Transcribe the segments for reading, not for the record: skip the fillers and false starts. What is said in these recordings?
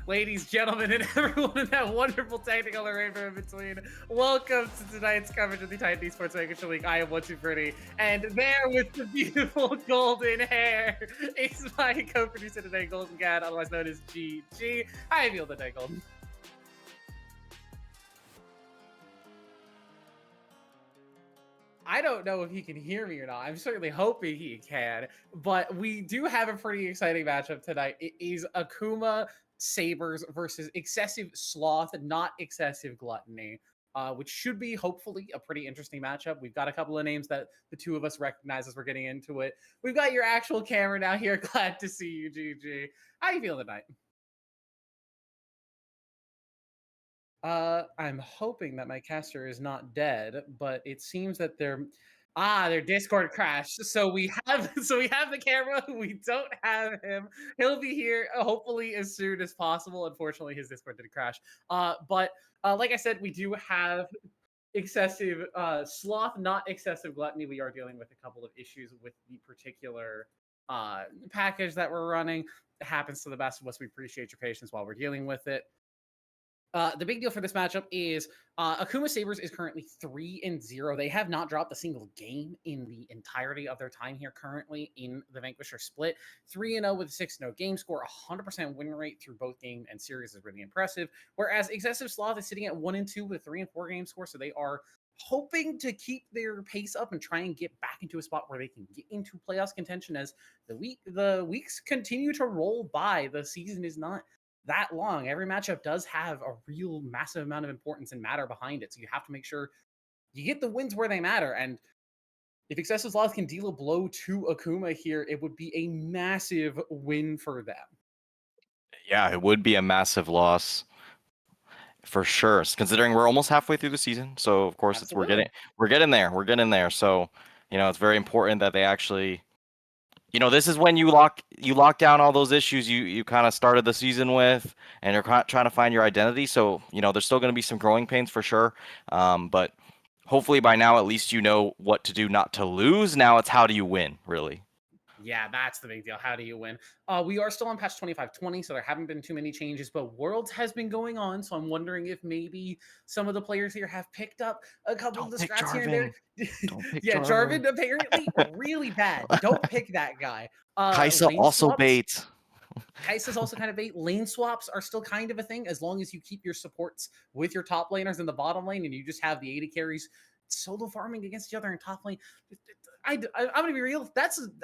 Ladies, gentlemen, and everyone in that wonderful technical arrangement in between, welcome to tonight's coverage of the Titan Esports Vanquisher League. I am One Too Pretty, and there with the beautiful golden hair is my co-producer today, Golden Gad, otherwise known as GG. How you feel today, Golden? I don't know if he can hear me or not. I'm certainly hoping he can, but we do have a pretty exciting matchup tonight. It is Akuma Sabers versus Excessive Sloth, not Excessive Gluttony, which should be hopefully a pretty interesting matchup. We've got a couple of names that the two of us recognize as we're getting into it. We've got your actual camera now here. Glad to see you, GG. How you feeling tonight? I'm hoping that my caster is not dead, but it seems that their Discord crashed. So we have the camera. We don't have him. He'll be here hopefully as soon as possible. Unfortunately, his Discord did crash. But like I said, we do have excessive sloth, not excessive gluttony. We are dealing with a couple of issues with the particular package that we're running. It happens to the best of us. We appreciate your patience while we're dealing with it. The big deal for this matchup is Akuma Sabers is currently 3-0. They have not dropped a single game in the entirety of their time here currently in the Vanquisher split. 3-0 with a 6-0 game score, 100% win rate through both game and series is really impressive. Whereas Excessive Sloth is sitting at 1-2 with a 3-4 game score, so they are hoping to keep their pace up and try and get back into a spot where they can get into playoffs contention as the weeks continue to roll by. The season is not that long. Every matchup does have a real massive amount of importance and matter behind it. So you have to make sure you get the wins where they matter. And if Excessive Sloth can deal a blow to Akuma here, it would be a massive win for them. Yeah, it would be a massive loss for sure. Considering we're almost halfway through the season, so of course we're getting there. So it's very important that they actually, this is when you lock down all those issues you kind of started the season with, and you're trying to find your identity. So there's still going to be some growing pains for sure, but hopefully by now at least you know what to do not to lose. Now it's how do you win, really. Yeah, that's the big deal. How do you win? We are still on patch 2520, so there haven't been too many changes, but Worlds has been going on, so I'm wondering if maybe some of the players here have picked up a couple of the strats here and there. Don't pick Yeah, Jarvan. Jarvan apparently really bad. Don't pick that guy. Kaisa Lane also swaps, bait. Kai'Sa's also kind of bait. Lane swaps are still kind of a thing as long as you keep your supports with your top laners in the bottom lane and you just have the AD carries solo farming against each other in top lane. I'm gonna be real.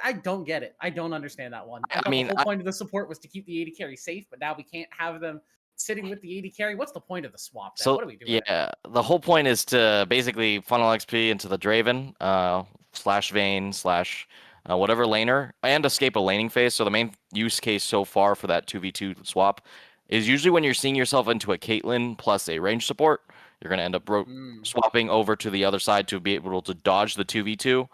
I don't get it. I don't understand that one. I thought the whole point of the support was to keep the AD carry safe, but now we can't have them sitting with the AD carry. What's the point of the swap? Then? So What are we doing? yeah, the whole point is to basically funnel XP into the Draven, slash Vayne, slash whatever laner, and escape a laning phase. So the main use case so far for that 2v2 swap is usually when you're seeing yourself into a Caitlyn plus a range support, you're gonna end up swapping over to the other side to be able to dodge the 2v2.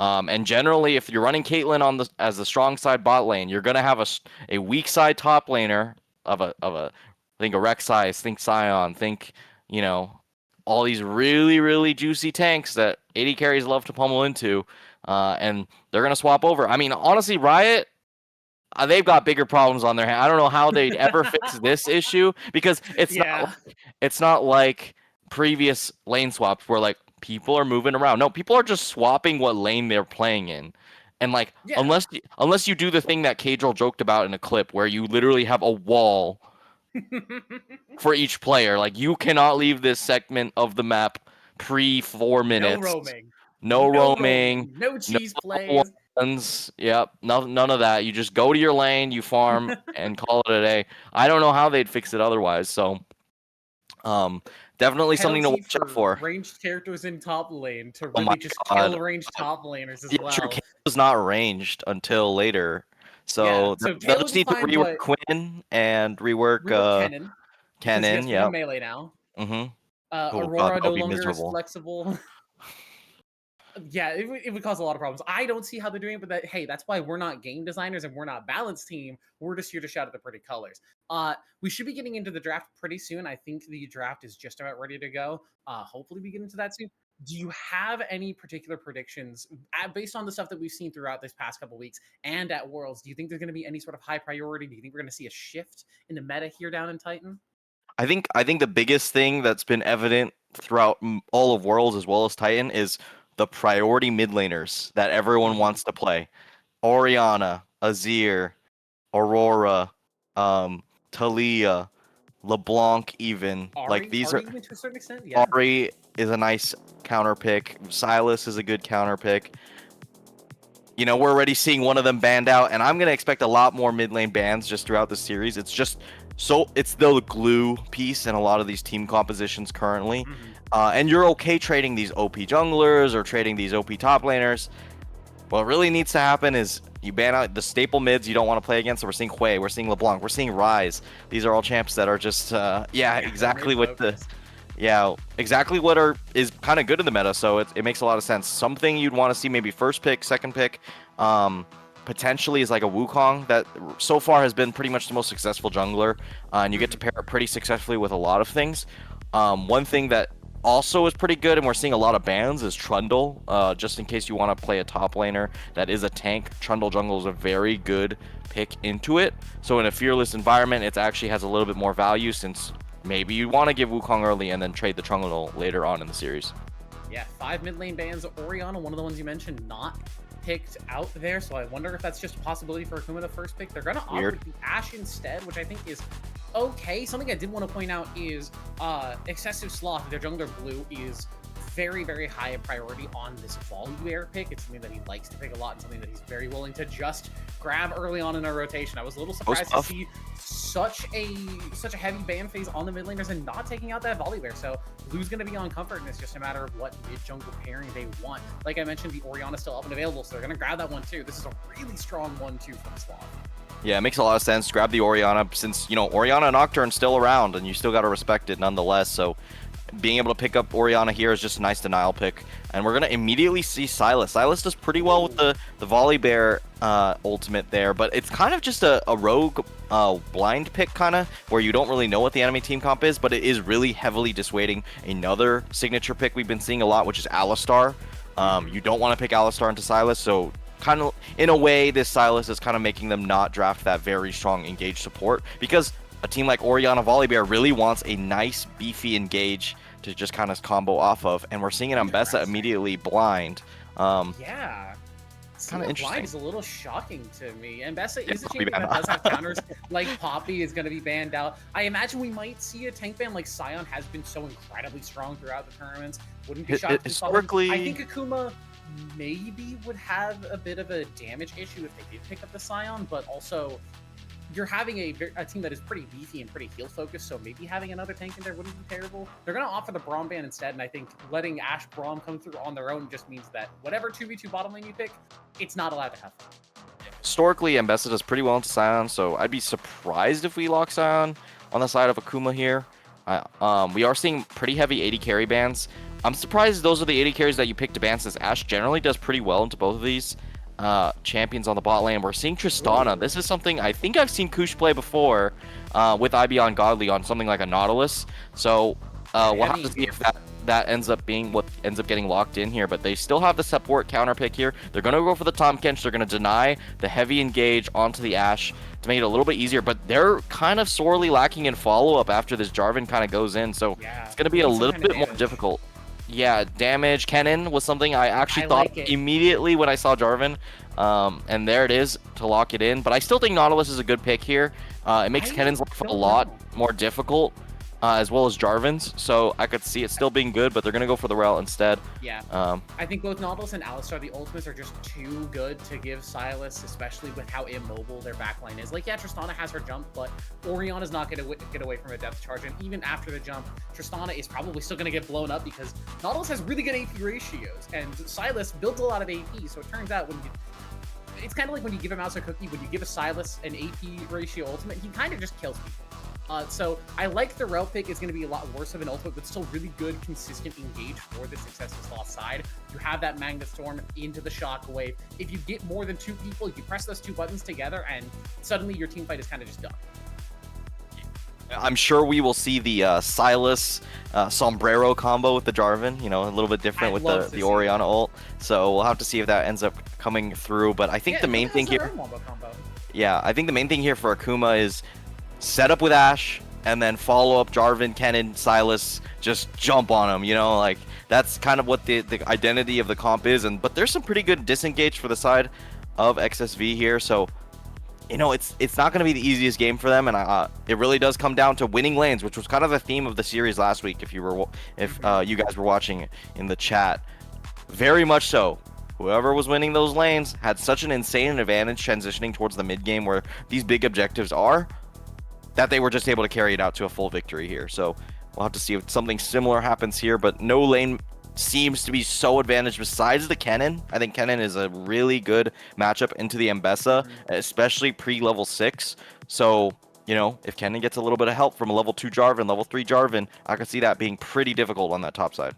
And generally, if you're running Caitlyn as the strong side bot lane, you're gonna have a weak side top laner of a think a Rek'Sai, think Sion, think all these really really juicy tanks that AD carries love to pummel into, and they're gonna swap over. I mean, honestly, Riot. They've got bigger problems on their hands. I don't know how they'd ever fix this issue because it's not like previous lane swaps where like people are moving around. No, people are just swapping what lane they're playing in. And like unless you do the thing that Kadril joked about in a clip where you literally have a wall for each player, like you cannot leave this segment of the map pre 4 minutes. No roaming. No cheese plays. Yep, none of that. You just go to your lane, you farm, and call it a day. I don't know how they'd fix it otherwise. So, definitely something to watch out for. Ranged characters in top lane to really just kill ranged top laners as well. Sure, was not ranged until later, so they'll just need to rework Quinn and rework Kennen. Yeah, melee now. Aurora no longer is flexible. Yeah, it would cause a lot of problems. I don't see how they're doing it, but hey, that's why we're not game designers and we're not balance team. We're just here to shout at the pretty colors. We should be getting into the draft pretty soon. I think the draft is just about ready to go. Hopefully we get into that soon. Do you have any particular predictions based on the stuff that we've seen throughout this past couple weeks and at Worlds? Do you think there's going to be any sort of high priority? Do you think we're going to see a shift in the meta here down in Titan? I think the biggest thing that's been evident throughout all of Worlds as well as Titan is the priority mid laners that everyone Mhm. wants to play. Orianna, Azir, Aurora, Talia, LeBlanc even. Like these are Ari, even to a certain extent, yeah. Ari is a nice counter pick. Silas is a good counter pick. You know, we're already seeing one of them banned out, and I'm gonna expect a lot more mid lane bans just throughout the series. It's just so it's the glue piece in a lot of these team compositions currently. Mhm. And you're okay trading these OP junglers or trading these OP top laners. What really needs to happen is you ban out the staple mids you don't want to play against. So we're seeing Hui, we're seeing LeBlanc, we're seeing Ryze. These are all champs that are just yeah, Yeah, they're exactly mid what the focused. yeah, exactly what is kind of good in the meta. So it makes a lot of sense. Something you'd want to see maybe first pick, second pick, potentially is like a Wukong that so far has been pretty much the most successful jungler, and you get to pair it pretty successfully with a lot of things. One thing that also is pretty good, and we're seeing a lot of bans, is Trundle. Just in case you want to play a top laner that is a tank, Trundle jungle is a very good pick into it. So in a fearless environment, it actually has a little bit more value since maybe you want to give Wukong early and then trade the Trundle later on in the series. Yeah, 5 mid lane bans. Orianna, one of the ones you mentioned, not picked out there. So I wonder if that's just a possibility for Akuma the first pick. They're going to opt Weird. with the Ashe instead, which I think is okay. Something I did want to point out is excessive Sloth, their jungler blue, is very, very high in priority on this Volibear pick. It's something that he likes to pick a lot and something that he's very willing to just grab early on in a rotation. I was a little surprised to see such a heavy ban phase on the mid laners and not taking out that Volibear. So Blue's going to be on comfort, and it's just a matter of what mid jungle pairing they want. Like I mentioned, the Orianna's still up and available, so they're going to grab that one too. This is a really strong 1-2 from Sloth. Yeah, it makes a lot of sense. Grab the Orianna since, you know, Orianna Nocturne's still around and you still got to respect it nonetheless. So being able to pick up Orianna here is just a nice denial pick. And we're going to immediately see Silas. Silas does pretty well with the Volibear ultimate there, but it's kind of just a rogue blind pick kind of where you don't really know what the enemy team comp is, but it is really heavily dissuading another signature pick we've been seeing a lot, which is Alistar. You don't want to pick Alistar into Silas, so kind of in a way this Silas is kind of making them not draft that very strong engage support, because a team like Orianna Volibear really wants a nice beefy engage to just kind of combo off of, and we're seeing it on Bessa immediately blind. Yeah. Kind of interesting. Blind is a little shocking to me. And Bessa is a Poppy champion ban. that does have counters. Like Poppy is going to be banned out. I imagine we might see a tank ban like Sion has been so incredibly strong throughout the tournaments. Wouldn't be shocked. Historically, I think Akuma maybe would have a bit of a damage issue if they did pick up the Sion, but also you're having a team that is pretty beefy and pretty heal focused, so maybe having another tank in there wouldn't be terrible. They're going to offer the Braum ban instead, and I think letting Ashe Braum come through on their own just means that whatever 2v2 bottom lane you pick, it's not allowed to have fun. Historically, Mbessa does pretty well into Sion, so I'd be surprised if we lock Sion on the side of Akuma here. We are seeing pretty heavy 80 carry bans. I'm surprised those are the 80 carries that you pick to ban, since Ashe generally does pretty well into both of these champions on the bot lane. We're seeing Tristana. This is something I think I've seen Kush play before with IB on Godly on something like a Nautilus. So we'll have to see if that ends up being what ends up getting locked in here. But they still have the support counter pick here. They're going to go for the Tahm Kench. They're going to deny the heavy engage onto the Ashe to make it a little bit easier. But they're kind of sorely lacking in follow-up after this Jarvan kind of goes in. So it's going to be a little bit more difficult. Yeah, damage. Kennen was something I actually thought immediately when I saw Jarvan. And there it is to lock it in. But I still think Nautilus is a good pick here. It makes Kennen's life a lot more difficult, as well as Jarvan's. So I could see it still being good, but they're going to go for the Rel instead. Yeah. I think both Nautilus and Alistar, the ultimates, are just too good to give Silas, especially with how immobile their backline is. Like, yeah, Tristana has her jump, but Orianna's not going to get away from a depth charge. And even after the jump, Tristana is probably still going to get blown up because Nautilus has really good AP ratios, and Silas builds a lot of AP. So it turns out it's kind of like when you give a mouse a cookie, when you give a Silas an AP ratio ultimate, he kind of just kills people. So I like the Rel pick. It's going to be a lot worse of an ultimate, but still really good, consistent engage for the successful Sloth side. You have that Magnet Storm into the Shockwave. If you get more than 2 people, you press those 2 buttons together, and suddenly your team fight is kind of just done. I'm sure we will see the Silas sombrero combo with the Jarvan, you know, a little bit different I'd with love to the see Orianna that. ult. So we'll have to see if that ends up coming through. But I think Yeah, the it main has thing their here, own wombo combo. yeah, I think the main thing here for Akuma is set up with Ashe and then follow up Jarvan, Kennen, Silas, just jump on him, you know, like that's kind of what the identity of the comp is. But there's some pretty good disengage for the side of XSV here, so you know, it's not going to be the easiest game for them, and it really does come down to winning lanes, which was kind of the theme of the series last week. If you guys were watching in the chat, very much so. Whoever was winning those lanes had such an insane advantage transitioning towards the mid game, where these big objectives are, that they were just able to carry it out to a full victory here. So we'll have to see if something similar happens here, but no lane seems to be so advantaged besides the Kennen. I think Kennen is a really good matchup into the Mbessa, especially pre-level 6. So, you know, if Kennen gets a little bit of help from a level 2 Jarvan, level 3 Jarvan, I could see that being pretty difficult on that top side.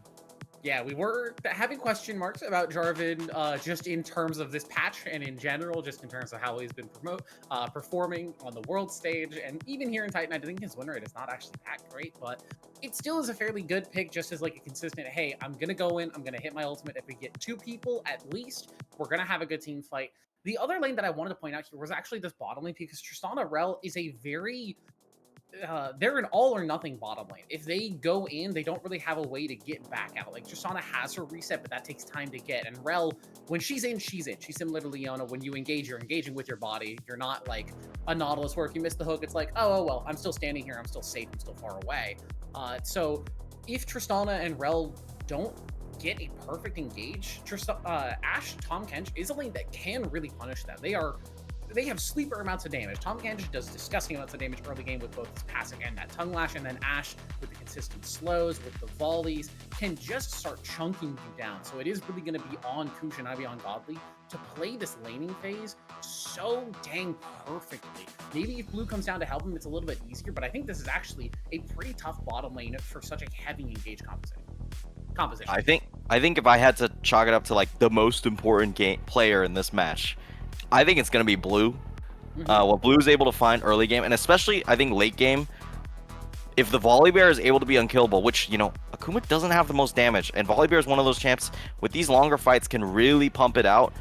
Yeah, we were having question marks about Jarvan just in terms of this patch and in general, just in terms of how he's been performing on the world stage. And even here in Titan, I think his win rate is not actually that great, but it still is a fairly good pick just as like a consistent, hey, I'm going to go in, I'm going to hit my ultimate. If we get 2 people at least, we're going to have a good team fight. The other lane that I wanted to point out here was actually this bottom lane because Tristana Rel is a very they're an all or nothing bottom lane. If they go in, they don't really have a way to get back out. Like Tristana has her reset, but that takes time to get. And Rel, when she's in, she's in. She's similar to Leona. When you engage, you're engaging with your body. You're not like a Nautilus where if you miss the hook, it's like, oh well, I'm still standing here. I'm still safe. I'm still far away. So if Tristana and Rel don't get a perfect engage, Ashe, Tahm Kench is a lane that can really punish them. They have sleeper amounts of damage. Tahm Kench does disgusting amounts of damage early game with both his passive and that tongue lash, and then Ashe with the consistent slows, with the volleys, can just start chunking you down. So it is really going to be on Kush and Ivy on Godly to play this laning phase so dang perfectly. Maybe if Blue comes down to help him, it's a little bit easier, but I think this is actually a pretty tough bottom lane for such a heavy engage composition. I think if I had to chalk it up to like the most important player in this match, I think it's going to be Blue. What Blue's able to find early game, and especially I think late game, if the Volibear is able to be unkillable, which, you know, Akuma doesn't have the most damage, and Volibear is one of those champs with these longer fights can really pump it out.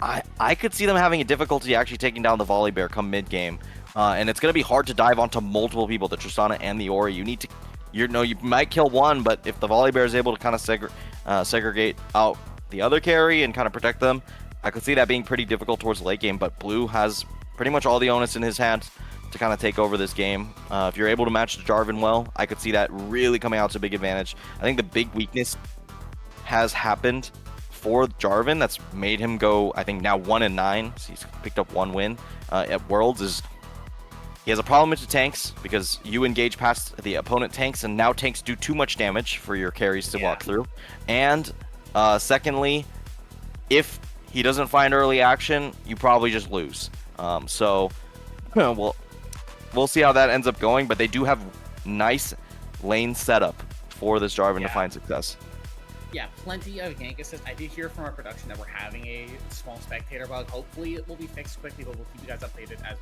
I could see them having a difficulty actually taking down the Volibear come mid game, and it's going to be hard to dive onto multiple people, the Tristana and the Ori. You need to, you might kill one, but if the Volibear is able to kind of segregate out the other carry and kind of protect them, I could see that being pretty difficult towards the late game. But Blue has pretty much all the onus in his hands to kind of take over this game. If you're able to match the Jarvan well, I could see that really coming out to a big advantage. I think the big weakness has happened for Jarvan that's made him go, I think, now 1-9. So he's picked up 1 win at Worlds. Is he has a problem with the tanks because you engage past the opponent tanks, and now tanks do too much damage for your carries to walk through. And secondly, if he doesn't find early action, you probably just lose. So we'll see how that ends up going, but they do have nice lane setup for this Jarvan to find success. Yeah, plenty of gank assist. I did hear from our production that we're having a small spectator bug. Hopefully it will be fixed quickly, but we'll keep you guys updated as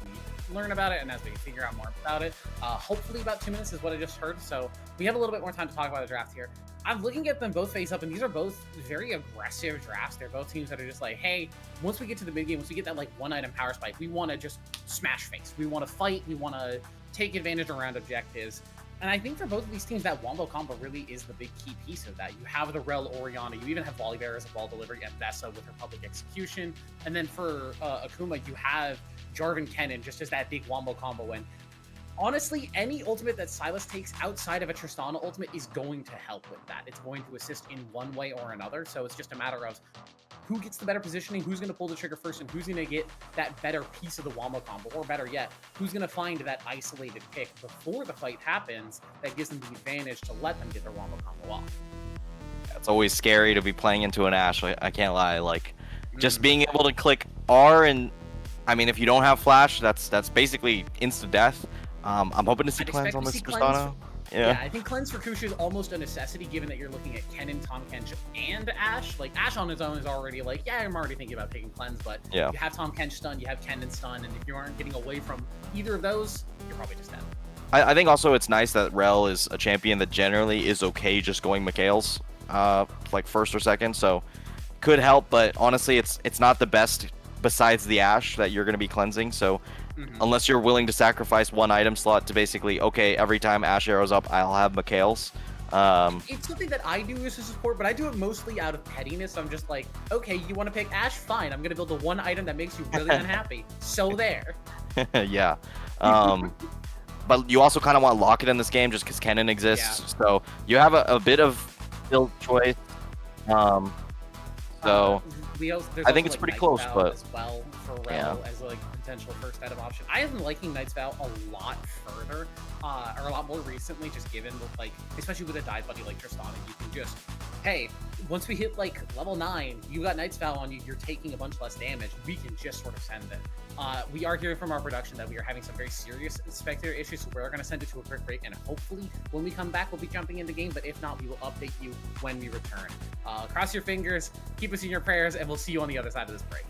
we learn about it and as we figure out more about it. Hopefully about 2 minutes is what I just heard, so we have a little bit more time to talk about the draft here. I'm looking at them both face up, and these are both very aggressive drafts. They're both teams that are just like, hey, once we get to the mid game, once we get that like 1-item power spike, we want to just smash face. We want to fight. We want to take advantage around objectives. And I think for both of these teams, that wombo combo really is the big key piece of that. You have the Rel Orianna, you even have Volibear as a ball delivery, and Vessa with her public execution. And then for Akuma, you have Jarvan Kennen just as that big wombo combo. And honestly, any ultimate that Silas takes outside of a Tristana ultimate is going to help with that. It's going to assist in one way or another. So it's just a matter of who gets the better positioning, who's going to pull the trigger first, and who's going to get that better piece of the wombo combo, or better yet, who's going to find that isolated pick before the fight happens that gives them the advantage to let them get their wombo combo off. It's always scary to be playing into an Ashe. I can't lie. Like, just being able to click R, and I mean, if you don't have flash, that's basically instant death. I'm hoping to see cleanse on this Tristana. Yeah, I think cleanse for Kush is almost a necessity given that you're looking at Kennen, Tahm Kench, and Ashe. Like, Ashe on his own is already like, yeah, I'm already thinking about taking cleanse, but you have Tahm Kench stun, you have Kennen stun, and if you aren't getting away from either of those, you're probably just dead. I think also it's nice that Rel is a champion that generally is okay just going Mikhail's, like first or second, so could help, but honestly, it's not the best besides the Ashe that you're going to be cleansing, so unless you're willing to sacrifice one item slot to basically, okay, every time Ashe arrows up, I'll have Mikhail's. It's something that I do as a support, but I do it mostly out of pettiness. I'm just like, okay, you want to pick Ashe? Fine. I'm going to build the one item that makes you really unhappy. So there. Yeah. But you also kind of want to lock it in this game just because Kennen exists. Yeah. So you have a bit of build choice. So I think it's pretty close, but as well for Rel as like potential first item option. I have been liking Knight's Vow a lot further, or a lot more recently, just given with like, especially with a dive buddy like Tristana, you can just, hey, once we hit like level 9, you got Knight's Vow on you, you're taking a bunch less damage. We can just sort of send it. We are hearing from our production that we are having some very serious spectator issues, so we're going to send it to a quick break, and hopefully when we come back, we'll be jumping into game, but if not, we will update you when we return. Cross your fingers, keep us in your prayers, and we'll see you on the other side of this break.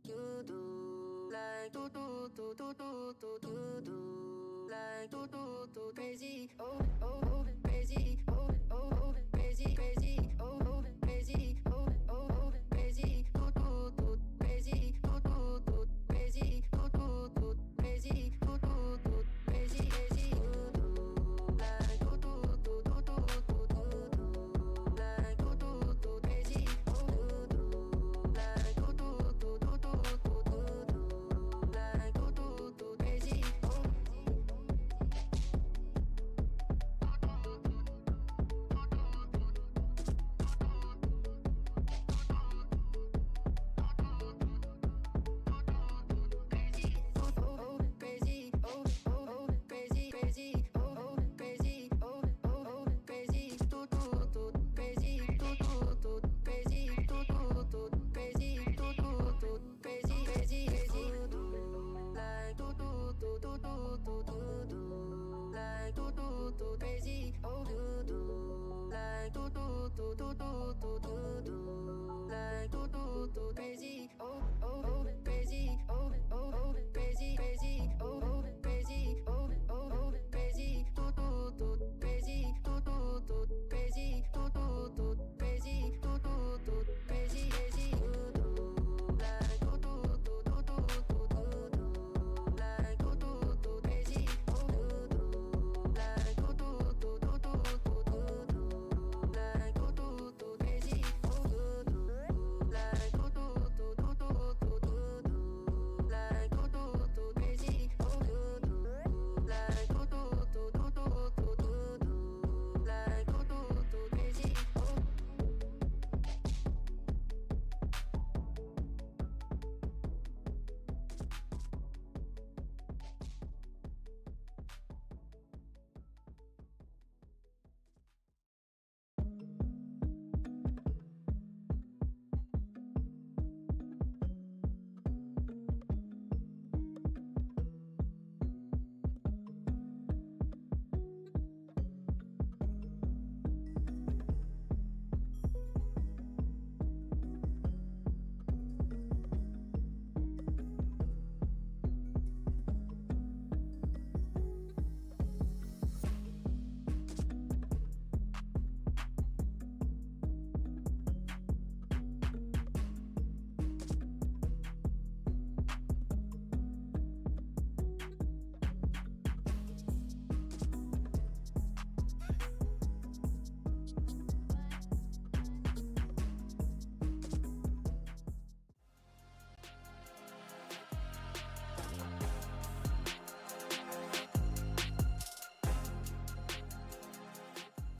You do like do crazy. Oh oh crazy. Oh oh crazy crazy. Oh oh crazy. Oh oh crazy. Do crazy. Do crazy. Do crazy. Do crazy crazy.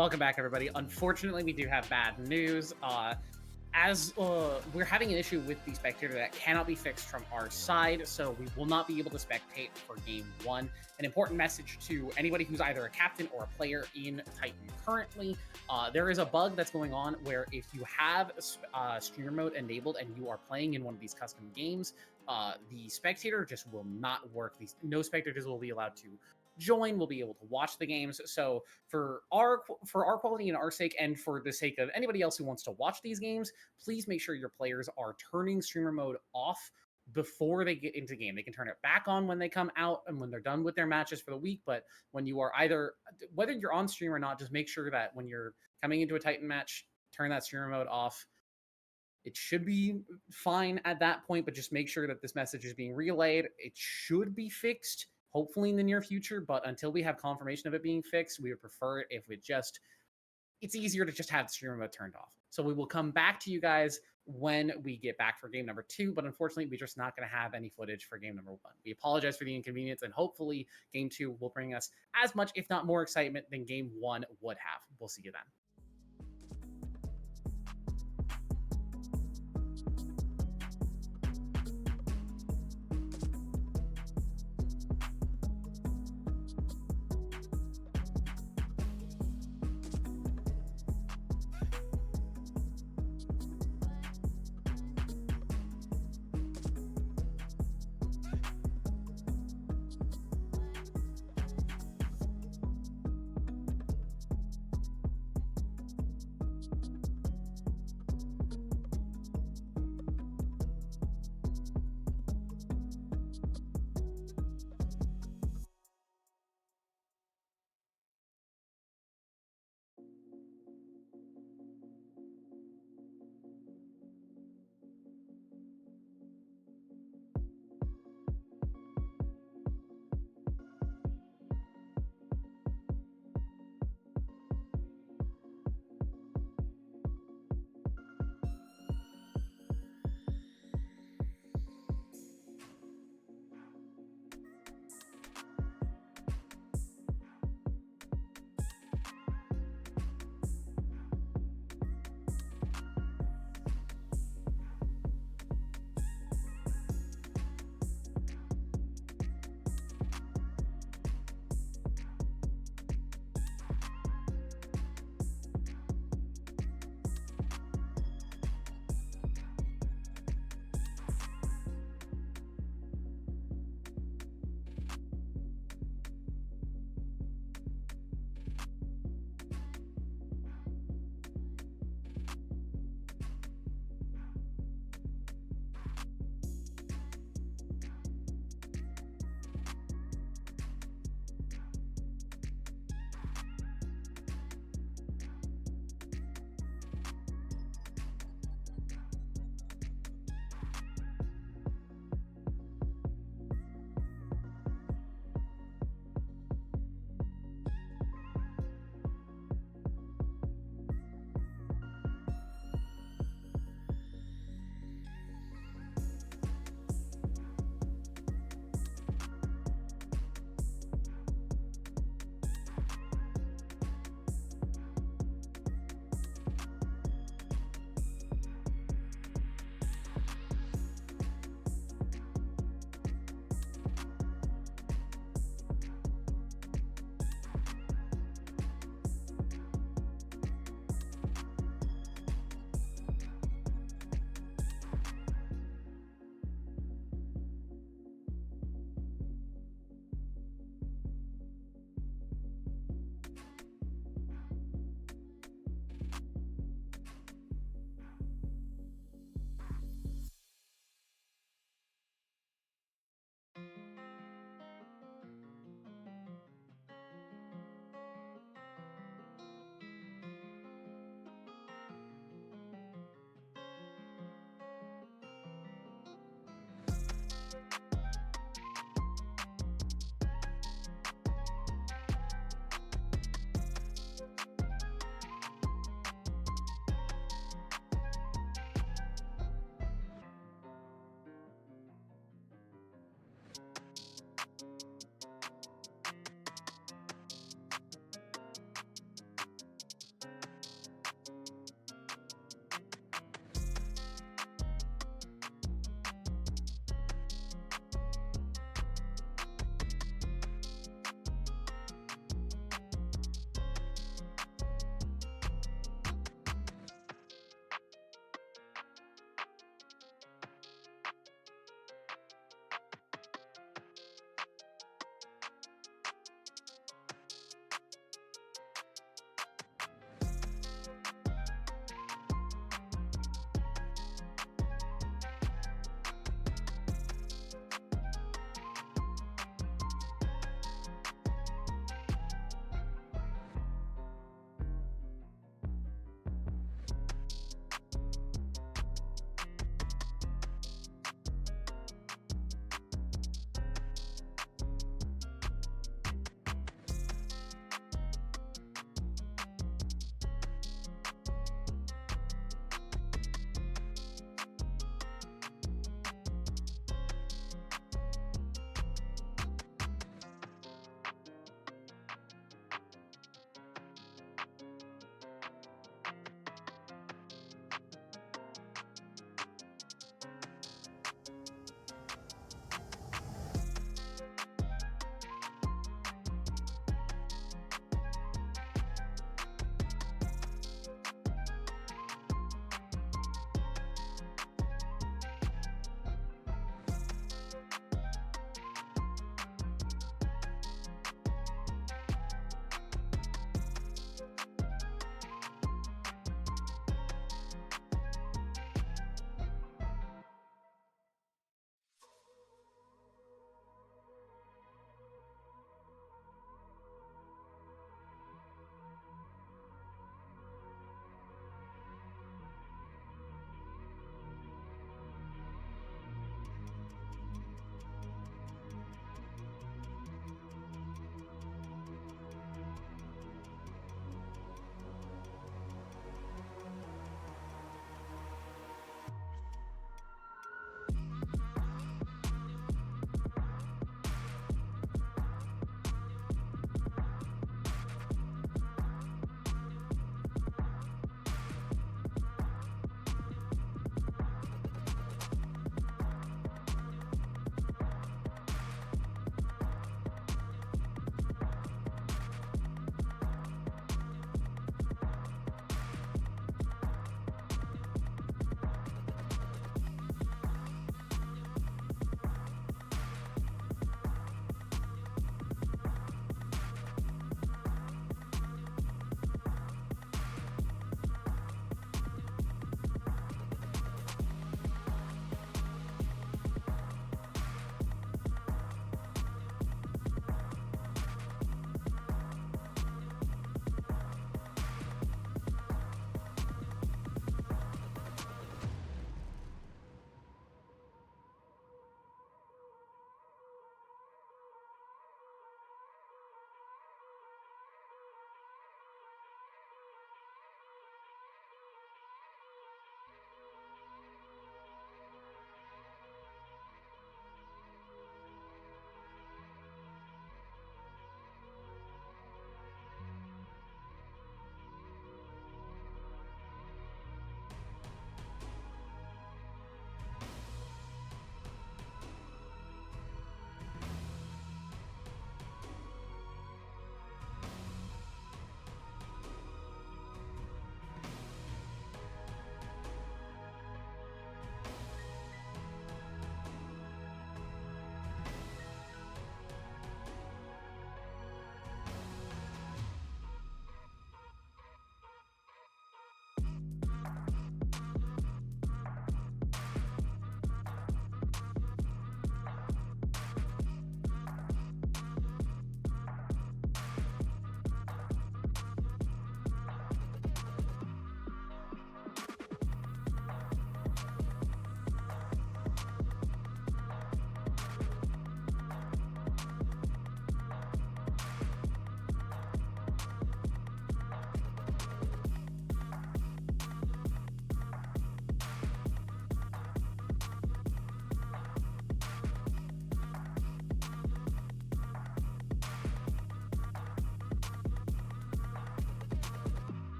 Welcome back, everybody. Unfortunately, we do have bad news. As we're having an issue with the spectator that cannot be fixed from our side, so we will not be able to spectate for game 1. An important message to anybody who's either a captain or a player in Titan currently: there is a bug that's going on where if you have streamer mode enabled and you are playing in one of these custom games, the spectator just will not work. No spectators will be allowed to join, will be able to watch the games. So for our quality and our sake, and for the sake of anybody else who wants to watch these games, please make sure your players are turning streamer mode off before they get into game. They can turn it back on when they come out and when they're done with their matches for the week, but when you are whether you're on stream or not, just make sure that when you're coming into a Titan match, turn that streamer mode off. It should be fine at that point, but just make sure that this message is being relayed. It should be fixed, hopefully in the near future, but until we have confirmation of it being fixed, we would prefer it if it's easier to just have the streamer mode turned off. So we will come back to you guys when we get back for game number 2, but unfortunately, we're just not going to have any footage for game number 1. We apologize for the inconvenience, and hopefully game 2 will bring us as much, if not more, excitement than game 1 would have. We'll see you then.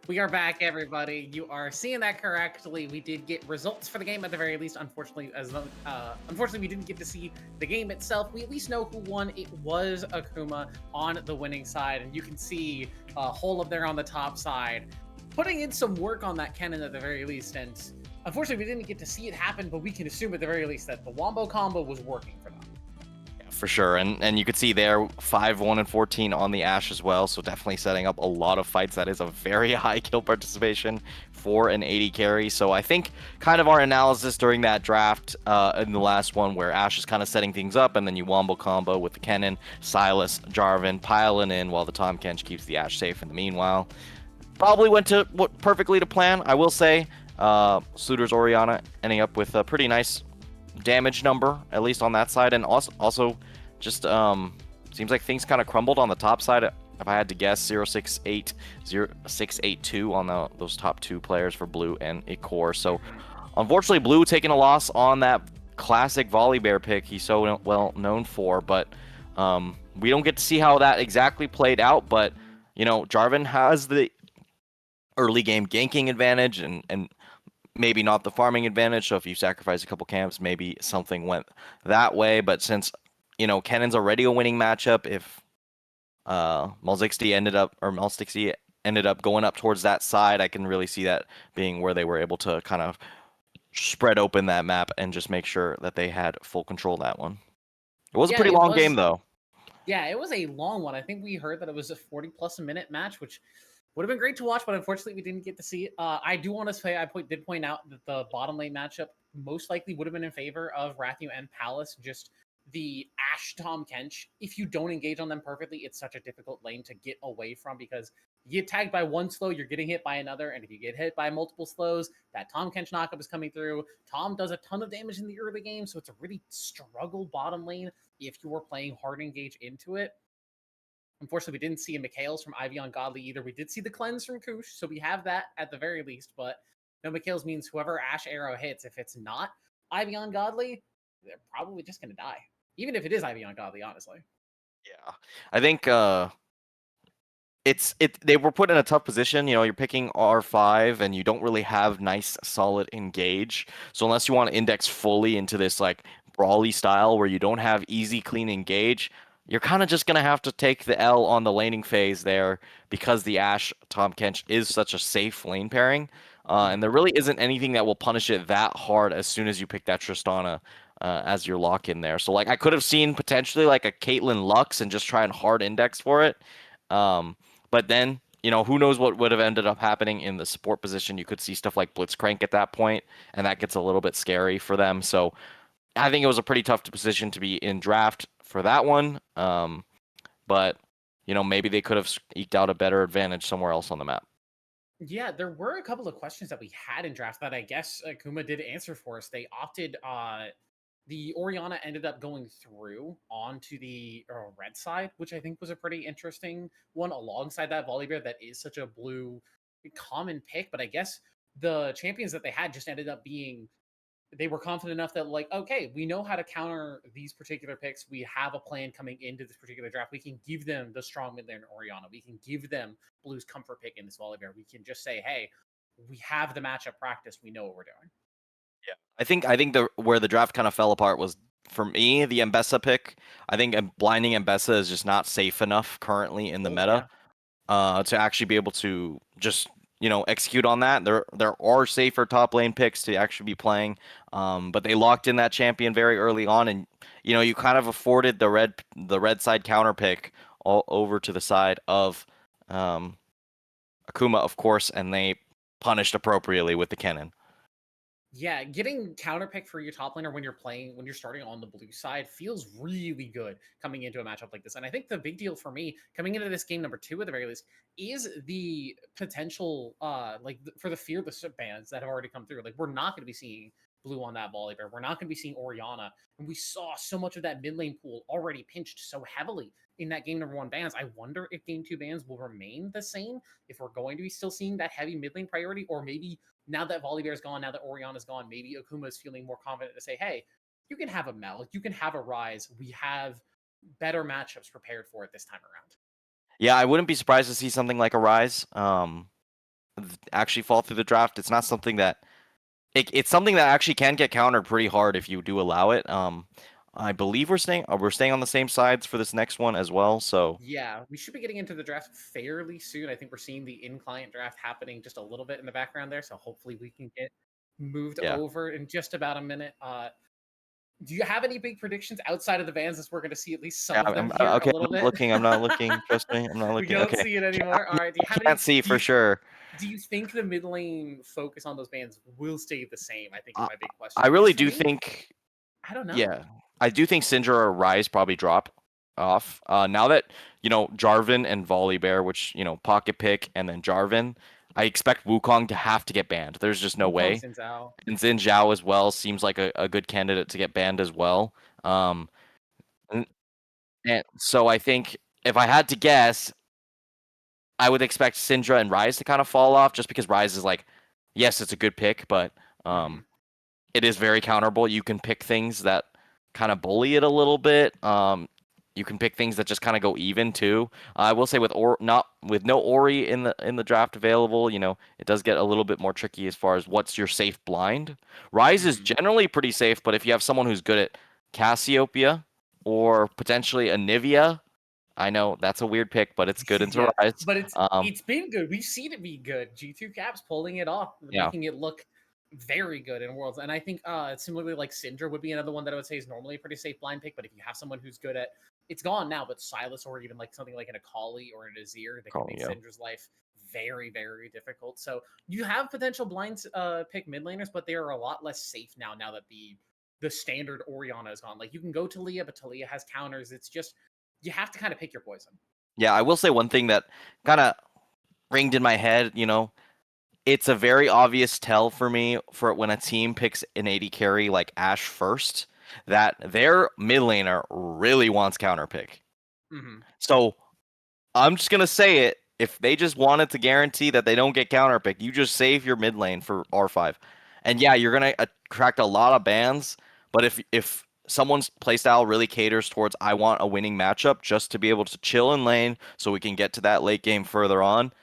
We are back, everybody. You are seeing that correctly. We did get results for the game at the very least. Unfortunately, unfortunately, we didn't get to see the game itself. We at least know who won. It was Akuma on the winning side, and you can see Hole up there on the top side, putting in some work on that cannon at the very least. And unfortunately, we didn't get to see it happen, but we can assume at the very least that the Wombo combo was working for them. For sure, and you could see there 5-1-14 on the Ashe as well, so definitely setting up a lot of fights. That is a very high kill participation for an 80 carry. So I think kind of our analysis during that draft in the last one, where Ashe is kind of setting things up, and then you wombo combo with the Kennen, Silas, Jarvan piling in while the Tahm Kench keeps the Ashe safe in the meanwhile. Probably went to perfectly to plan, I will say. Suitor's Orianna ending up with a pretty nice damage number, at least on that side, and also just seems like things kind of crumbled on the top side. If I had to guess, 068, 0682 on those top two players for Blue and Ikor. So unfortunately, Blue taking a loss on that classic volley bear pick he's so well known for, but we don't get to see how that exactly played out. But you know, Jarvan has the early game ganking advantage and maybe not the farming advantage. So if you sacrifice a couple camps, maybe something went that way. But since, you know, Kennen's already a winning matchup, if Malzixty ended up going up towards that side, I can really see that being where they were able to kind of spread open that map and just make sure that they had full control of that one. It was a pretty long game, though. Yeah, it was a long one. I think we heard that it was a 40-plus minute match, which would have been great to watch, but unfortunately we didn't get to see it. I do want to say, I did point out that the bottom lane matchup most likely would have been in favor of Rathu and Palace. Just the Ashe Tahm Kench, if you don't engage on them perfectly, it's such a difficult lane to get away from, because you get tagged by one slow, you're getting hit by another, and if you get hit by multiple slows, that Tahm Kench knockup is coming through. Tahm does a ton of damage in the early game, so it's a really struggle bottom lane if you were playing hard engage into it. Unfortunately, we didn't see a Mikhails from Ivy on Godly either. We did see the cleanse from Kush, so we have that at the very least, but no Mikhails means whoever Ashe arrow hits, if it's not Ivy on Godly, they're probably just going to die. Even if it is Ivy on Godly, honestly. Yeah. I think they were put in a tough position. You know, you're picking R5 and you don't really have nice solid engage. So unless you want to index fully into this like brawly style where you don't have easy clean engage, you're kind of just going to have to take the L on the laning phase there, because the Ashe Tahm Kench is such a safe lane pairing. And there really isn't anything that will punish it that hard as soon as you pick that Tristana as your lock in there. So like I could have seen potentially like a Caitlyn Lux and just try and hard index for it. But then, you know, who knows what would have ended up happening in the support position. You could see stuff like Blitzcrank at that point, and that gets a little bit scary for them. So I think it was a pretty tough position to be in draft for that one. But, you know, maybe they could have eked out a better advantage somewhere else on the map. Yeah, there were a couple of questions that we had in draft that I guess Akuma did answer for us. They opted the Oriana ended up going through onto the red side, which I think was a pretty interesting one alongside that Volibear that is such a blue common pick, but I guess the champions that they had just ended up being they were confident enough that like okay we know how to counter these particular picks, we have a plan coming into this particular draft, we can give them the strong mid laner Oriana, we can give them blue's comfort pick in this Volibear, we can just say hey we have the matchup practice, we know what we're doing. Yeah, I think the where the draft kind of fell apart was for me the Mbessa pick. I think blinding Mbessa is just not safe enough currently in the Oh meta yeah. to actually be able to just execute on that. There are safer top lane picks to actually be playing, but they locked in that champion very early on, and you kind of afforded the red side counter pick all over to the side of um, Akuma, of course, and they punished appropriately with the cannon. Yeah, getting counterpick for your top laner when you're starting on the blue side feels really good coming into a matchup like this. And I think the big deal for me coming into this game number 2 at the very least is the potential for the fearless bans that have already come through. Like we're not going to be seeing blue on that Volibear. We're not going to be seeing Oriana. And we saw so much of that mid lane pool already pinched so heavily in that game number 1 bans. I wonder if game 2 bans will remain the same, if we're going to be still seeing that heavy mid lane priority, or maybe now that Volibear's gone, now that Oriana's gone, maybe Akuma is feeling more confident to say, hey, you can have a Mel, you can have a Rise. We have better matchups prepared for it this time around. Yeah, I wouldn't be surprised to see something like a Rise actually fall through the draft. It's not something that it's something that actually can get countered pretty hard if you do allow it. I believe we're staying on the same sides for this next one as well. So Yeah, we should be getting into the draft fairly soon. I think we're seeing the in-client draft happening just a little bit in the background there, so hopefully we can get moved yeah, over in just about a minute. Do you have any big predictions outside of the bans as we're going to see at least some yeah. of them here a Okay, little I'm not bit? looking. I'm not looking. Trust me, I'm not We looking. don't Okay, see it anymore. All right. Do you have can't any? see Do for you sure. do you think the mid lane focus on those bans will stay the same? I think is I, my big I question. Because really for do me, think. I don't know. Yeah, I do think Syndra or Rise probably drop off. Now that Jarvan and Volibear, which Pocket Pick and then Jarvan, I expect Wukong to have to get banned. There's just no Wukong way. Sin Zhao. And Xin Zhao as well seems like a good candidate to get banned as well. Um, and, and so I think if I had to guess, I would expect Syndra and Rise to kind of fall off just because Rise is like, yes, it's a good pick, but Hmm. it is very counterable. You can pick things that kind of bully it a little bit. You can pick things that just kind of go even too. I will say with no Ori in the draft available, it does get a little bit more tricky as far as what's your safe blind. Rise is Hmm. generally pretty safe, but if you have someone who's good at Cassiopeia or potentially Anivia, I know that's a weird pick, but it's good into Yeah, Rise. but Um, it's been good. We've seen it be good. G2 Caps pulling it off, yeah, making it look very good in Worlds. And I think similarly like Syndra would be another one that I would say is normally a pretty safe blind pick. But if you have someone who's good at it's gone now, but Silas or even like something like an Akali or an Azir that can call make yeah. Syndra's life very, very difficult. So you have potential blinds pick mid laners, but they are a lot less safe now that the standard Oriana is gone. Like you can go to Talia, but Talia has counters. It's just you have to kind of pick your poison. Yeah, I will say one thing that kind of ringed in my head, it's a very obvious tell for me for when a team picks an AD carry like Ashe first that their mid laner really wants counter pick. Hmm. So I'm just gonna say it. If they just wanted to guarantee that they don't get counter pick, you just save your mid lane for R5. And yeah, you're gonna attract a lot of bans. But if someone's playstyle really caters towards I want a winning matchup just to be able to chill in lane so we can get to that late game further on,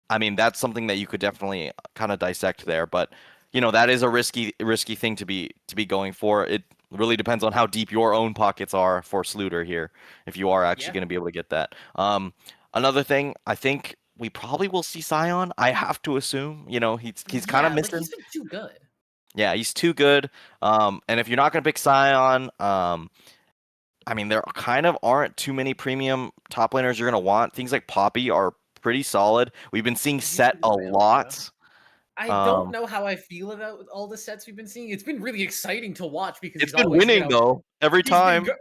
I mean, that's something that you could definitely kind of dissect there, but that is a risky thing to be going for. It really depends on how deep your own pockets are for Sluter here, if you are actually Yeah. going to be able to get that. Another thing, I think we probably will see Sion. I have to assume, he's kind of Yeah, like missing. he's been too good. Yeah, he's too good. And if you're not going to pick Sion, I mean, there kind of aren't too many premium top laners you're going to want. Things like Poppy are pretty solid. We've been seeing He's Set been a good available, yeah. lot. I don't Um, know how I feel about all the sets we've been seeing. It's been really exciting to watch because it's he's been always, winning though every he's been time. good.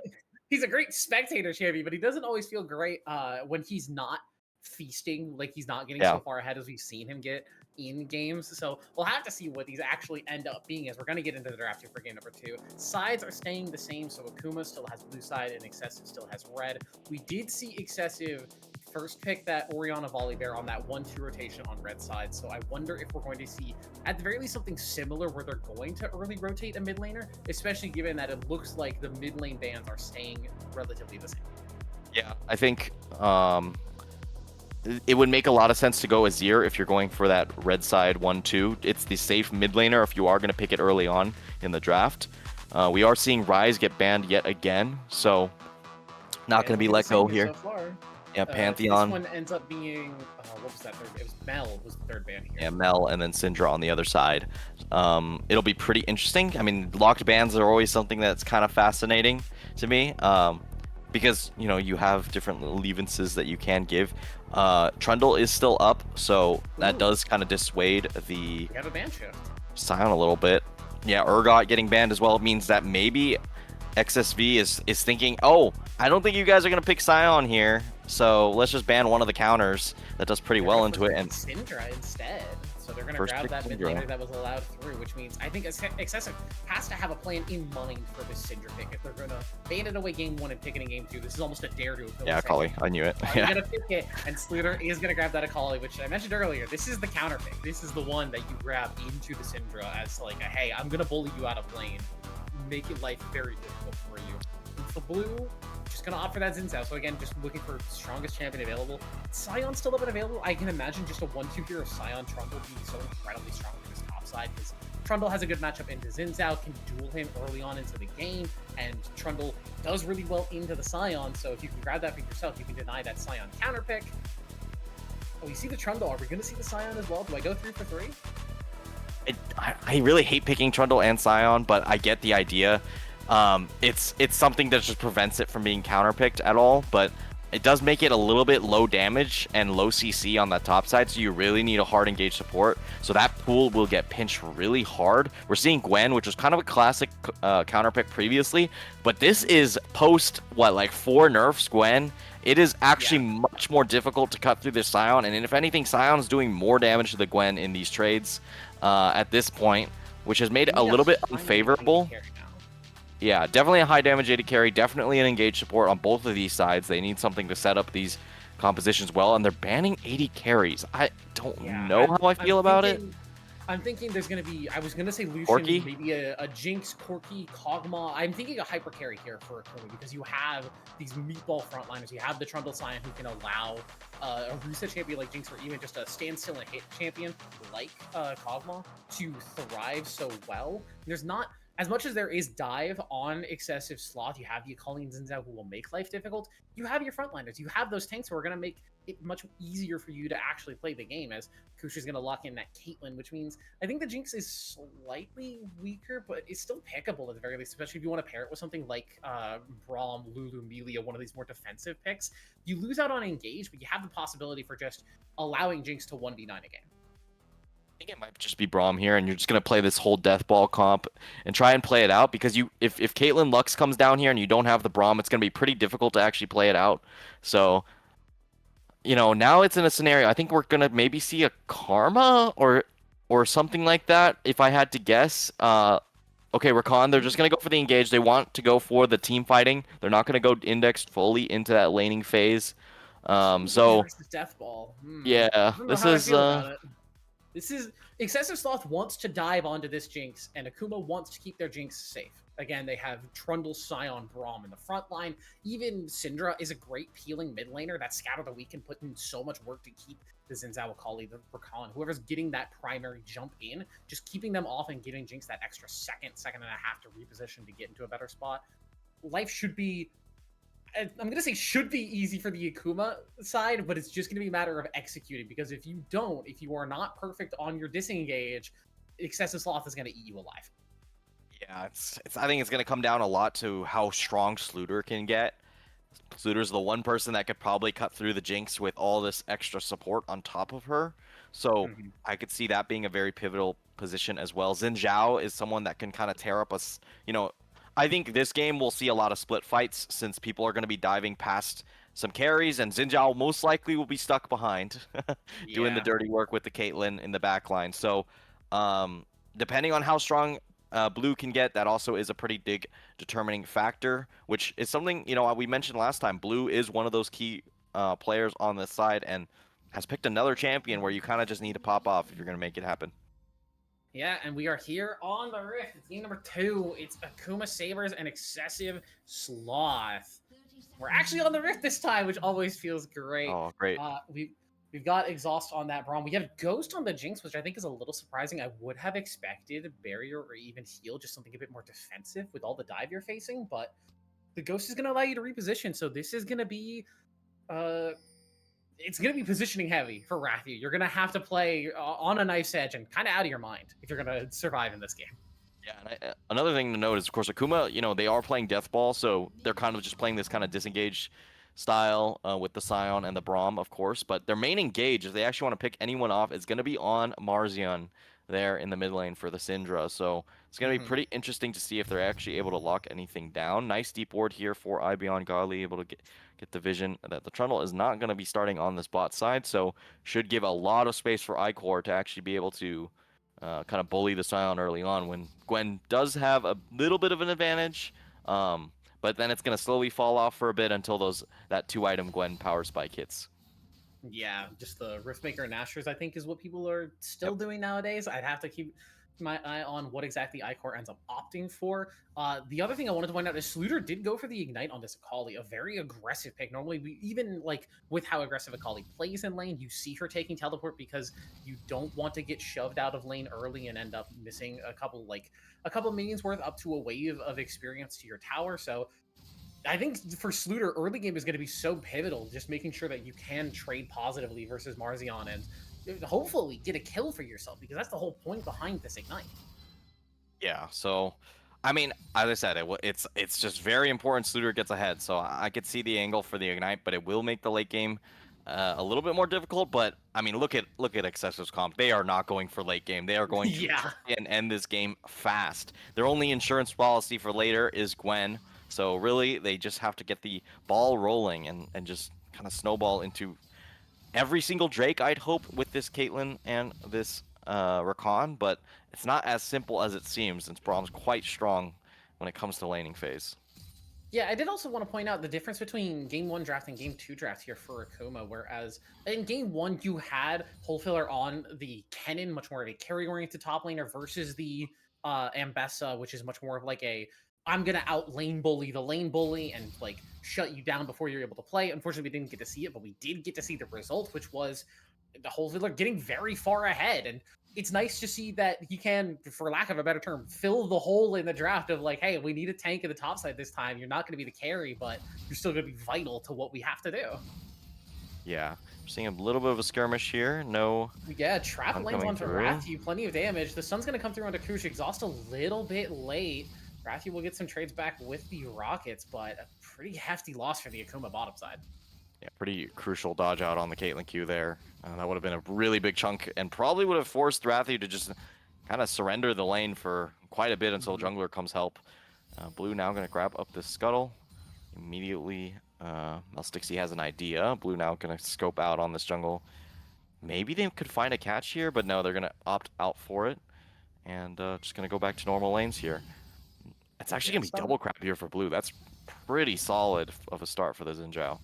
He's a great spectator champion, but he doesn't always feel great when he's not feasting, like he's not getting Yeah, so far ahead as we've seen him get. in games. So we'll have to see what these actually end up being as we're going to get into the draft here for game number 2. Sides are staying the same, so Akuma still has blue side and Excessive still has red. We did see Excessive first pick that Oriana Volley Bear on that 1-2 rotation on red side, so I wonder if we're going to see, at the very least, something similar where they're going to early rotate a mid laner, especially given that it looks like the mid lane bans are staying relatively the same. Yeah, I think it would make a lot of sense to go Azir if you're going for that red side 1-2. It's the safe mid laner if you are going to pick it early on in the draft. We are seeing Ryze get banned yet again, so not going to be let go here. So far. Yeah, Pantheon. This one ends up being, what was that third? It was Mel was the third ban here. Yeah, Mel and then Syndra on the other side. It'll be pretty interesting. I mean, locked bans are always something that's kind of fascinating to me. Because you have different allegiances that you can give. Trundle is still up, so that does kind of dissuade the We have a ban shift. Sion a little bit. Yeah, Urgot getting banned as well means that maybe XSV is thinking, oh, I don't think you guys are gonna pick Sion here, so let's just ban one of the counters that does pretty well into it. And Syndra instead. So they're going to First grab pick that mid Syndra. laner that was allowed through, which means I think Excessive has to have a plan in mind for this Syndra pick. If they're going to ban it away game 1 and pick it in game 2, this is almost a dare to. yeah, Akali, I knew it. You're going to pick it, and Sluter is going to grab that Akali, which I mentioned earlier. This is the counter pick. This is the one that you grab into the Syndra as like a, hey, I'm going to bully you out of lane. Make it life very difficult for you. And for blue, just gonna opt for that Xin Zhao. So again, just looking for strongest champion available. Sion's still up and available. I can imagine just a 1-2 here of Sion Trundle being so incredibly strong for this top side because Trundle has a good matchup into Xin Zhao, can duel him early on into the game, and Trundle does really well into the Sion. So if you can grab that pick yourself, you can deny that Sion counter pick. Oh, we see the Trundle. Are we gonna see the Sion as well? Do I go 3 for 3? I really hate picking Trundle and Sion, but I get the idea. It's something that just prevents it from being counterpicked at all, but it does make it a little bit low damage and low CC on that top side, so you really need a hard engaged support. So that pool will get pinched really hard. We're seeing Gwen, which was kind of a classic counterpick previously, but this is post, like 4 nerfs Gwen. It is actually much more difficult to cut through this Sion, and if anything, Sion is doing more damage to the Gwen in these trades at this point, which has made it a little bit unfavorable. Yeah, definitely a high damage AD carry, definitely an engaged support on both of these sides. They need something to set up these compositions well, and they're banning AD carries. I don't know how I feel about it. I'm thinking there's going to be, I was going to say Lucian, Corki? maybe a Jinx, Corki, Kog'Maw. I'm thinking a hyper carry here for Akuma because you have these meatball frontliners. You have the Trundle Sion who can allow a reset champion like Jinx or even just a standstill and hit champion like Kog'Maw to thrive so well. There's not, as much as there is dive on Excessive Sloth, you have the Akali and Xin Zhao who will make life difficult. You have your frontliners. You have those tanks who are going to make it much easier for you to actually play the game, as Kusha's going to lock in that Caitlyn, which means I think the Jinx is slightly weaker, but it's still pickable at the very least, especially if you want to pair it with something like Braum, Lulu, Melia, one of these more defensive picks. You lose out on engage, but you have the possibility for just allowing Jinx to 1v9 a game. I think it might just be Braum here, and you're just going to play this whole death ball comp and try and play it out, because if Caitlyn Lux comes down here and you don't have the Braum, it's going to be pretty difficult to actually play it out. So, now it's in a scenario, I think we're going to maybe see a Karma or something like that, if I had to guess. Okay, Rakan, they're just going to go for the engage. They want to go for the team fighting. They're not going to go indexed fully into that laning phase. So, Death Ball. Yeah, This is Excessive Sloth wants to dive onto this Jinx, and Akuma wants to keep their Jinx safe. Again, they have Trundle, Sion, Braum in the front line. Even Syndra is a great peeling mid laner. That Scatter the Weak can put in so much work to keep the Xin Zhao, Akali, the Rakan, whoever's getting that primary jump in, just keeping them off and giving Jinx that extra second and a half to reposition to get into a better spot. Life should be, I'm going to say should be easy for the Akuma side, but it's just going to be a matter of executing, because if you are not perfect on your disengage, Excessive Sloth is going to eat you alive. Yeah, I think it's going to come down a lot to how strong Sluter can get. Sluter's the one person that could probably cut through the Jinx with all this extra support on top of her. So I could see that being a very pivotal position as well. Xin Zhao is someone that can kind of tear up I think this game we'll see a lot of split fights, since people are going to be diving past some carries, and Xin Zhao most likely will be stuck behind, doing the Yeah. dirty work with the Caitlyn in the back line. So, depending on how strong Blue can get, that also is a pretty big determining factor, which is something, we mentioned last time. Blue is one of those key players on this side and has picked another champion where you kind of just need to pop off if you're going to make it happen. Yeah, and we are here on the Rift. It's game number 2. It's Akuma Sabers and Excessive Sloth. We're actually on the Rift this time, which always feels great. Oh, great. We've got Exhaust on that Braum. We have Ghost on the Jinx, which I think is a little surprising. I would have expected Barrier or even Heal, just something a bit more defensive with all the dive you're facing, but the Ghost is going to allow you to reposition, so this is going to be... it's going to be positioning heavy for Rathiu. You're going to have to play on a knife's edge and kind of out of your mind if you're going to survive in this game. Yeah, and another thing to note is, of course, Akuma, they are playing Death Ball, so they're kind of just playing this kind of disengaged style with the Scion and the Braum, of course. But their main engage, if they actually want to pick anyone off, is going to be on Marzion there in the mid lane for the Syndra. So it's going to be pretty interesting to see if they're actually able to lock anything down. Nice deep ward here for Ibeon Gali, able to get the vision that the Trundle is not going to be starting on this bot side, so should give a lot of space for Icor to actually be able to kind of bully the Scion early on when Gwen does have a little bit of an advantage, but then it's going to slowly fall off for a bit until that 2-item Gwen power spike hits. Yeah, just the Riftmaker and Nashers, I think, is what people are still doing nowadays. I'd have to keep my eye on what exactly Icor ends up opting for. The other thing I wanted to point out is Sluter did go for the Ignite on this Akali, a very aggressive pick. Normally, even like with how aggressive Akali plays in lane, you see her taking teleport because you don't want to get shoved out of lane early and end up missing a couple minions worth up to a wave of experience to your tower. So I think for Sluter, early game is going to be so pivotal, just making sure that you can trade positively versus Marzion and hopefully get a kill for yourself, because that's the whole point behind this Ignite. Yeah, so, I mean, as I said, it's just very important Sluter gets ahead, so I could see the angle for the Ignite, but it will make the late game a little bit more difficult. But, I mean, look at Excessive's comp. They are not going for late game. They are going to try and end this game fast. Their only insurance policy for later is Gwen, so really, they just have to get the ball rolling and just kind of snowball into every single Drake, I'd hope, with this Caitlyn and this Rakan, but it's not as simple as it seems, since Braum's quite strong when it comes to laning phase. Yeah, I did also want to point out the difference between Game 1 draft and Game 2 draft here for Akuma, whereas in Game 1 you had Holefiller on the Kennen, much more of a carry-oriented top laner, versus the Ambessa, which is much more of like a I'm gonna out lane bully the lane bully and like shut you down before you're able to play. Unfortunately, we didn't get to see it, but we did get to see the result, which was the whole Fiddler getting very far ahead. And it's nice to see that he can, for lack of a better term, fill the hole in the draft of like, hey, we need a tank in the top side this time. You're not going to be the carry, but you're still going to be vital to what we have to do. Yeah, we're seeing a little bit of a skirmish here. No. Yeah, trap lanes onto Rathiu, plenty of damage. The Sun's going to come through onto Krush. Exhaust a little bit late. Rathiu will get some trades back with the Rockets, but a pretty hefty loss for the Akuma bottom side. Yeah, pretty crucial dodge out on the Caitlyn Q there. That would have been a really big chunk and probably would have forced Rathiu to just kind of surrender the lane for quite a bit until jungler comes help. Blue now going to grab up this scuttle. Immediately, Melstixie has an idea. Blue now going to scope out on this jungle. Maybe they could find a catch here, but no, they're going to opt out for it. And just going to go back to normal lanes here. It's actually going to be double crap here for Blue. That's pretty solid of a start for the Xin Zhao.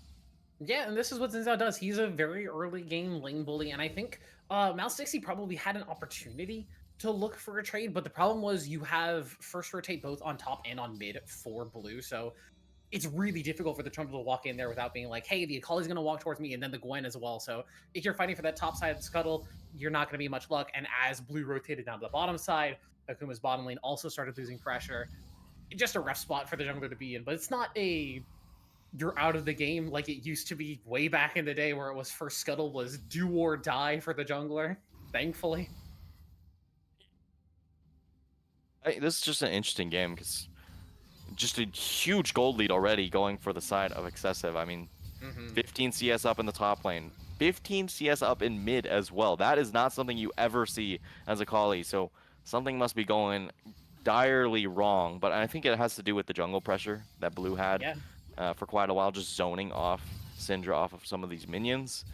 Yeah, and this is what Xin Zhao does. He's a very early game lane bully, and I think Malstixie probably had an opportunity to look for a trade, but the problem was you have first rotate both on top and on mid for Blue, so it's really difficult for the Trundle to walk in there without being like, hey, the Akali's going to walk towards me, and then the Gwen as well. So if you're fighting for that top side scuttle, you're not going to be much luck. And as Blue rotated down to the bottom side, Akuma's bottom lane also started losing pressure. Just a rough spot for the jungler to be in, but it's not a you're out of the game like it used to be way back in the day where it was first scuttle was do or die for the jungler, thankfully. This is just an interesting game because just a huge gold lead already going for the side of Excessive. I mean, 15 CS up in the top lane, 15 CS up in mid as well. That is not something you ever see as a Kali, so something must be going direly wrong, but I think it has to do with the jungle pressure that Blue had for quite a while, just zoning off Syndra off of some of these minions.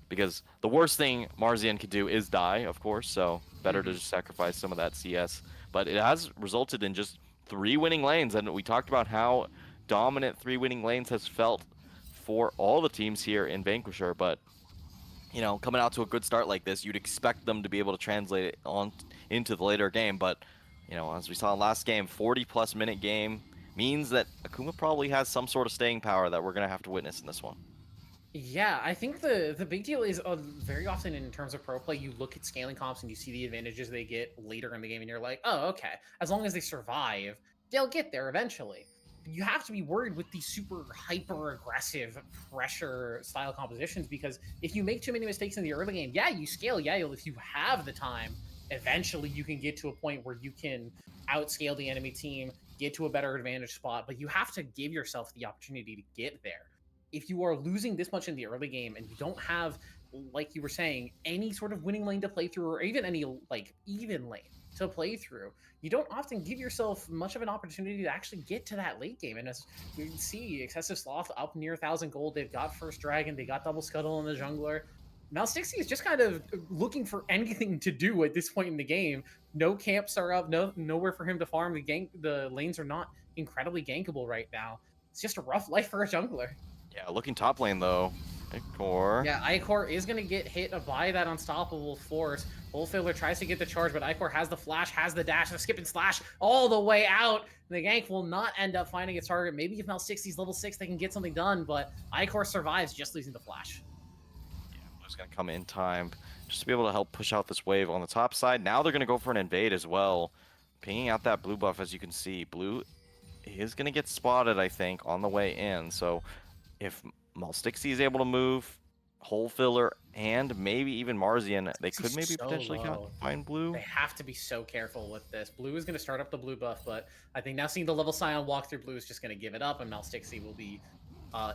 Because the worst thing Marzian could do is die, of course, so better to just sacrifice some of that CS. But it has resulted in just 3 winning lanes, and we talked about how dominant 3 winning lanes has felt for all the teams here in Vanquisher, but you know, coming out to a good start like this, you'd expect them to be able to translate it on into the later game, but you know, as we saw last game, 40+ minute game means that Akuma probably has some sort of staying power that we're going to have to witness in this one. Yeah, I think the big deal is very often in terms of pro play, you look at scaling comps and you see the advantages they get later in the game, and you're like, oh, okay. As long as they survive, they'll get there eventually. You have to be worried with these super hyper aggressive pressure style compositions, because if you make too many mistakes in the early game, yeah, you scale. Yeah, if you have the time, eventually you can get to a point where you can outscale the enemy team, get to a better advantage spot, but you have to give yourself the opportunity to get there. If you are losing this much in the early game and you don't have, like you were saying, any sort of winning lane to play through, or even any like even lane to play through, you don't often give yourself much of an opportunity to actually get to that late game. And as you can see, Excessive Sloth up near 1,000 gold. They've got First Dragon. They got Double Scuttle in the jungler. Malstixi is just kind of looking for anything to do at this point in the game. No camps are up. Nowhere for him to farm. The lanes are not incredibly gankable right now. It's just a rough life for a jungler. Yeah, looking top lane though. Ikor. Yeah, Ikor is going to get hit by that unstoppable force. Bullfiller tries to get the charge, but Ikor has the flash, has the dash, the skip and slash all the way out. The gank will not end up finding its target. Maybe if Mal60's level 6, they can get something done, but Ikor survives just losing the flash. Yeah, Blue's going to come in time just to be able to help push out this wave on the top side. Now they're going to go for an invade as well. Pinging out that blue buff, as you can see. Blue is going to get spotted, I think, on the way in. So if Malstixi is able to move, Hole Filler, and maybe even Marzian, they could maybe so potentially low. find Blue. They have to be so careful with this. Blue is going to start up the blue buff, but I think now seeing the level Scion walk through, Blue is just going to give it up, and Malstixi will be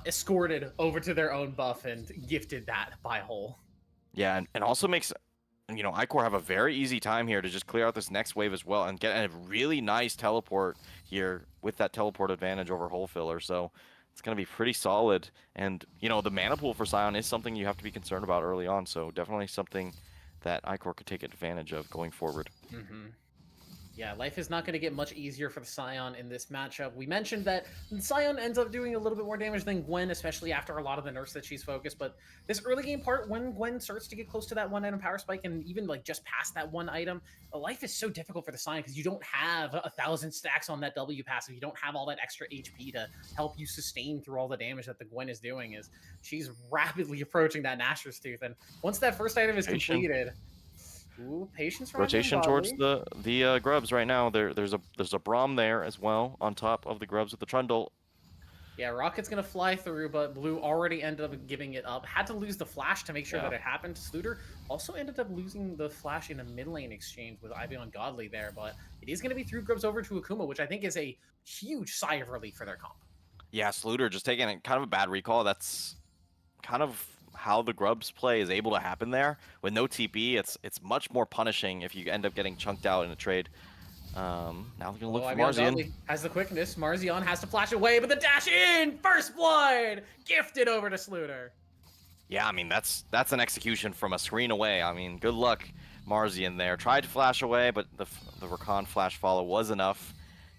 escorted over to their own buff and gifted that by Hole. Yeah, and also makes, you know, Ikor have a very easy time here to just clear out this next wave as well and get a really nice teleport here with that teleport advantage over Hole Filler. So it's going to be pretty solid. And, you know, the mana pool for Scion is something you have to be concerned about early on. So definitely something that Ikor could take advantage of going forward. Yeah, life is not going to get much easier for the Scion in this matchup. We mentioned that Scion ends up doing a little bit more damage than Gwen, especially after a lot of the nerfs that she's focused. But this early game part, when Gwen starts to get close to that 1 item power spike and even like just past that 1 item, life is so difficult for the Scion because you don't have 1,000 stacks on that W passive. You don't have all that extra HP to help you sustain through all the damage that the Gwen is doing. Is she's rapidly approaching that Nashor's Tooth, and once that first item is completed. Ooh, patience rotation towards the grubs right now. There's a Braum there as well on top of the grubs with the Trundle. Yeah, Rocket's gonna fly through, but Blue already ended up giving it up. Had to lose the flash to make sure that it happened. Sluter also ended up losing the flash in a mid lane exchange with Ivy Ungodly there, but it is gonna be through grubs over to Akuma, which I think is a huge sigh of relief for their comp. Yeah, Sluter just taking kind of a bad recall. That's kind of how the grubs play is able to happen there. With no TP, it's much more punishing if you end up getting chunked out in a trade. Now they're gonna look for Marzian. Has the quickness. Marzian has to flash away, but the dash in! First blood! Gifted over to Sluter. Yeah, I mean, that's an execution from a screen away. I mean, good luck, Marzian there. Tried to flash away, but the Rakan flash follow was enough.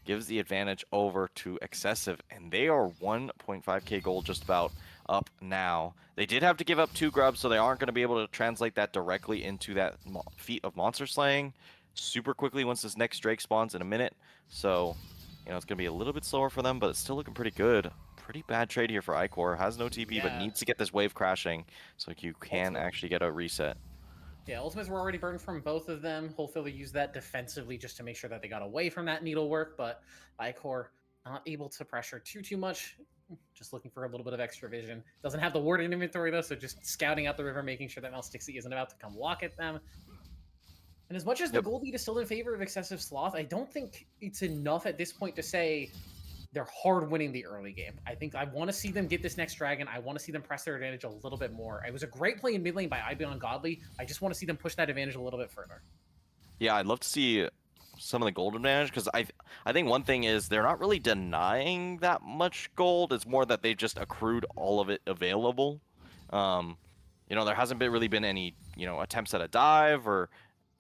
Gives the advantage over to Excessive, and they are 1.5k gold just about up now. They did have to give up 2 grubs, so they aren't going to be able to translate that directly into that feat of monster slaying super quickly once this next Drake spawns in a minute. So, you know, it's going to be a little bit slower for them, but it's still looking pretty good. Pretty bad trade here for Ikor. Has no TP, but needs to get this wave crashing so you can actually get a reset. Yeah, ultimates were already burned from both of them. Hole Filler used that defensively just to make sure that they got away from that needlework, but Ikor not able to pressure too much. Just looking for a little bit of extra vision. Doesn't have the ward in inventory though, so just scouting out the river, making sure that Malstixi isn't about to come walk at them. And as much as the gold lead is still in favor of Excessive Sloth, I don't think it's enough at this point to say they're hard winning the early game. I think I want to see them get this next dragon. I want to see them press their advantage a little bit more. It was a great play in mid lane by Ivy Ungodly. I just want to see them push that advantage a little bit further. Yeah, I'd love to see some of the gold advantage, because I think one thing is they're not really denying that much gold. It's more that they just accrued all of it available. There hasn't really been any attempts at a dive or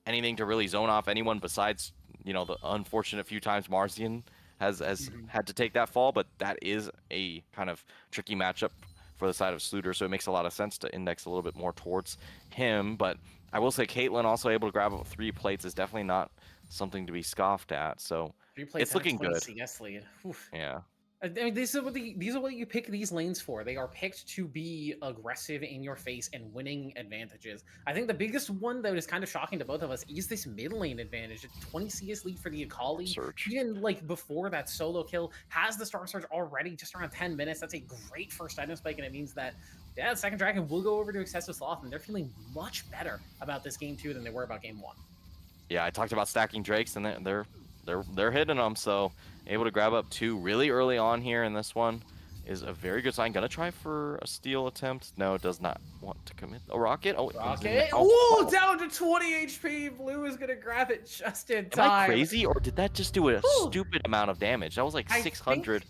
anything to really zone off anyone besides the unfortunate few times Marzian has had to take that fall, but that is a kind of tricky matchup for the side of Sluter, so it makes a lot of sense to index a little bit more towards him. But I will say Caitlyn also able to grab up 3 plates is definitely not something to be scoffed at, so 3 plates it's looking and a 20 good. CS lead. Oof. Yeah. I mean, these are what you pick these lanes for. They are picked to be aggressive in your face and winning advantages. I think the biggest one that is kind of shocking to both of us is this mid lane advantage. A 20 CS lead for the Akali. Surge. Even like before that solo kill, has the Star Surge already just around 10 minutes. That's a great first item spike, and it means that the second dragon will go over to Excessive Sloth, and they're feeling much better about this game 2 than they were about game 1. Yeah, I talked about stacking Drakes, and they're hitting them, so able to grab up 2 really early on here in this one is a very good sign. Gonna try for a steal attempt. No, does not want to commit a rocket. Oh, Rocket! Oh, Ooh, down to 20 HP. Blue is gonna grab it just in am time. I crazy, or did that just do a stupid amount of damage? That was like 600.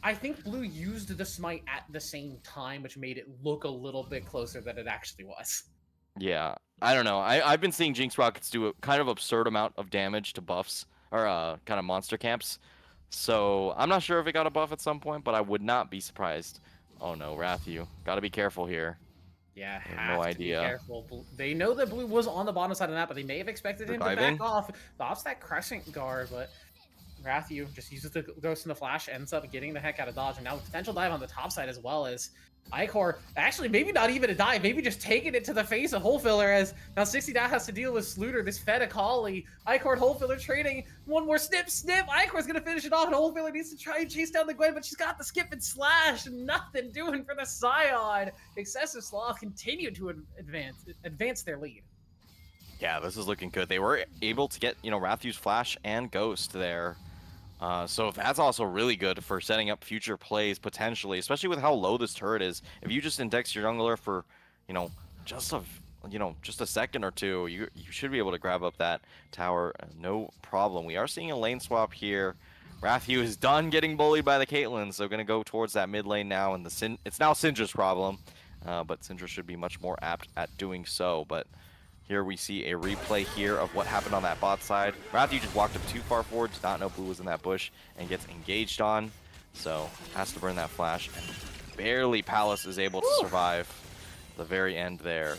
I think Blue used the smite at the same time, which made it look a little bit closer than it actually was. Yeah, I don't know. I've been seeing Jinx rockets do a kind of absurd amount of damage to buffs or kind of monster camps. So I'm not sure if it got a buff at some point, but I would not be surprised. Oh no, Rathu, gotta be careful here. Yeah, no have to idea. be careful. They know that Blue was on the bottom side of that, but they may have expected him to back off. Stops that Crescent Guard, but Rathu just uses the Ghost in the Flash, ends up getting the heck out of dodge, and now potential dive on the top side as well as Icor, actually maybe not even a dive, maybe just taking it to the face of Hole Filler, as now 60 now has to deal with Sluter, this fed Akali. Icor and Hole Filler trading, one more snip, Icor's gonna finish it off, and Hole Filler needs to try and chase down the Gwen, but she's got the skip and slash, nothing doing for the Scion. Excessive Sloth continue to advance their lead. Yeah, this is looking good. They were able to get, Rathu's Flash and Ghost there. So that's also really good for setting up future plays potentially, especially with how low this turret is. If you just index your jungler for, just a second or two, you should be able to grab up that tower, no problem. We are seeing a lane swap here. Rathu is done getting bullied by the Caitlyn, so gonna go towards that mid lane now, and it's now Syndra's problem, but Syndra should be much more apt at doing so. But here we see a replay here of what happened on that bot side. Rathu just walked up too far forward, did not know Blue was in that bush, and gets engaged on. So has to burn that flash, and barely Palace is able to survive the very end there.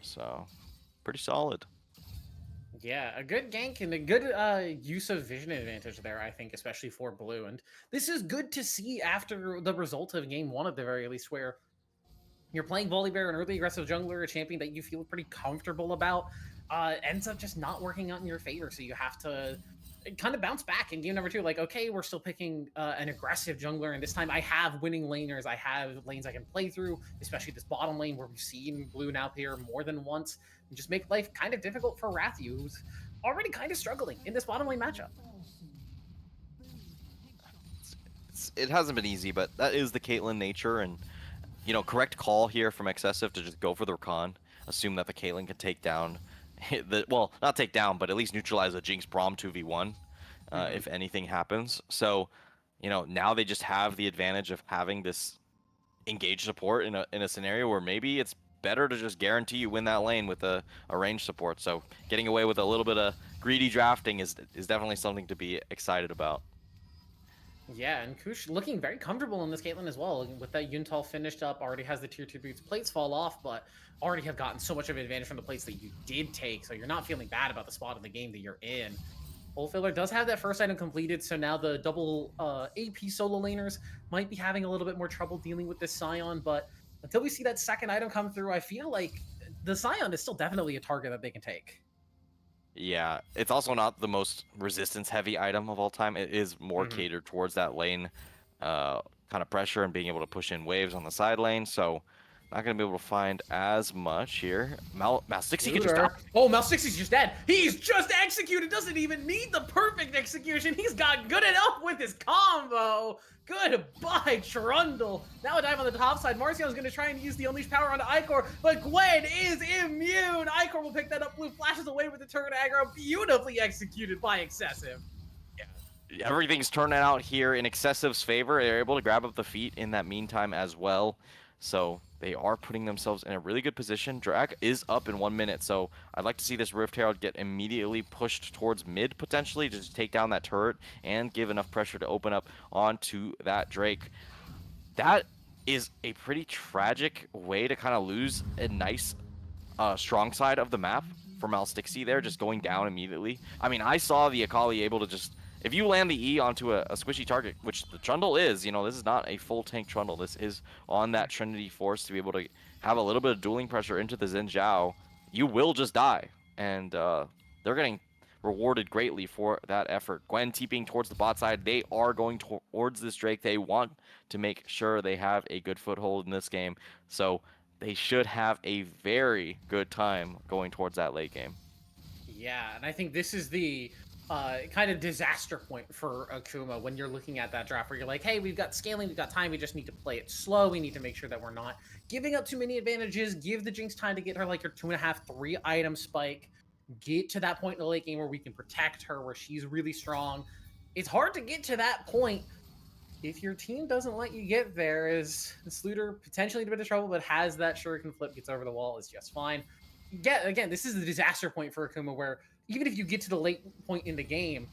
So pretty solid. Yeah, a good gank and a good use of vision advantage there, I think, especially for Blue. And this is good to see after the result of game 1 at the very least, where you're playing Volibear, an early aggressive jungler, a champion that you feel pretty comfortable about, ends up just not working out in your favor. So you have to kind of bounce back in game number 2. Like, okay, we're still picking an aggressive jungler, and this time I have winning laners. I have lanes I can play through, especially this bottom lane where we've seen Blue now appear more than once, and just make life kind of difficult for Rathu, who's already kind of struggling in this bottom lane matchup. It hasn't been easy, but that is the Caitlyn nature, and correct call here from Excessive to just go for the Rakan. Assume that the Caitlyn can take down, well, not take down, but at least neutralize a Jinx Braum 2v1 if anything happens. So, now they just have the advantage of having this engaged support in a scenario where maybe it's better to just guarantee you win that lane with a ranged support. So getting away with a little bit of greedy drafting is definitely something to be excited about. Yeah, and Kush looking very comfortable in this Caitlyn as well. With that Yuntal finished up, already has the tier 2 boots. Plates fall off, but already have gotten so much of an advantage from the plates that you did take, so you're not feeling bad about the spot of the game that you're in. Hole Filler does have that first item completed, so now the double AP solo laners might be having a little bit more trouble dealing with this Scion, but until we see that second item come through, I feel like the Scion is still definitely a target that they can take. Yeah, it's also not the most resistance-heavy item of all time. It is more catered towards that lane kind of pressure and being able to push in waves on the side lane. So Not going to be able to find as much here. Mal60 can just Shooter. Oh, Mal60's just dead. He's just executed. Doesn't even need the perfect execution. He's got good enough with his combo. Goodbye, Trundle. Now a dive on the top side. Marcion's going to try and use the Unleashed Power onto Icor, but Gwen is immune. Icor will pick that up. Blue flashes away with the turn aggro. Beautifully executed by Excessive. Everything's turning out here in Excessive's favor. They're able to grab up the feet in that meantime as well. So they are putting themselves in a really good position. Drag is up in 1 minute, so I'd like to see this Rift Herald get immediately pushed towards mid, potentially, to just take down that turret and give enough pressure to open up onto that Drake. That is a pretty tragic way to kind of lose a nice strong side of the map for Mal60 there, just going down immediately. I mean, I saw the Akali able to just... If you land the E onto a squishy target, which the Trundle is, you know, this is not a full tank Trundle. This is on that Trinity Force to be able to have a little bit of dueling pressure into the Xin Zhao. You will just die. And they're getting rewarded greatly for that effort. Gwen TPing towards the bot side. They are going towards this Drake. They want to make sure they have a good foothold in this game. So they should have a very good time going towards that late game. Yeah, and I think this is the kind of disaster point for Akuma when you're looking at that draft where you're like, hey, we've got scaling, we've got time, we just need to play it slow. We need to make sure that we're not giving up too many advantages. Give the Jinx time to get her like your 2.5, 3 item spike. Get to that point in the late game where we can protect her, where she's really strong. It's hard to get to that point if your team doesn't let you get there. Is Sluter potentially in a bit of trouble, but has that shuriken flip, gets over the wall, is just fine. Again, this is the disaster point for Akuma, where even if you get to the late point in the game,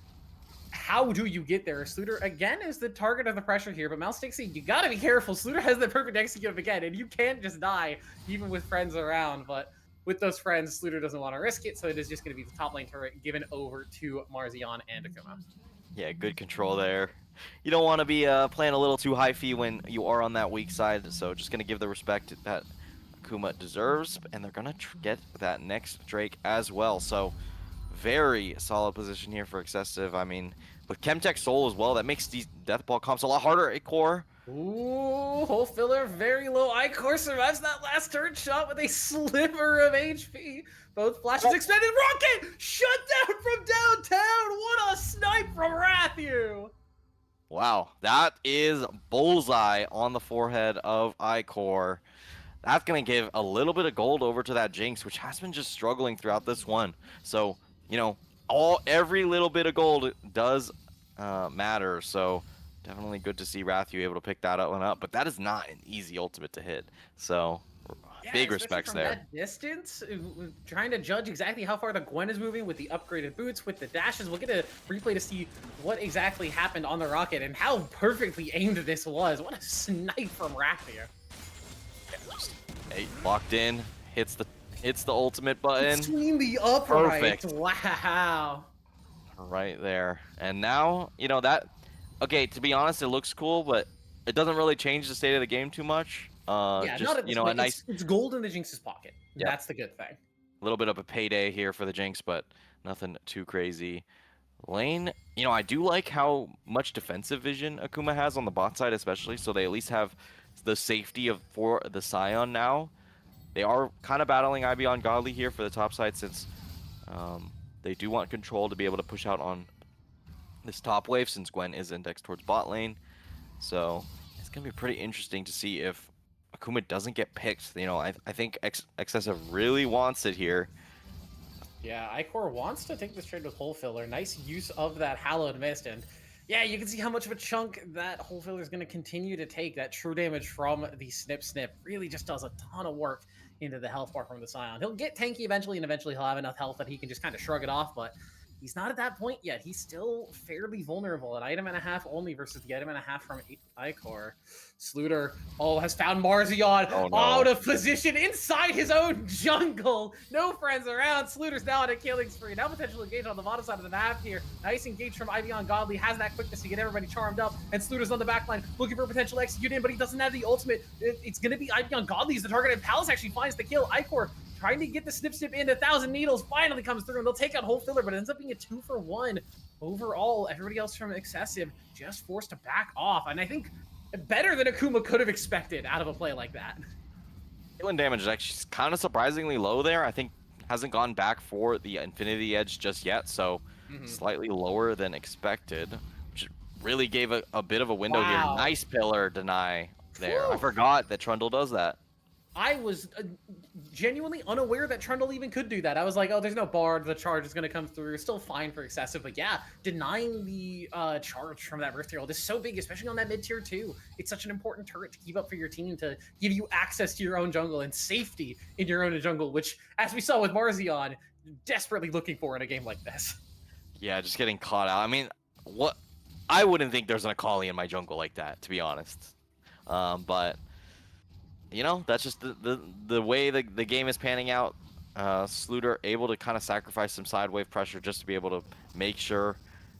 how do you get there? Sluter, again, is the target of the pressure here, but Mal60, you gotta be careful. Sluter has the perfect execute again, and you can't just die, even with friends around, but with those friends, Sluter doesn't want to risk it, so it is just going to be the top lane turret given over to Marzion and Akuma. Yeah, good control there. You don't want to be playing a little too high fee when you are on that weak side, so just going to give the respect that Akuma deserves, and they're going to get that next Drake as well. So very solid position here for Excessive. I mean, with Chemtech Soul as well, that makes these death ball comps a lot harder at core. Ooh, whole filler, very low. Icor survives that last turret shot with a sliver of HP. Both flashes extended. Rocket shut down from downtown. What a snipe from Rathu. Wow, that is bullseye on the forehead of Icor. That's going to give a little bit of gold over to that Jinx, which has been just struggling throughout this one. So, you know, every little bit of gold does matter. So definitely good to see Rathu able to pick that one up. But that is not an easy ultimate to hit. So Yeah, big especially respects from there. That distance, trying to judge exactly how far the Gwen is moving with the upgraded boots, with the dashes. We'll get a replay to see what exactly happened on the rocket and how perfectly aimed this was. What a snipe from Rathu. Hey, locked in, hits the ultimate button. Between the upright. Perfect. Wow. Right there. And now, you know, that... Okay, to be honest, it looks cool, but it doesn't really change the state of the game too much. Yeah, just, not at this you know, point. a nice... It's gold in the Jinx's pocket. Yep. That's the good thing. A little bit of a payday here for the Jinx, but nothing too crazy. Lane, you know, I do like how much defensive vision Akuma has on the bot side, especially, so they at least have the safety for the Scion now. They are kind of battling Ibeon Godly here for the top side, since they do want control to be able to push out on this top wave, since Gwen is indexed towards bot lane. So it's going to be pretty interesting to see if Akuma doesn't get picked. You know, I think Excessive really wants it here. Yeah, Icor wants to take this trade with Hole Filler. Nice use of that Hallowed Mist, and yeah, you can see how much of a chunk that Hole Filler is going to continue to take. That true damage from the Snip really just does a ton of work into the health bar from the Scion. He'll get tanky eventually, and eventually he'll have enough health that he can just kind of shrug it off, but he's not at that point yet. He's still fairly vulnerable. An item and a half only versus the item and a half from Icor. Sluter, has found Marzion out of position inside his own jungle. No friends around. Sluter's now on a killing spree. Now potential engage on the bottom side of the map here. Nice engage from Ibeon Godly. Has that quickness to get everybody charmed up. And Sluter's on the backline looking for a potential execute in, but he doesn't have the ultimate. It's going to be Ibeon Godly as the target, and Palace actually finds the kill. Icor trying to get the snip in. 1,000 Needles finally comes through, and they'll take out Whole Filler, but it ends up being a 2-for-1 overall. Everybody else from Excessive just forced to back off, and I think better than Akuma could have expected out of a play like that. Caitlyn damage is actually kind of surprisingly low there. I think hasn't gone back for the Infinity Edge just yet, so slightly lower than expected, which really gave a bit of a window here. Wow. Nice pillar deny there. I Whew. forgot that Trundle does that. I was genuinely unaware that Trundle even could do that. I was like, oh, there's no bard. The charge is going to come through. Still fine for excessive. But yeah, denying the charge from that Rift Herald is so big, especially on that mid tier too. It's such an important turret to keep up for your team, to give you access to your own jungle and safety in your own jungle, which, as we saw with Marzion, desperately looking for in a game like this. Yeah, just getting caught out. I mean, what? I wouldn't think there's an Akali in my jungle like that, to be honest. But you know, that's just the way the game is panning out. Sluter able to kind of sacrifice some side wave pressure just to be able to make sure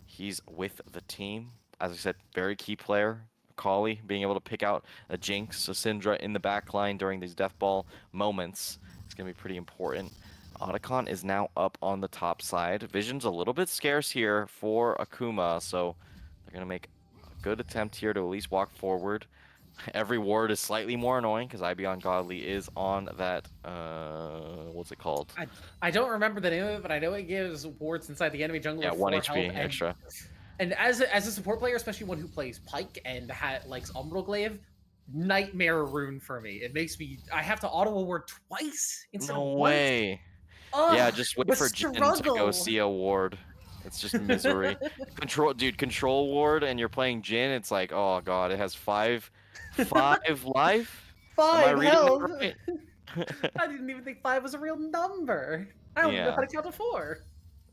he's with the team. As I said, very key player. Akali being able to pick out a Jinx, a Syndra in the backline during these death ball moments. It's going to be pretty important. Otacon is now up on the top side. Vision's a little bit scarce here for Akuma, so they're going to make a good attempt here to at least walk forward. Every ward is slightly more annoying because Ibeon Godly is on that, what's it called? I don't remember the name of it, but I know it gives wards inside the enemy jungle. Yeah, with 1 4 HP health, extra. And as a support player, especially one who plays Pyke and likes Umbral Glaive, nightmare rune for me. It makes me, I have to auto award twice instead of once. Way. Ugh, Yeah, just wait for Jin to go struggle. see a ward. It's just misery. Control ward, and you're playing Jin. It's like, oh god, it has 5 life. 5 health. Right? I didn't even think 5 was a real number. I don't even know how to count to 4.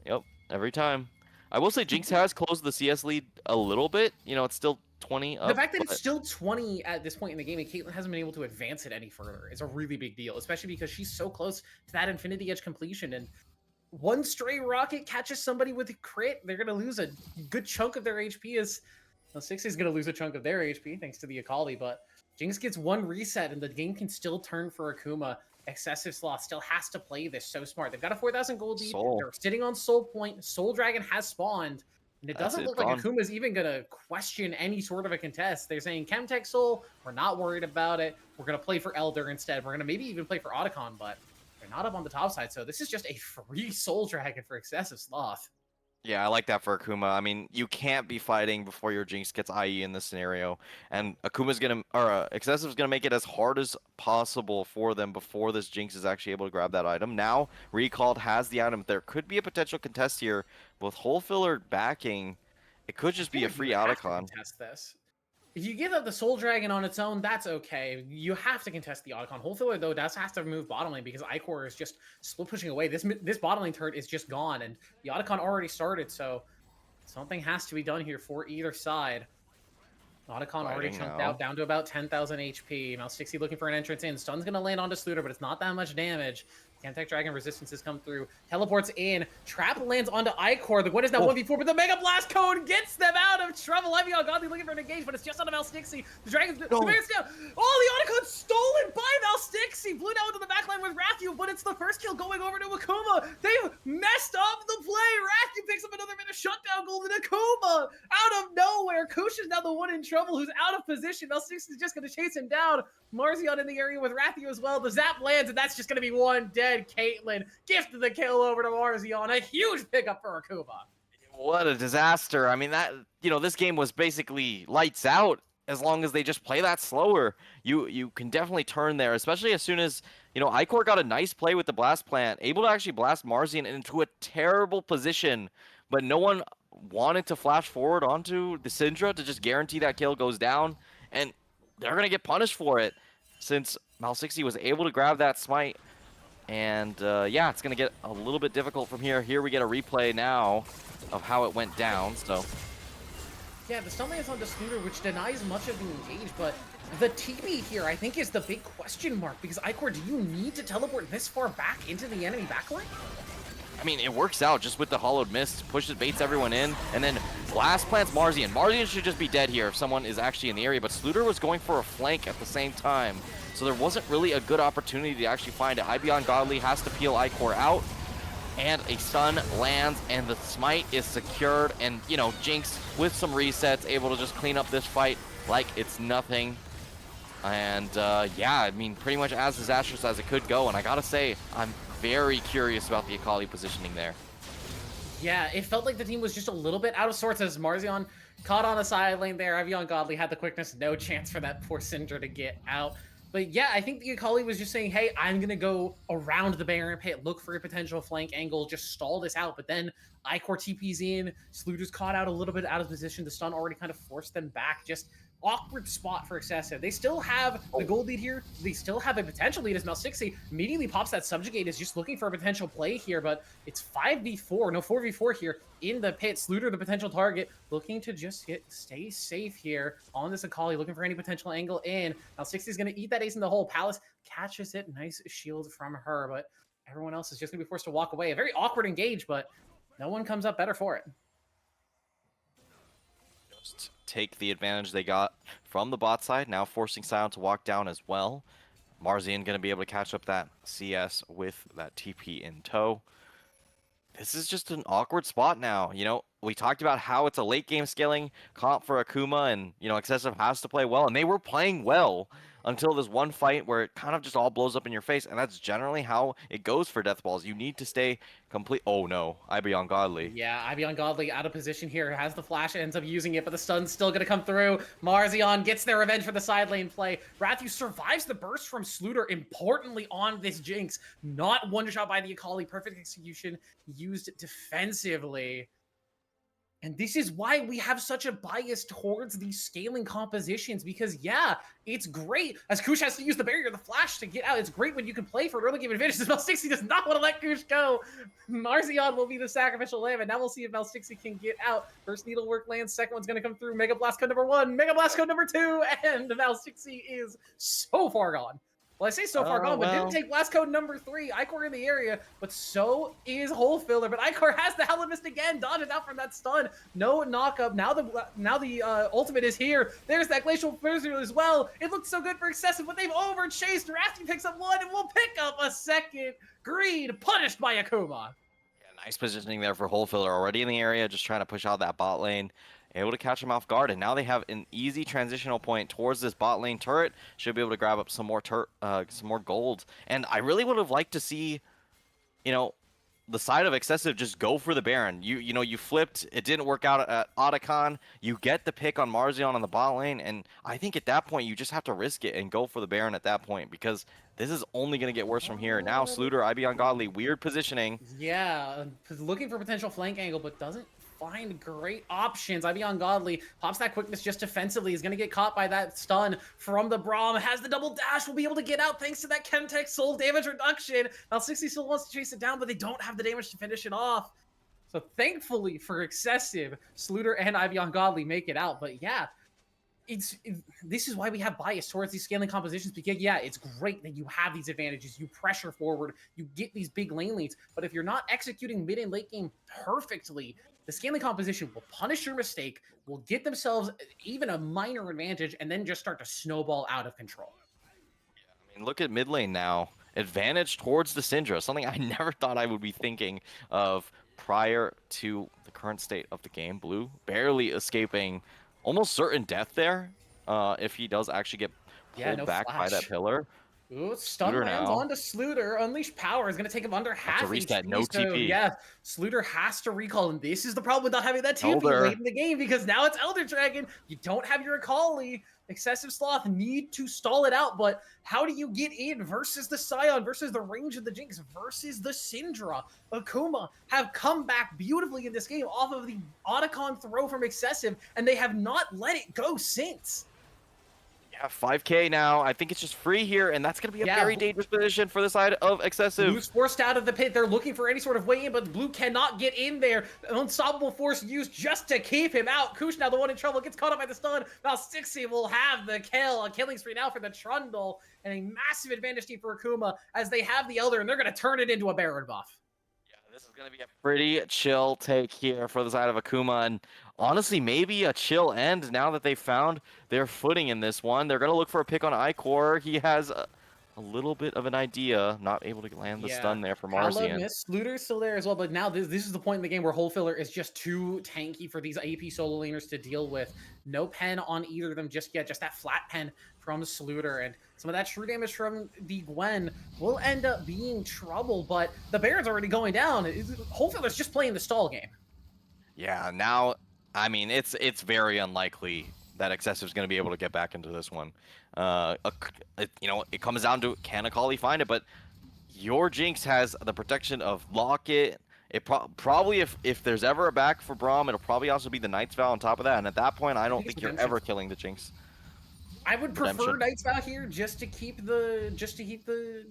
Yep, every time. I will say Jinx has closed the CS lead a little bit. You know, it's still 20 up. The fact that it's still 20 at this point in the game and Caitlyn hasn't been able to advance it any further is a really big deal, especially because she's so close to that Infinity Edge completion. And one stray rocket catches somebody with a crit, they're going to lose a good chunk of their HP. Well, 60 is going to lose a chunk of their HP thanks to the Akali, but Jinx gets one reset and the game can still turn for Akuma. Excessive Sloth still has to play this so smart. They've got a 4,000 gold lead. They're sitting on Soul Point. Soul Dragon has spawned. And it doesn't look like Akuma's even going to question any sort of a contest. They're saying Chemtech Soul, we're not worried about it. We're going to play for Elder instead. We're going to maybe even play for Otacon, but they're not up on the top side. So this is just a free Soul Dragon for Excessive Sloth. Yeah, I like that for Akuma. I mean, you can't be fighting before your Jinx gets IE in this scenario, and Akuma's gonna, or Excessive's gonna make it as hard as possible for them before this Jinx is actually able to grab that item. Now, Recalled has the item. There could be a potential contest here with Hole Filler backing. It could just be a free Otacon. Contest this. If you give up the Soul Dragon on its own, that's okay. You have to contest the Otacon. Hole Filler, though, does have to move bottom lane because Icor is just split pushing away. This bottom lane turret is just gone, and the Otacon already started, so something has to be done here for either side. Otacon already chunked out down to about 10,000 HP. Now 60 looking for an entrance in. Stun's going to land onto Sluter, but it's not that much damage. Chemtech Dragon resistances come through. Teleports in. Trap lands onto Icor. The Gwen is now 1v4, but the Mega Blast Cone gets them out of trouble. Ibeon Godly looking for an engage, but it's just on a Valstixi. The Dragon's the Mega's down. Oh, the Otacon's stolen by Valstixi. Blew down into the backline with Rathiu, but it's the first kill going over to Akuma. They've messed up the play. Rathiu picks up another bit of shutdown goal, and Akuma out of nowhere. Kush is now the one in trouble who's out of position. Valstixi is just going to chase him down. Marzion in the area with Rathiu as well. The zap lands, and that's just going to be one dead Caitlyn. Gifted the kill over to Marzion. A huge pickup for Akuma. What a disaster. I mean, that, you know, this game was basically lights out as long as they just play that slower. You can definitely turn there, especially as soon as, you know, Icor got a nice play with the blast plant, able to actually blast Marzion into a terrible position, but no one wanted to flash forward onto the Syndra to just guarantee that kill goes down, and they're going to get punished for it since Mal60 was able to grab that smite. And yeah, it's going to get a little bit difficult from here. Here we get a replay now of how it went down. So yeah, the stun lands on the Scooter, which denies much of the engage, but the TP here, I think, is the big question mark, because Icor, do you need to teleport this far back into the enemy backline? I mean, it works out just with the Hollowed Mist, pushes, baits everyone in, and then blast plants Marzion. Marzion should just be dead here if someone is actually in the area, but Sluter was going for a flank at the same time, so there wasn't really a good opportunity to actually find it. Ibeon Godly has to peel Icor out, and a stun lands, and the smite is secured, and, you know, Jinx, with some resets, able to just clean up this fight like it's nothing. And yeah, I mean, pretty much as disastrous as it could go. And I gotta say, I'm very curious about the Akali positioning there. Yeah, it felt like the team was just a little bit out of sorts as Marzion caught on the side lane there. Evian Godly had the quickness, no chance for that poor Syndra to get out. But yeah, I think the Akali was just saying, hey, I'm going to go around the Baron pit, look for a potential flank angle, just stall this out. But then Icor TP's in, Sluder's caught out a little bit out of position. The stun already kind of forced them back. Just awkward spot for Excessive. They still have the gold lead here. They still have a potential lead as Mel60 immediately pops that subjugate, is just looking for a potential play here, but it's 5v4, no 4v4 here in the pit. Sluder, the potential target, looking to just stay safe here on this Akali, looking for any potential angle in. Mel60 is going to eat that ace in the hole. Palace catches it. Nice shield from her, but everyone else is just going to be forced to walk away. A very awkward engage, but no one comes up better for it. Just take the advantage they got from the bot side, now forcing Sion to walk down as well. Marzion going to be able to catch up that CS with that TP in tow. This is just an awkward spot now. You know, we talked about how it's a late game scaling comp for Akuma, and, you know, Excessive has to play well, and they were playing well until this one fight where it kind of just all blows up in your face, and that's generally how it goes for Death Balls. You need to stay complete. Oh no, IB Ungodly. Yeah, IB Ungodly out of position here, has the flash, ends up using it, but the stun's still gonna come through. Marzion gets their revenge for the side lane play. Rathu survives the burst from Sluder, importantly on this Jinx. Not one shot by the Akali, perfect execution, used defensively. And this is why we have such a bias towards these scaling compositions, because yeah, it's great as Kush has to use the barrier, the flash to get out. It's great when you can play for early game advantage. Mel60 does not want to let Kush go. Marzion will be the sacrificial lamb, and now we'll see if Mel60 can get out. First needlework lands, second one's going to come through. Mega Blast code number 1, Mega Blast code number 2, and Mel60 is so far gone. Well, I say so far gone, but didn't take blast code number 3. Icor in the area, but so is Hole Filler. But Icor has the Hella Mist again, dodges out from that stun. No knockup. Now the ultimate is here. There's that Glacial Blizzard as well. It looks so good for Excessive, but they've overchased. Rafty picks up one and will pick up a second. Greed punished by Akuma. Yeah, nice positioning there for Hole Filler, already in the area, just trying to push out that bot lane. Able to catch him off guard, and now they have an easy transitional point towards this bot lane turret. Should be able to grab up some more gold. And I really would have liked to see, you know, the side of Excessive just go for the Baron. You know, you flipped, it didn't work out at Otacon. You get the pick on Marzion on the bot lane, and I think at that point you just have to risk it and go for the Baron at that point, because this is only going to get worse from here. Now Sluder, IB Ungodly, weird positioning. Yeah, looking for potential flank angle, but doesn't find great options. IB Ungodly pops that quickness just defensively. He's going to get caught by that stun from the Braum. Has the double dash. Will be able to get out thanks to that Chemtech soul damage reduction. Now 60 still wants to chase it down, but they don't have the damage to finish it off. So thankfully for Excessive, Sluder and IB Ungodly make it out. But yeah, this is why we have bias towards these scaling compositions, because yeah, it's great that you have these advantages, you pressure forward, you get these big lane leads, but if you're not executing mid and late game perfectly, the scaling composition will punish your mistake, will get themselves even a minor advantage, and then just start to snowball out of control. I mean, look at mid lane now. Advantage towards the Syndra, something I never thought I would be thinking of prior to the current state of the game. Blue barely escaping almost certain death there if he does actually get pulled back by that pillar. Ooh, stun lands onto Sluder. Unleash Power is going to take him under half reset, HP. no TP. Yeah, Sluder has to recall, and this is the problem with not having that TP late in the game, because now it's Elder Dragon. You don't have your Akali. Excessive Sloth need to stall it out, but how do you get in versus the Scion, versus the range of the Jinx, versus the Syndra? Akuma have come back beautifully in this game off of the Otacon throw from Excessive, and they have not let it go since. Yeah, 5k now. I think it's just free here, and that's going to be a very dangerous position for the side of Excessive. Blue's forced out of the pit. They're looking for any sort of way in, but Blue cannot get in there. An unstoppable force used just to keep him out. Kush, now the one in trouble, gets caught up by the stun. Now 60 will have the kill. A killing spree now for the Trundle, and a massive advantage team for Akuma as they have the Elder, and they're going to turn it into a Baron buff. This is going to be a pretty chill take here for the side of Akuma, and honestly, maybe a chill end now that they found their footing in this one. They're going to look for a pick on Icor. He has a a little bit of an idea. Not able to land the stun there for Marzian. Miss Luter's still there as well, but now this is the point in the game where Hole Filler is just too tanky for these AP solo laners to deal with. No pen on either of them just yet, just that flat pen from Sluter, and some of that true damage from the Gwen will end up being trouble, but the Baron's already going down. Hole Filler's just playing the stall game. Yeah, now, I mean, it's very unlikely that XSV's going to be able to get back into this one. You know, it comes down to, can Akali find it? But your Jinx has the protection of Locket. It probably, if there's ever a back for Braum, it'll probably also be the Knight's Vow on top of that. And at that point, I don't think you're ever killing the Jinx. I would prefer Knight's Vow here just to keep the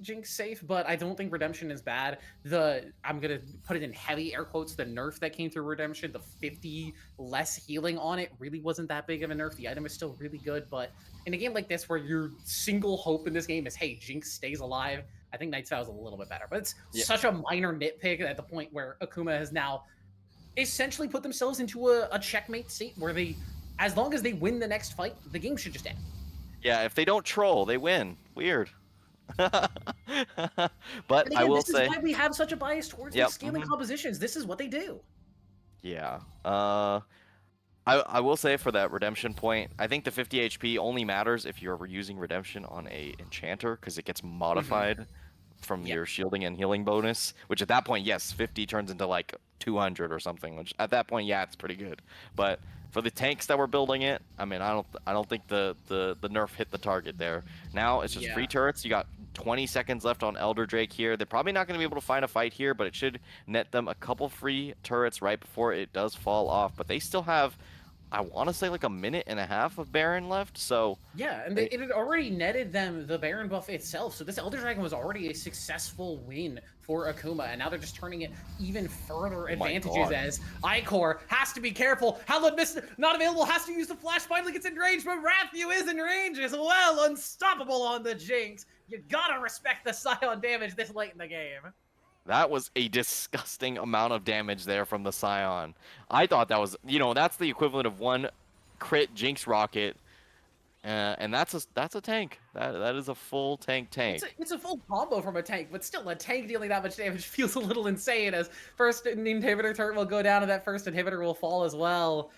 Jinx safe, but I don't think Redemption is bad. I'm gonna put it in heavy air quotes, the nerf that came through Redemption, the 50 less healing on it really wasn't that big of a nerf. The item is still really good, but in a game like this where your single hope in this game is, hey, Jinx stays alive, I think Knight's Vow is a little bit better. But it's such a minor nitpick at the point where Akuma has now essentially put themselves into a checkmate state where as long as they win the next fight, the game should just end. Yeah, if they don't troll, they win. Weird. But again, I will this say, is why we have such a bias towards these scaling compositions. This is what they do. Yeah. I will say for that Redemption point, I think the 50 HP only matters if you're using Redemption on a Enchanter, because it gets modified from your shielding and healing bonus, which at that point, yes, 50 turns into like 200 or something, which at that point, yeah, it's pretty good. But for the tanks that were building it, I mean, I don't think the nerf hit the target there. Now it's just free turrets. You got 20 seconds left on Elder Drake here. They're probably not going to be able to find a fight here, but it should net them a couple free turrets right before it does fall off. But they still have, I want to say, like a minute and a half of Baron left. So yeah, and it had already netted them the Baron buff itself. So this Elder Dragon was already a successful win for Akuma, and now they're just turning it even further advantages as Icor has to be careful. Hallowed Mist not available, has to use the flash, finally gets in range, but Rathiu is in range as well. Unstoppable on the Jinx. You gotta respect the Scion damage this late in the game. That was a disgusting amount of damage there from the Scion. I thought that was, you know, that's the equivalent of one crit Jinx rocket, and that's a tank. That is a full tank. It's a full combo from a tank, but still a tank dealing that much damage feels a little insane. As first inhibitor turret will go down, and that first inhibitor will fall as well.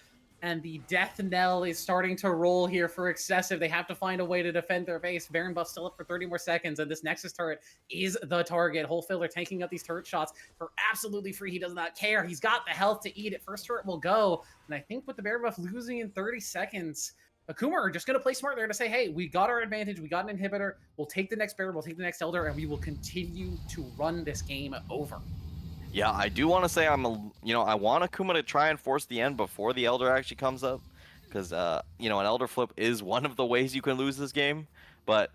And the death knell is starting to roll here for Excessive. They have to find a way to defend their base. Baron buff still up for 30 more seconds, and this Nexus turret is the target. Hole Filler tanking up these turret shots for absolutely free. He does not care. He's got the health to eat it. First turret will go, and I think with the Baron buff losing in 30 seconds, Akuma are just going to play smart. They're going to say, hey, we got our advantage. We got an inhibitor. We'll take the next Baron. We'll take the next Elder, and we will continue to run this game over. Yeah, I do want to say I want Akuma to try and force the end before the Elder actually comes up, because you know, an Elder flip is one of the ways you can lose this game. But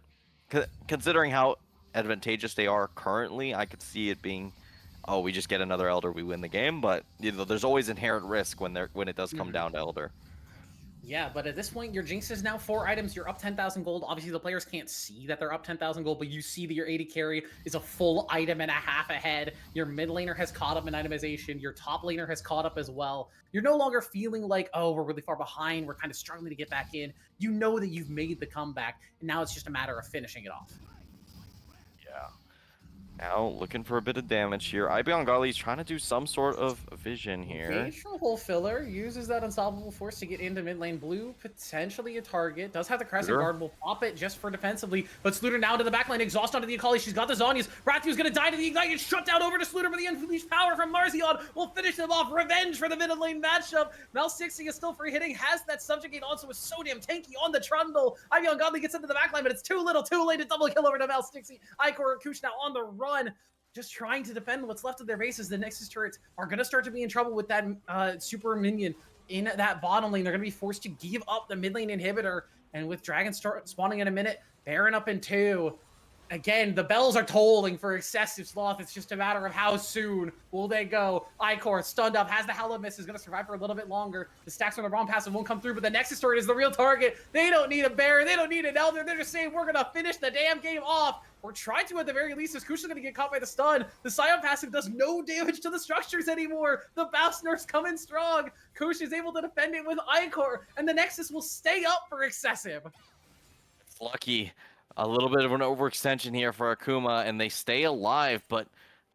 considering how advantageous they are currently, I could see it being, oh, we just get another Elder, we win the game. But you know, there's always inherent risk when it does come down to Elder. Yeah, but at this point, your Jinx is now 4 items. You're up 10,000 gold. Obviously, the players can't see that they're up 10,000 gold, but you see that your 80 carry is a full item and a half ahead. Your mid laner has caught up in itemization. Your top laner has caught up as well. You're no longer feeling like, oh, we're really far behind. We're kind of struggling to get back in. You know that you've made the comeback, and now it's just a matter of finishing it off. Yeah. Now looking for a bit of damage here. Ibiongali is trying to do some sort of vision here. Engage from Hole Filler, uses that unstoppable force to get into mid lane. Blue, potentially a target. Does have the Crescent Guard, will pop it just for defensively. But Sluter now to the back lane, exhaust onto the Akali. She's got the Zhonya's. Rathiu's gonna die to the Ignite. It's shut down over to Sluter, but the unleashed power from Marzion will finish them off. Revenge for the mid lane matchup. Mal 60 is still free hitting, has that subjugate on, so it's so damn tanky on the Trundle. Ibiongali gets into the back line, but it's too little, too late to double kill over to Mal 60. Icor and Kush now on the run, just trying to defend what's left of their bases. The Nexus turrets are going to start to be in trouble with that super minion in that bottom lane. They're going to be forced to give up the mid lane inhibitor, and with Dragon spawning in a minute, Baron up in 2. Again, the bells are tolling for Excessive Sloth. It's just a matter of how soon will they go. Icor stunned up, has the Hallowed Mist, is going to survive for a little bit longer. The stacks on the Braum passive won't come through, but the Nexus turret is the real target. They don't need a Baron. They don't need an Elder. They're just saying, we're going to finish the damn game off. Or try to at the very least, as Kush is going to get caught by the stun. The Scion passive does no damage to the structures anymore. The Bounce Nerf's coming strong. Kush is able to defend it with Icor, and the Nexus will stay up for Excessive. It's lucky. A little bit of an overextension here for Akuma, and they stay alive, but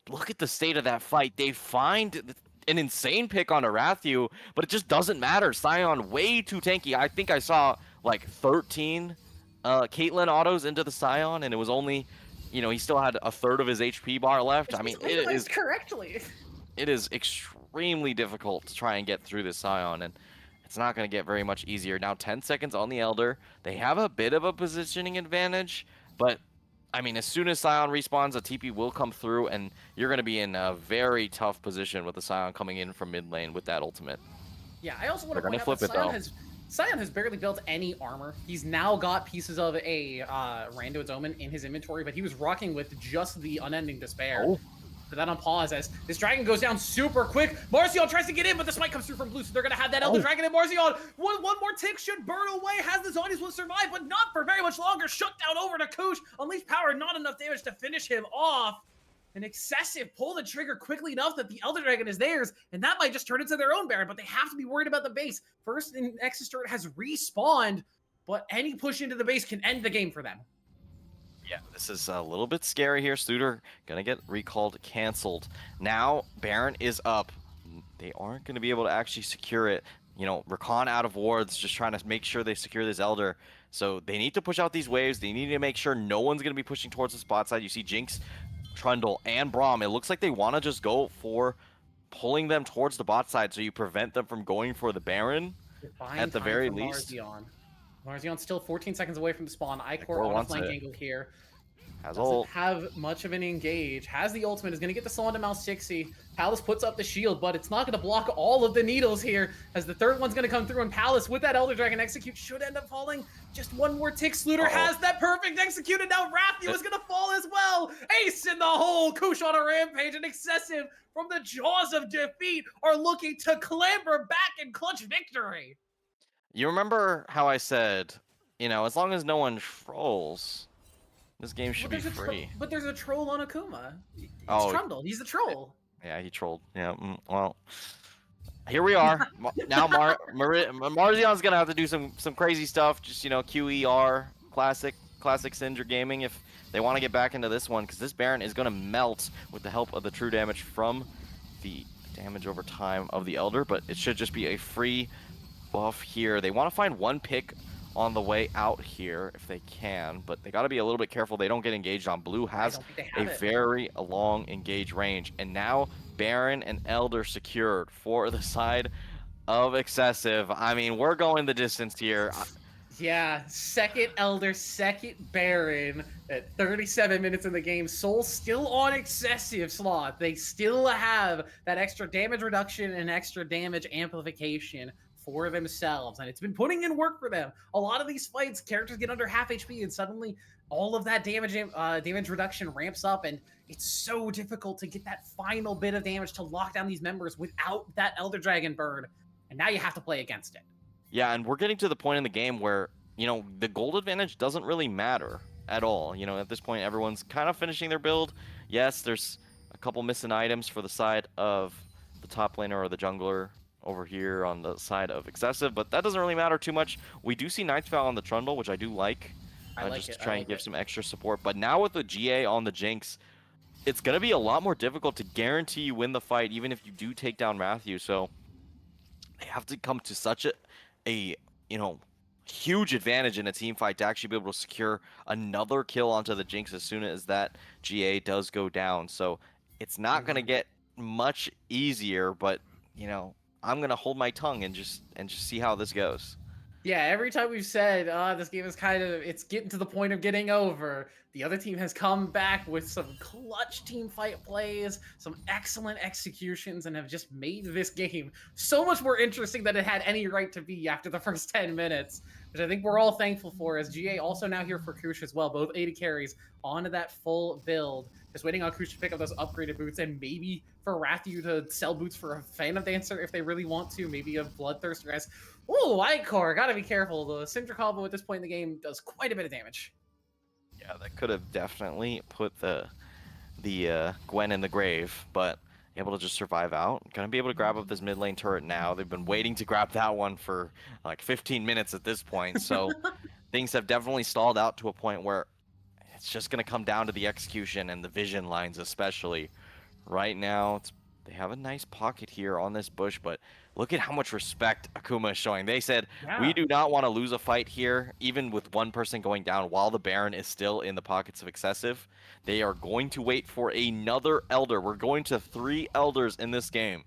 look at the state of that fight. They find an insane pick on Arathu, but it just doesn't matter. Sion way too tanky. I think I saw like 13 Caitlyn autos into the Sion, and it was only, he still had a third of his HP bar left. I mean, it is extremely difficult to try and get through this Sion, and it's not going to get very much easier. Now 10 seconds on the Elder. They have a bit of a positioning advantage, but I mean, as soon as Sion respawns, a TP will come through, and you're going to be in a very tough position with the Sion coming in from mid lane with that ultimate. Yeah, I also want to They're point gonna out that flip it, Sion has barely built any armor. He's now got pieces of a Randuin's Omen in his inventory, but he was rocking with just the Unending Despair. Oh. Put that on pause as this dragon goes down super quick. Marcion tries to get in, but the smite comes through from blue, so they're going to have that Elder Dragon and Marcion. One more tick should burn away. Has the Zonies will survive, but not for very much longer. Shut down over to Kush. Unleash power, not enough damage to finish him off. An excessive pull the trigger quickly enough that the Elder Dragon is theirs, and that might just turn into their own Baron, but they have to be worried about the base. First in Nexus turret has respawned, but any push into the base can end the game for them. Yeah, this is a little bit scary here. Suitor gonna get recalled, canceled. Now Baron is up. They aren't gonna be able to actually secure it. Rakan out of wards, just trying to make sure they secure this Elder. So they need to push out these waves. They need to make sure no one's gonna be pushing towards the spot side. You see Jinx, Trundle, and Braum. It looks like they want to just go for pulling them towards the bot side, so you prevent them from going for the Baron at the very least. Marzion's still 14 seconds away from the spawn. Icor on a flank angle here. Doesn't have much of an engage. Has the ultimate. Is going to get the soul into Mouse 60. Palace puts up the shield, but it's not going to block all of the needles here, as the third one's going to come through, and Palace with that Elder Dragon execute should end up falling. Just one more tick. Sluter has that perfect execute, and now Rathiu is going to fall as well. Ace in the hole. Kush on a rampage, and Excessive from the jaws of defeat are looking to clamber back and clutch victory. You remember how I said, as long as no one trolls, this game should be free. But there's a troll on Akuma. It's Trundle. He's the troll. Yeah, he trolled. Yeah, well, here we are. Now Marzion's going to have to do some crazy stuff. Just, QER, classic Syndra gaming if they want to get back into this one, because this Baron is going to melt with the help of the true damage from the damage over time of the Elder, but it should just be a free buff here. They want to find one pick on the way out here if they can, but they got to be a little bit careful they don't get engaged on. Blue has a very long engage range, and now Baron and Elder secured for the side of Excessive. I mean, we're going the distance here. Yeah, second Elder, second Baron at 37 minutes in the game. Soul still on Excessive, Sloth. They still have that extra damage reduction and extra damage amplification for themselves, and it's been putting in work for them. A lot of these fights, characters get under half HP, and suddenly all of that damage reduction ramps up, and it's so difficult to get that final bit of damage to lock down these members without that Elder Dragon burn, and now you have to play against it. Yeah, and we're getting to the point in the game where, the gold advantage doesn't really matter at all. At this point, everyone's kind of finishing their build. Yes, there's a couple missing items for the side of the top laner or the jungler over here on the side of Excessive, but that doesn't really matter too much. We do see Nightfall on the Trundle, which I do like. Just to try and give some extra support. But now with the GA on the Jinx, it's going to be a lot more difficult to guarantee you win the fight, even if you do take down Rathiu. So they have to come to such a huge advantage in a team fight to actually be able to secure another kill onto the Jinx as soon as that GA does go down. So it's not going to get much easier, but I'm gonna hold my tongue and just see how this goes. Yeah, every time we've said, this game is it's getting to the point of getting over, the other team has come back with some clutch team fight plays, some excellent executions, and have just made this game so much more interesting than it had any right to be after the first 10 minutes, which I think we're all thankful for, as GA also now here for Kush as well, both AD carries onto that full build. Just waiting on Kush to pick up those upgraded boots, and maybe for Rathiu to sell boots for a Phantom Dancer if they really want to, maybe a Bloodthirster, guys. Ooh, Icor, gotta be careful. The Syndra combo at this point in the game does quite a bit of damage. Yeah, that could have definitely put the Gwen in the grave, but able to just survive out. Gonna be able to grab up this mid lane turret now. They've been waiting to grab that one for like 15 minutes at this point, so things have definitely stalled out to a point where it's just going to come down to the execution and the vision lines especially. Right now, they have a nice pocket here on this bush, but look at how much respect Akuma is showing. They said, we Yeah. do not want to lose a fight here, even with one person going down while the Baron is still in the pockets of excessive. They are going to wait for another Elder. We're going to 3 Elders in this game.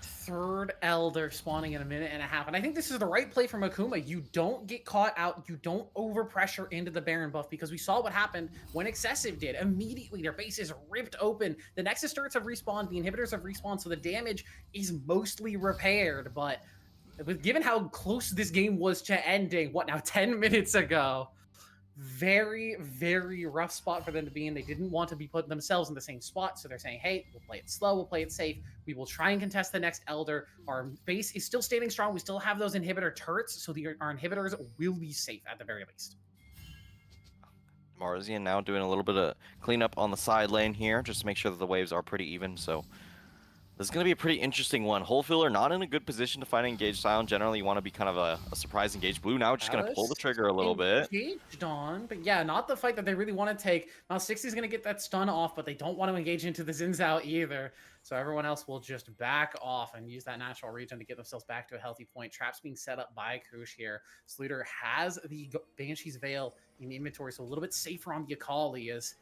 Third Elder spawning in a minute and a half. And I think this is the right play from Akuma. You don't get caught out. You don't overpressure into the Baron buff, because we saw what happened when Excessive did. Immediately, their base is ripped open. The Nexus turrets have respawned. The inhibitors have respawned. So the damage is mostly repaired. But given how close this game was to ending, what now, 10 minutes ago, very, very rough spot for them to be in. They didn't want to be putting themselves in the same spot, so they're saying, hey, we'll play it slow, we'll play it safe, we will try and contest the next Elder. Our base is still standing strong, we still have those inhibitor turrets, so our inhibitors will be safe at the very least. Marzian now doing a little bit of cleanup on the side lane here, just to make sure that the waves are pretty even, so this is going to be a pretty interesting one. Wholefiller not in a good position to find an engaged Sion. Generally, you want to be kind of a surprise engaged. Blue now just going to pull the trigger a little bit. Engaged on, but yeah, not the fight that they really want to take. Now 60's going to get that stun off, but they don't want to engage into the Xin Zhao either. So everyone else will just back off and use that natural region to get themselves back to a healthy point. Traps being set up by Kush here. Sluter has the Banshee's Veil in inventory, so a little bit safer on the Akali is...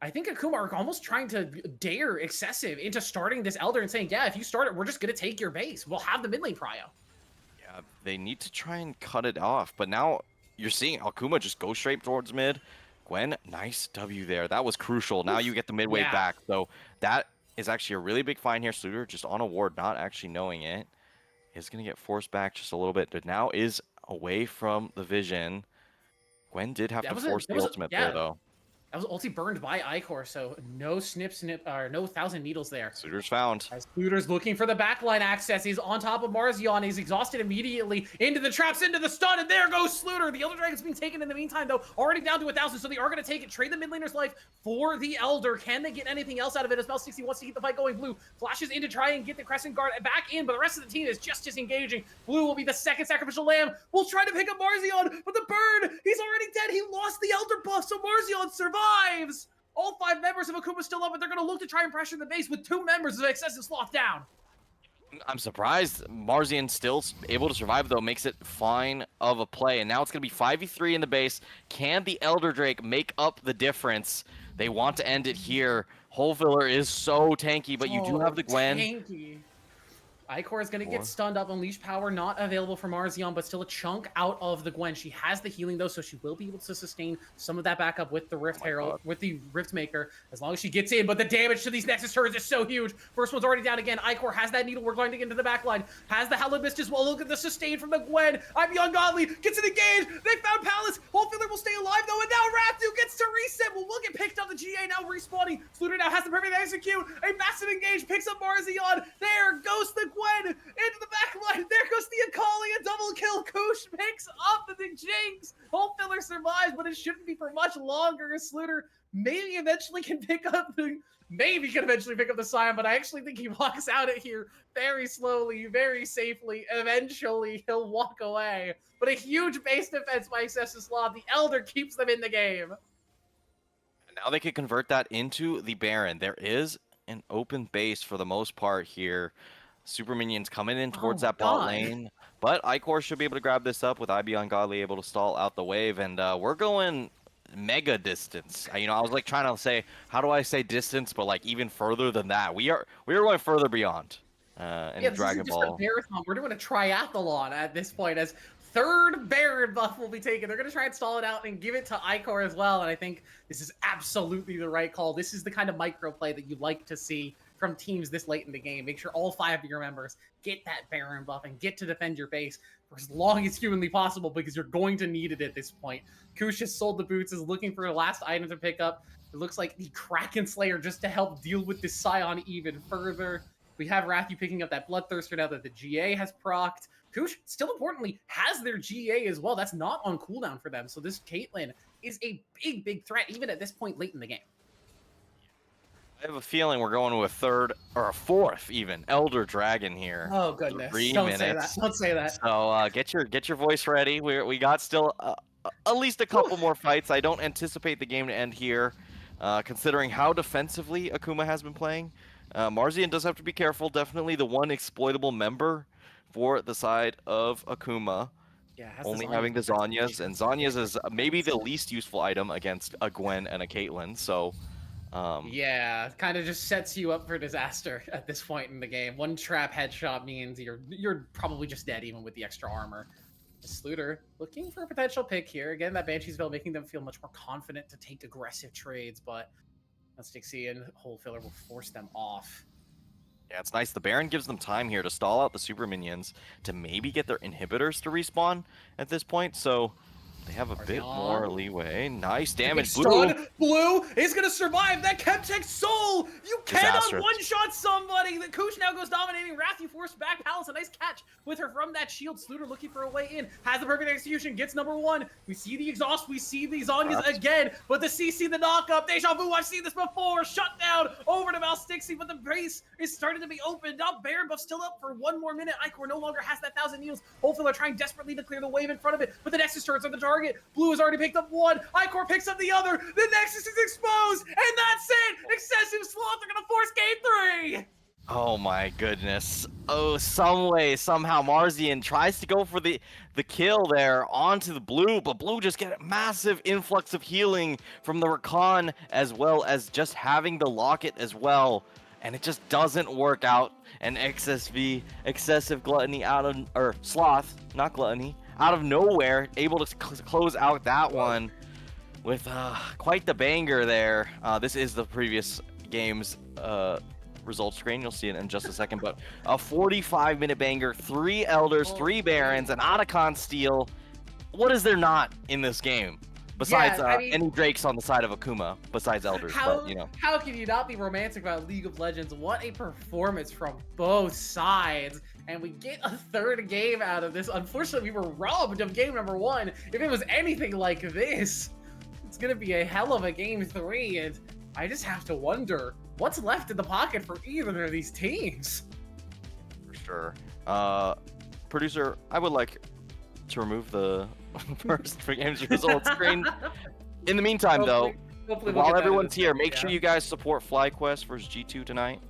I think Akuma are almost trying to dare Excessive into starting this Elder and saying, yeah, if you start it, we're just going to take your base. We'll have the mid lane prio. Yeah, they need to try and cut it off. But now you're seeing Akuma just go straight towards mid. Gwen, nice W there. That was crucial. Now you get the mid wave back. So that is actually a really big find here. Sluter just on a ward, not actually knowing it. Is going to get forced back just a little bit. But now is away from the vision. Gwen did have to force the ultimate there, though. That was ulti burned by Icor, so no snip, or no 1,000 needles there. Sluter's found. As Sluter's looking for the backline access. He's on top of Marzion. He's exhausted immediately. Into the traps, into the stun, and there goes Sluter. The Elder Dragon's being taken in the meantime, though. Already down to 1,000, so they are going to take it. Trade the mid laner's life for the Elder. Can they get anything else out of it? As Mel60 wants to keep the fight going. Blue flashes in to try and get the Crescent Guard back in, but the rest of the team is just disengaging. Blue will be the second sacrificial lamb. We'll try to pick up Marzion, but the burn, he's already dead. He lost the Elder buff, so Marzion survives. All 5 members of Akuma still up, but they're going to look to try and pressure the base with 2 members of Excessive Sloth down. I'm surprised Marzian still able to survive, though. Makes it fine of a play. And now it's going to be 5v3 in the base. Can the Elder Drake make up the difference? They want to end it here. Wholefiller is so tanky, but you do have the Gwen. Tanky. Icor is going to get stunned up. Unleash power not available for Marzion, but still a chunk out of the Gwen. She has the healing, though, so she will be able to sustain some of that backup with the Rift Herald, with the Rift Maker, as long as she gets in. But the damage to these Nexus turrets is so huge. First one's already down again. Icor has that needle. We're going to get into the back line. Has the Halibist as well. Look at the sustain from the Gwen. I'm Ungodly. Gets it engaged. They found Palace. Wholefiller will stay alive, though, and now Rathu gets to reset. Well, we'll get picked up. The GA now respawning. Sluter now has the perfect execute. A massive engage. Picks up Marzion. There goes the Gwen into the back line. There goes the Akali, a double kill. Kush picks up the Jinx. Wholefiller survives, but it shouldn't be for much longer. Sluter maybe eventually can pick up the Scion, but I actually think he walks out of here very slowly, very safely. Eventually, he'll walk away. But a huge base defense by Excessive Sloth. The Elder keeps them in the game. And now they can convert that into the Baron. There is an open base for the most part here. Super minions coming in towards that bot lane. But Icor should be able to grab this up with IB Ungodly able to stall out the wave. And we're going mega distance. I was like trying to say, how do I say distance, but like even further than that. We are going further beyond in Dragon Ball. Just a marathon. We're doing a triathlon at this point, as third Baron buff will be taken. They're going to try and stall it out and give it to Icor as well. And I think this is absolutely the right call. This is the kind of micro play that you like to see from teams this late in the game. Make sure all 5 of your members get that Baron buff and get to defend your base for as long as humanly possible, because you're going to need it at this point. Kush has sold the boots, is looking for a last item to pick up. It looks like the Kraken Slayer just to help deal with this Scion even further. We have Rathu picking up that Bloodthirster now that the GA has procced. Kush, still importantly, has their GA as well. That's not on cooldown for them. So this Caitlyn is a big, big threat, even at this point late in the game. I have a feeling we're going to a third or a fourth even Elder Dragon here. Oh goodness! 3 Don't minutes. say that. Don't say that. So get your voice ready. We got still at least a couple more fights. I don't anticipate the game to end here, considering how defensively Akuma has been playing. Marzian does have to be careful. Definitely the one exploitable member for the side of Akuma. Yeah, has Only the having the Zanyas. Zanyas, and Zanyas is maybe the least useful item against a Gwen and a Caitlyn. So, Yeah, kind of just sets you up for disaster at this point in the game. One trap headshot means you're probably just dead even with the extra armor. Sluter looking for a potential pick here. Again, that Banshee's Veil making them feel much more confident to take aggressive trades, but Stixie and Whole Filler will force them off. yeah, it's nice. The Baron gives them time here to stall out the super minions to maybe get their inhibitors to respawn at this point. So they have a bit more leeway. Nice damage. Blue Blue is going to survive that Chemtech Soul. You cannot Disastrous. one-shot somebody. The Kush now goes dominating. Wrath, you forced back. Palace, a nice catch with her from that shield. Sluter looking for a way in. Has the perfect execution. Gets number one. We see the exhaust. We see the Zanyas again. But the CC, the knock-up. Deja vu, I've seen this before. Shut down over to Stixie. But the base is starting to be opened up. Baron buff still up for one more minute. Icor no longer has that 1,000 needles. Hopefully they're trying desperately to clear the wave in front of it. But the Nexus turrets are the target. Blue has already picked up one. Icor picks up the other. The Nexus is exposed. And that's it. Excessive Sloth are going to force game 3. Oh my goodness. Oh, some way, somehow Marzian tries to go for the kill there onto the Blue, but Blue just get a massive influx of healing from the Rakan as well as just having the locket as well. And it just doesn't work out. And XSV, excessive gluttony or Sloth, not gluttony, out of nowhere, able to close out that one with quite the banger there. This is the previous game's result screen. You'll see it in just a second, but a 45-minute banger, 3 Elders, 3 Barons, an Otacon steal. What is there not in this game? Besides any Drakes on the side of Akuma, besides Elders, but you know. How can you not be romantic about League of Legends? What a performance from both sides. And we get a third game out of this. Unfortunately, we were robbed of game number 1. If it was anything like this, it's going to be a hell of a game 3. And I just have to wonder what's left in the pocket for either of these teams. For sure. Producer, I would like to remove the first for games results screen. In the meantime, though, while everyone's here, make sure you guys support FlyQuest versus G2 tonight.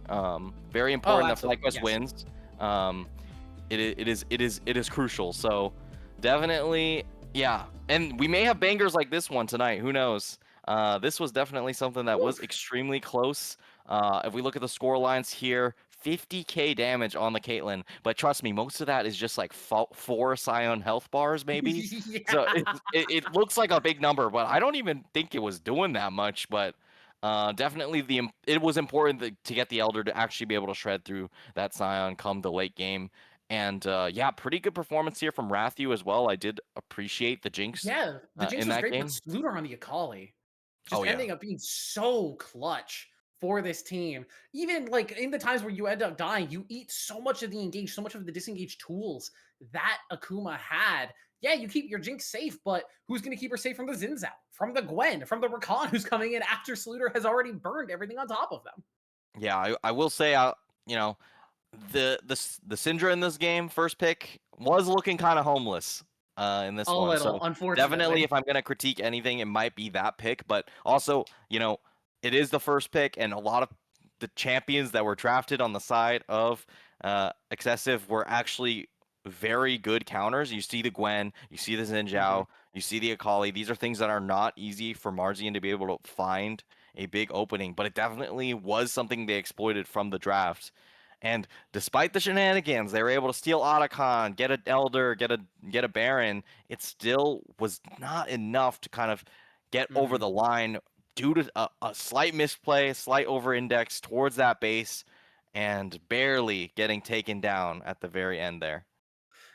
Very important that FlyQuest wins. It is crucial. So definitely, yeah. And we may have bangers like this one tonight. Who knows? This was definitely something that was extremely close. If we look at the score lines here, 50k damage on the Caitlyn, but trust me, most of that is just like 4 Scion health bars, maybe. Yeah. So it looks like a big number, but I don't even think it was doing that much. But definitely it was important to get the Elder to actually be able to shred through that Scion come the late game. And yeah, pretty good performance here from Rathu as well. I did appreciate the Jinx. Yeah, the Jinx in was that great, game. but Sluter on the Akali just ending up being so clutch for this team. Even like in the times where you end up dying, you eat so much of the engage, so much of the disengage tools that Akuma had. Yeah, you keep your Jinx safe, but who's going to keep her safe from the Xin Zhao, from the Gwen, from the Rakan who's coming in after Sluter has already burned everything on top of them? Yeah, I will say, you know, the Syndra in this game, first pick, was looking kind of homeless in this one. Little, so unfortunately. definitely, if I'm going to critique anything, it might be that pick. But also, you know, it is the first pick, and a lot of the champions that were drafted on the side of Excessive were actually very good counters. You see the Gwen, you see the Xin Zhao, you see the Akali. These are things that are not easy for Marzian to be able to find a big opening, but it definitely was something they exploited from the draft. And despite the shenanigans, they were able to steal Otacon, get an Elder, get a Baron. It still was not enough to kind of get over the line due to a slight misplay, slight over-index towards that base, and barely getting taken down at the very end there.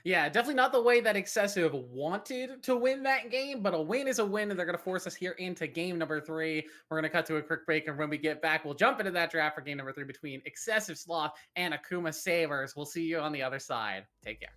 Yeah, definitely not the way that Excessive wanted to win that game, but a win is a win, and they're going to force us here into game number 3. We're going to cut to a quick break, and when we get back, we'll jump into that draft for game number 3 between Excessive Sloth and Akuma Sabers. We'll see you on the other side. Take care.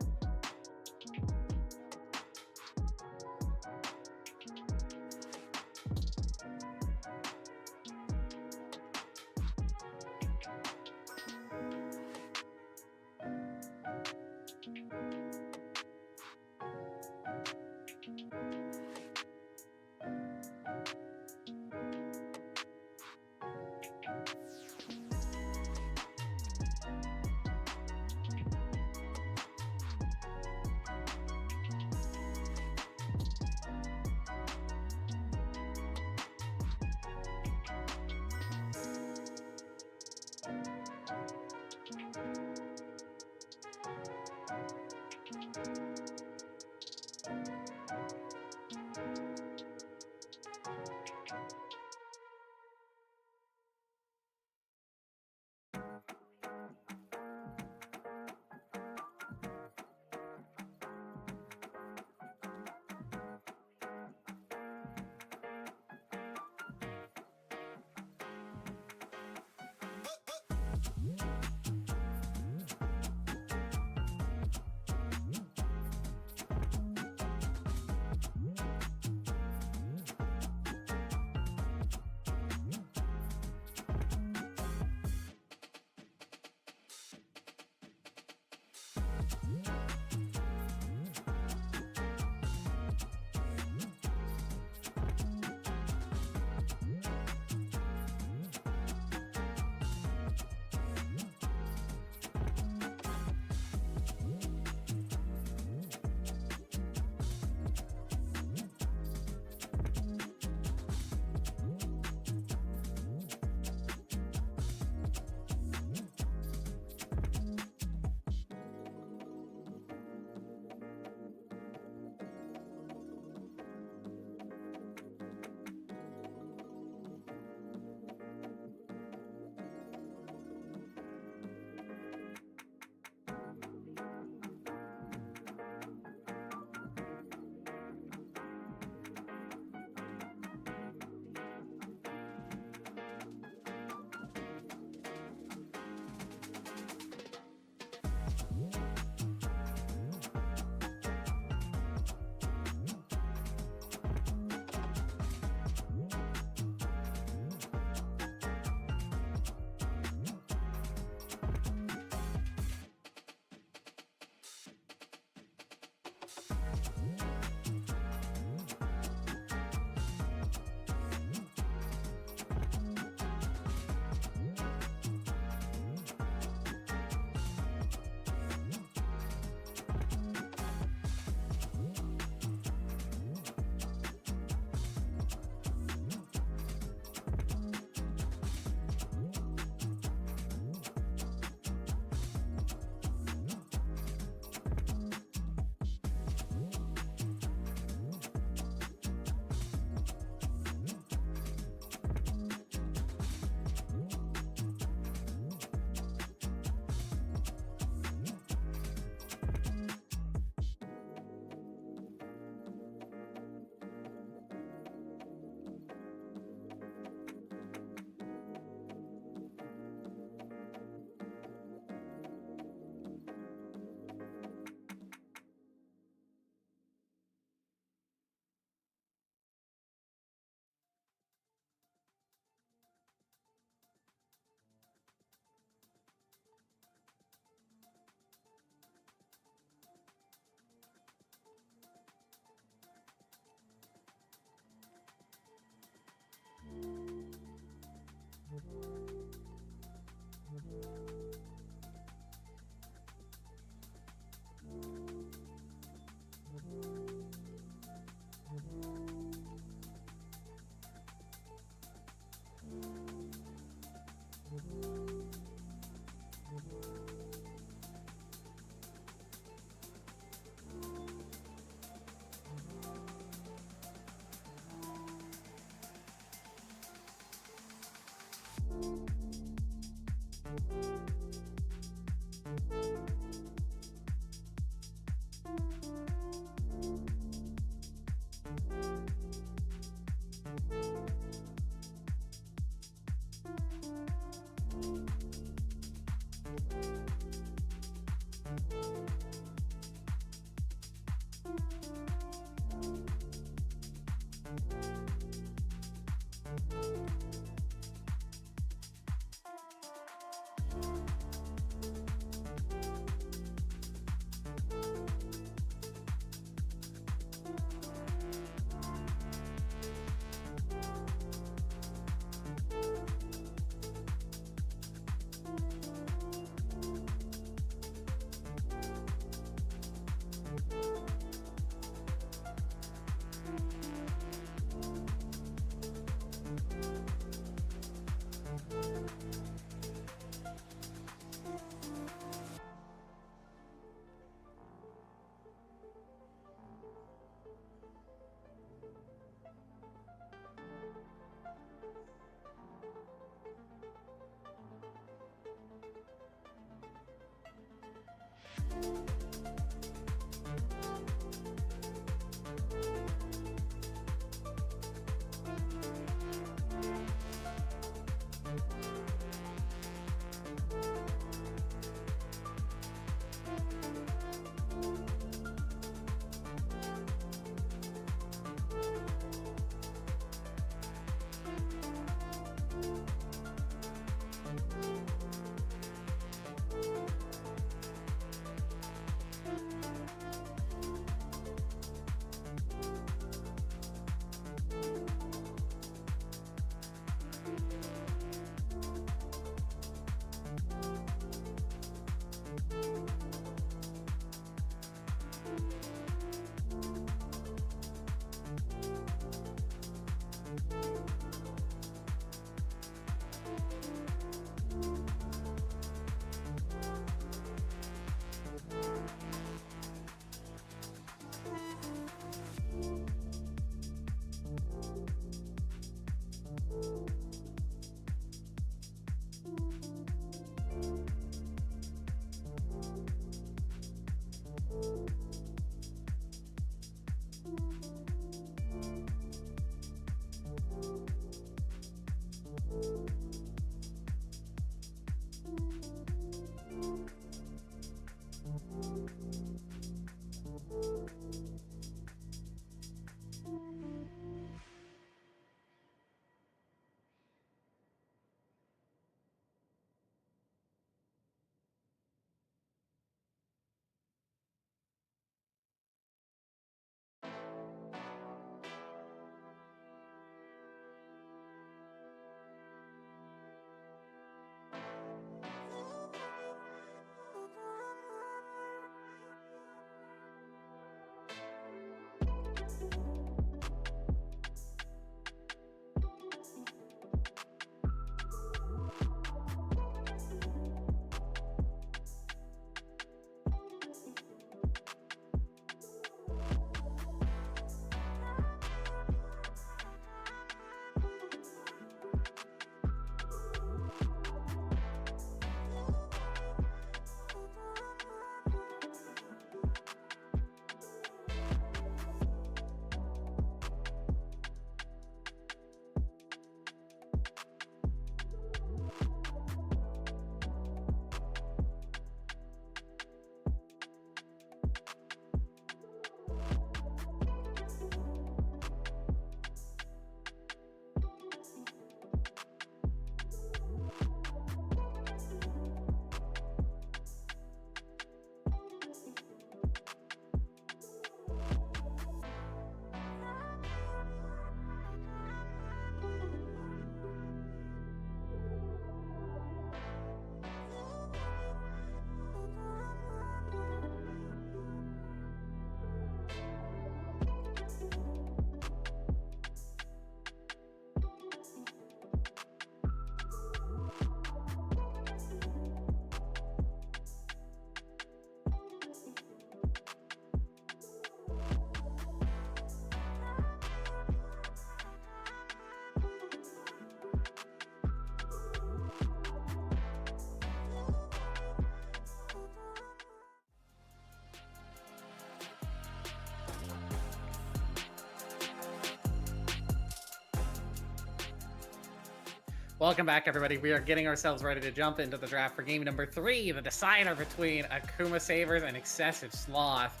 Welcome back, everybody. We are getting ourselves ready to jump into the draft for game number 3, the decider between Akuma Sabers and Excessive Sloth.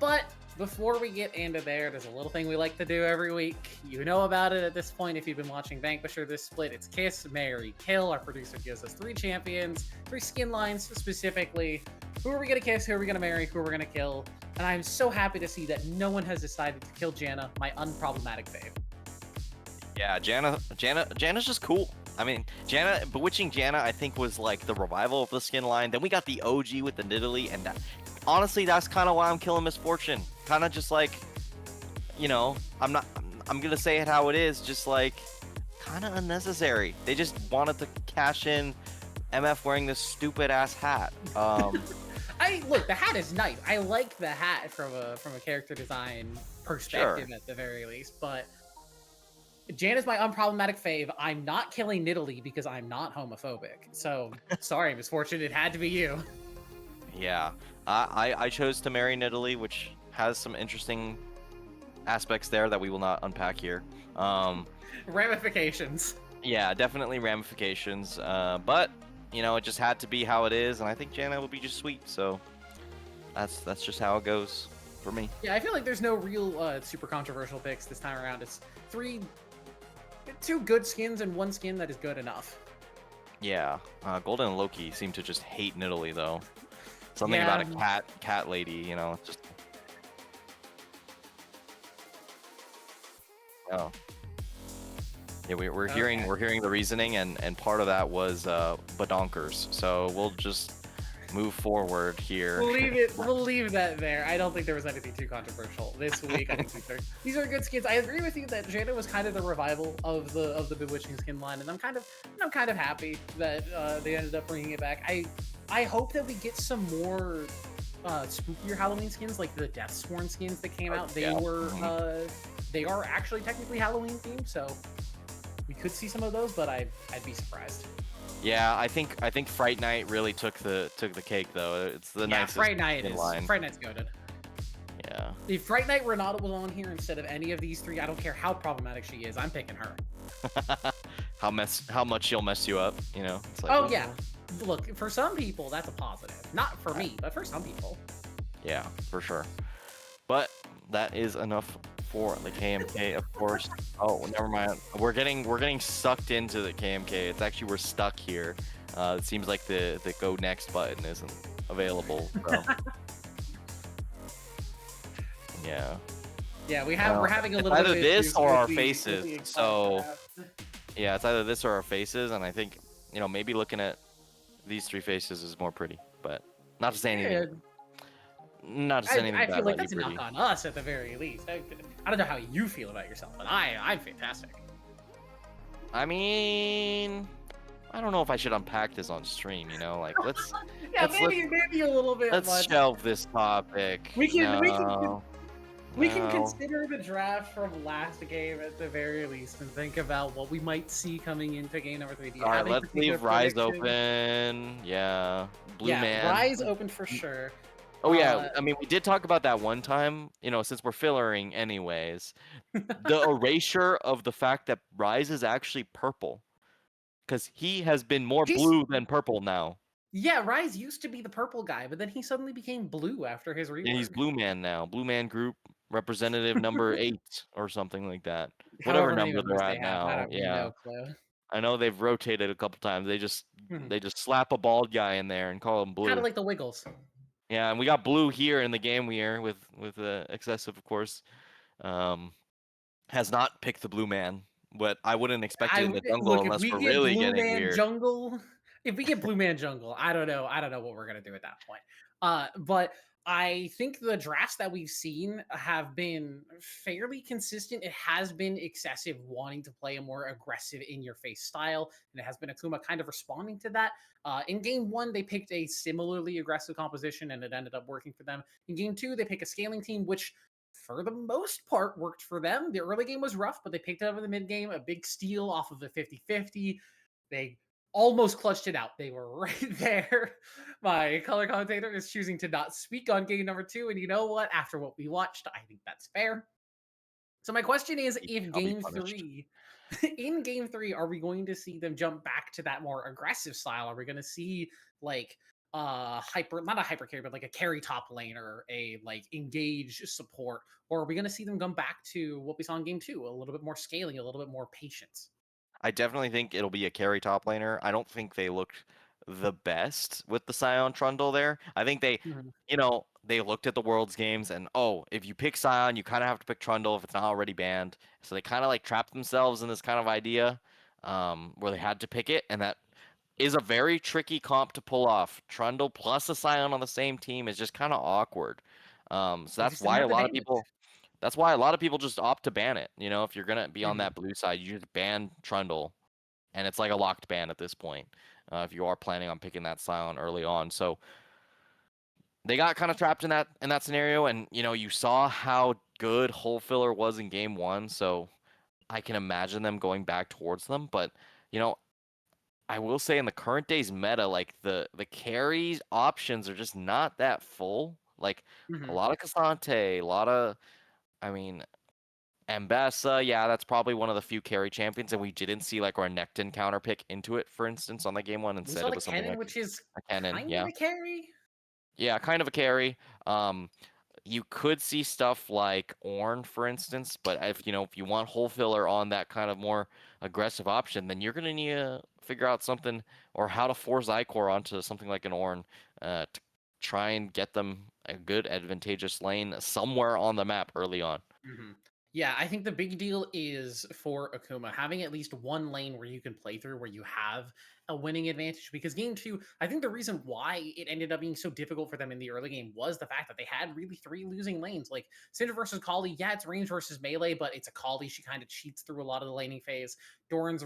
But before we get into there, there's a little thing we like to do every week. You know about it at this point if you've been watching Vanquisher this split. It's Kiss, Marry, Kill. Our producer gives us 3 champions, 3 skin lines specifically. Who are we going to kiss? Who are we going to marry? Who are we going to kill? And I'm so happy to see that no one has decided to kill Janna, my unproblematic fave. Yeah, Janna's just cool. I mean, Bewitching Janna, I think, was like the revival of the skin line. Then we got the OG with the Nidalee, and honestly, that's kind of why I'm killing Misfortune. Kind of just like, you know, I'm gonna say it how it is, just like, kind of unnecessary. They just wanted to cash in MF wearing this stupid ass hat. Look, the hat is nice. I like the hat from a character design perspective, Sure. at the very least, but Janna's my unproblematic fave. I'm not killing Nidalee because I'm not homophobic. So, sorry, Misfortune, it had to be you. Yeah, I chose to marry Nidalee, which has some interesting aspects there that we will not unpack here. Ramifications. Yeah, definitely ramifications. But you know, it just had to be how it is, and I think Janna would be just sweet. So that's just how it goes for me. Yeah, I feel like there's no real super controversial picks this time around. It's two good skins and one skin that is good enough. Yeah, Golden and Loki seem to just hate Nidalee though. Something Yeah. about a cat lady, you know, just. Oh. Yeah, we're hearing the reasoning, and part of that was badonkers. So we'll just move forward here. We'll leave that there. I don't think there was anything too controversial this week. I think these are good skins. I agree with you that Janna was kind of the revival of the Bewitching skin line, and I'm kind of happy that they ended up bringing it back. I hope that we get some more spookier Halloween skins, like the Deathsworn skins that came out. They they are actually technically Halloween themed, so we could see some of those, but I'd be surprised. Yeah, I think Fright Night really took the cake though. It's the nicest Fright Night skin line. Fright Night's goated. Yeah. If Fright Night Renata was on here instead of any of these three, I don't care how problematic she is, I'm picking her. how much she'll mess you up, you know? It's like, oh yeah. Look, for some people that's a positive. Not for me, but for some people. Yeah, for sure. But that is enough for the KMK, of course. Oh, never mind. We're getting sucked into the KMK. It's actually we're stuck here. It seems like the go next button isn't available. So. Yeah. Yeah, we're having a little either bit this or our with faces. So yeah, it's either this or our faces, and I think maybe looking at these three faces is more pretty, but not to say anything. Not to say anything I bad feel like about that's you, a Pretty. knock on us at the very least. I don't know how you feel about yourself, but I'm fantastic. I mean, I don't know if I should unpack this on stream. Like let's. Yeah, maybe a little bit. Let's shelve this topic. We can consider the draft from last game at the very least and think about what we might see coming into game number 3. All right, let's leave Rise open. Yeah, Blue Man. Rise open for sure. Oh yeah, I mean we did talk about that one time. Since we're fillering anyways, the erasure of the fact that Rise is actually purple, because he has been more blue than purple now. Yeah, Rise used to be the purple guy, but then he suddenly became blue after his rework. Yeah, he's Blue Man now. Blue Man Group representative number 8 or something like that. However Whatever number they're at now. I have Yeah. no clue. I know they've rotated a couple times. They just slap a bald guy in there and call him Blue. Kind of like the Wiggles. Yeah, and we got Blue here in the game here with Excessive, of course. Has not picked the Blue Man, but I wouldn't expect it in the jungle unless we're really getting weird. If we get Blue Man Jungle, I don't know what we're gonna do at that point. But I think the drafts that we've seen have been fairly consistent. It has been Excessive wanting to play a more aggressive in-your-face style, and it has been Akuma kind of responding to that. In game 1, they picked a similarly aggressive composition, and it ended up working for them. In game 2, they pick a scaling team, which for the most part worked for them. The early game was rough, but they picked it up in the mid game, a big steal off of the 50-50. They almost clutched it out. They were right there. My color commentator is choosing to not speak on game number 2, and you know what? After what we watched, I think that's fair. So my question is, if game 3, in game 3, are we going to see them jump back to that more aggressive style? Are we going to see like not a hyper carry, but like a carry top lane or a like engage support, or are we going to see them come back to what we saw in game 2, a little bit more scaling, a little bit more patience? I definitely think it'll be a carry top laner. I don't think they looked the best with the Scion Trundle there. I think they, they looked at the Worlds games and, if you pick Scion, you kind of have to pick Trundle if it's not already banned. So they kind of like trapped themselves in this kind of idea where they had to pick it. And that is a very tricky comp to pull off. Trundle plus a Scion on the same team is just kind of awkward. So that's why a lot of people... That's why a lot of people just opt to ban it. If you're going to be on that blue side, you just ban Trundle. And it's like a locked ban at this point. If you are planning on picking that Scion early on. So they got kind of trapped in that scenario. And, you saw how good Hole Filler was in game 1. So I can imagine them going back towards them. But, I will say in the current day's meta, like the carries options are just not that full. Like a Mhm. lot of Cassante, a lot of, I mean, Ambessa, yeah, that's probably one of the few carry champions, and we didn't see like our Necton counter pick into it, for instance, on the game one. We Instead, saw it the was something cannon, like which is a cannon. kind of Yeah, a carry. yeah, kind of a carry. You could see stuff like Ornn, for instance, but if you want whole filler on that kind of more aggressive option, then you're gonna need to figure out something or how to force Icor onto something like an Ornn to try and get them a good advantageous lane somewhere on the map early on. Mhm. Yeah, I think the big deal is for Akuma having at least one lane where you can play through where you have a winning advantage. Because game two, I think the reason why it ended up being so difficult for them in the early game was the fact that they had really three losing lanes. Like Syndra versus Kali, yeah, it's range versus melee, but it's a Kali. She kind of cheats through a lot of the laning phase. Doran's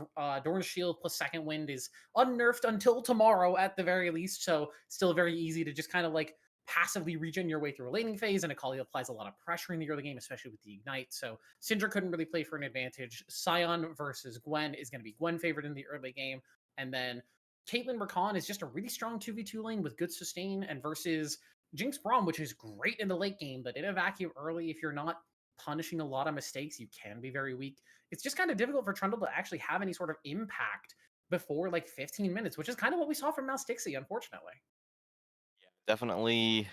shield plus second wind is unnerfed until tomorrow at the very least. So still very easy to just kind of like passively regen your way through a laning phase, and Akali applies a lot of pressure in the early game, especially with the Ignite. So Syndra couldn't really play for an advantage. Sion versus Gwen is going to be Gwen favored in the early game. And then Caitlyn Rakan is just a really strong 2v2 lane with good sustain, and versus Jinx Braum, which is great in the late game, but in a vacuum early, if you're not punishing a lot of mistakes, you can be very weak. It's just kind of difficult for Trundle to actually have any sort of impact before like 15 minutes, which is kind of what we saw from Mouse Dixie, unfortunately. Definitely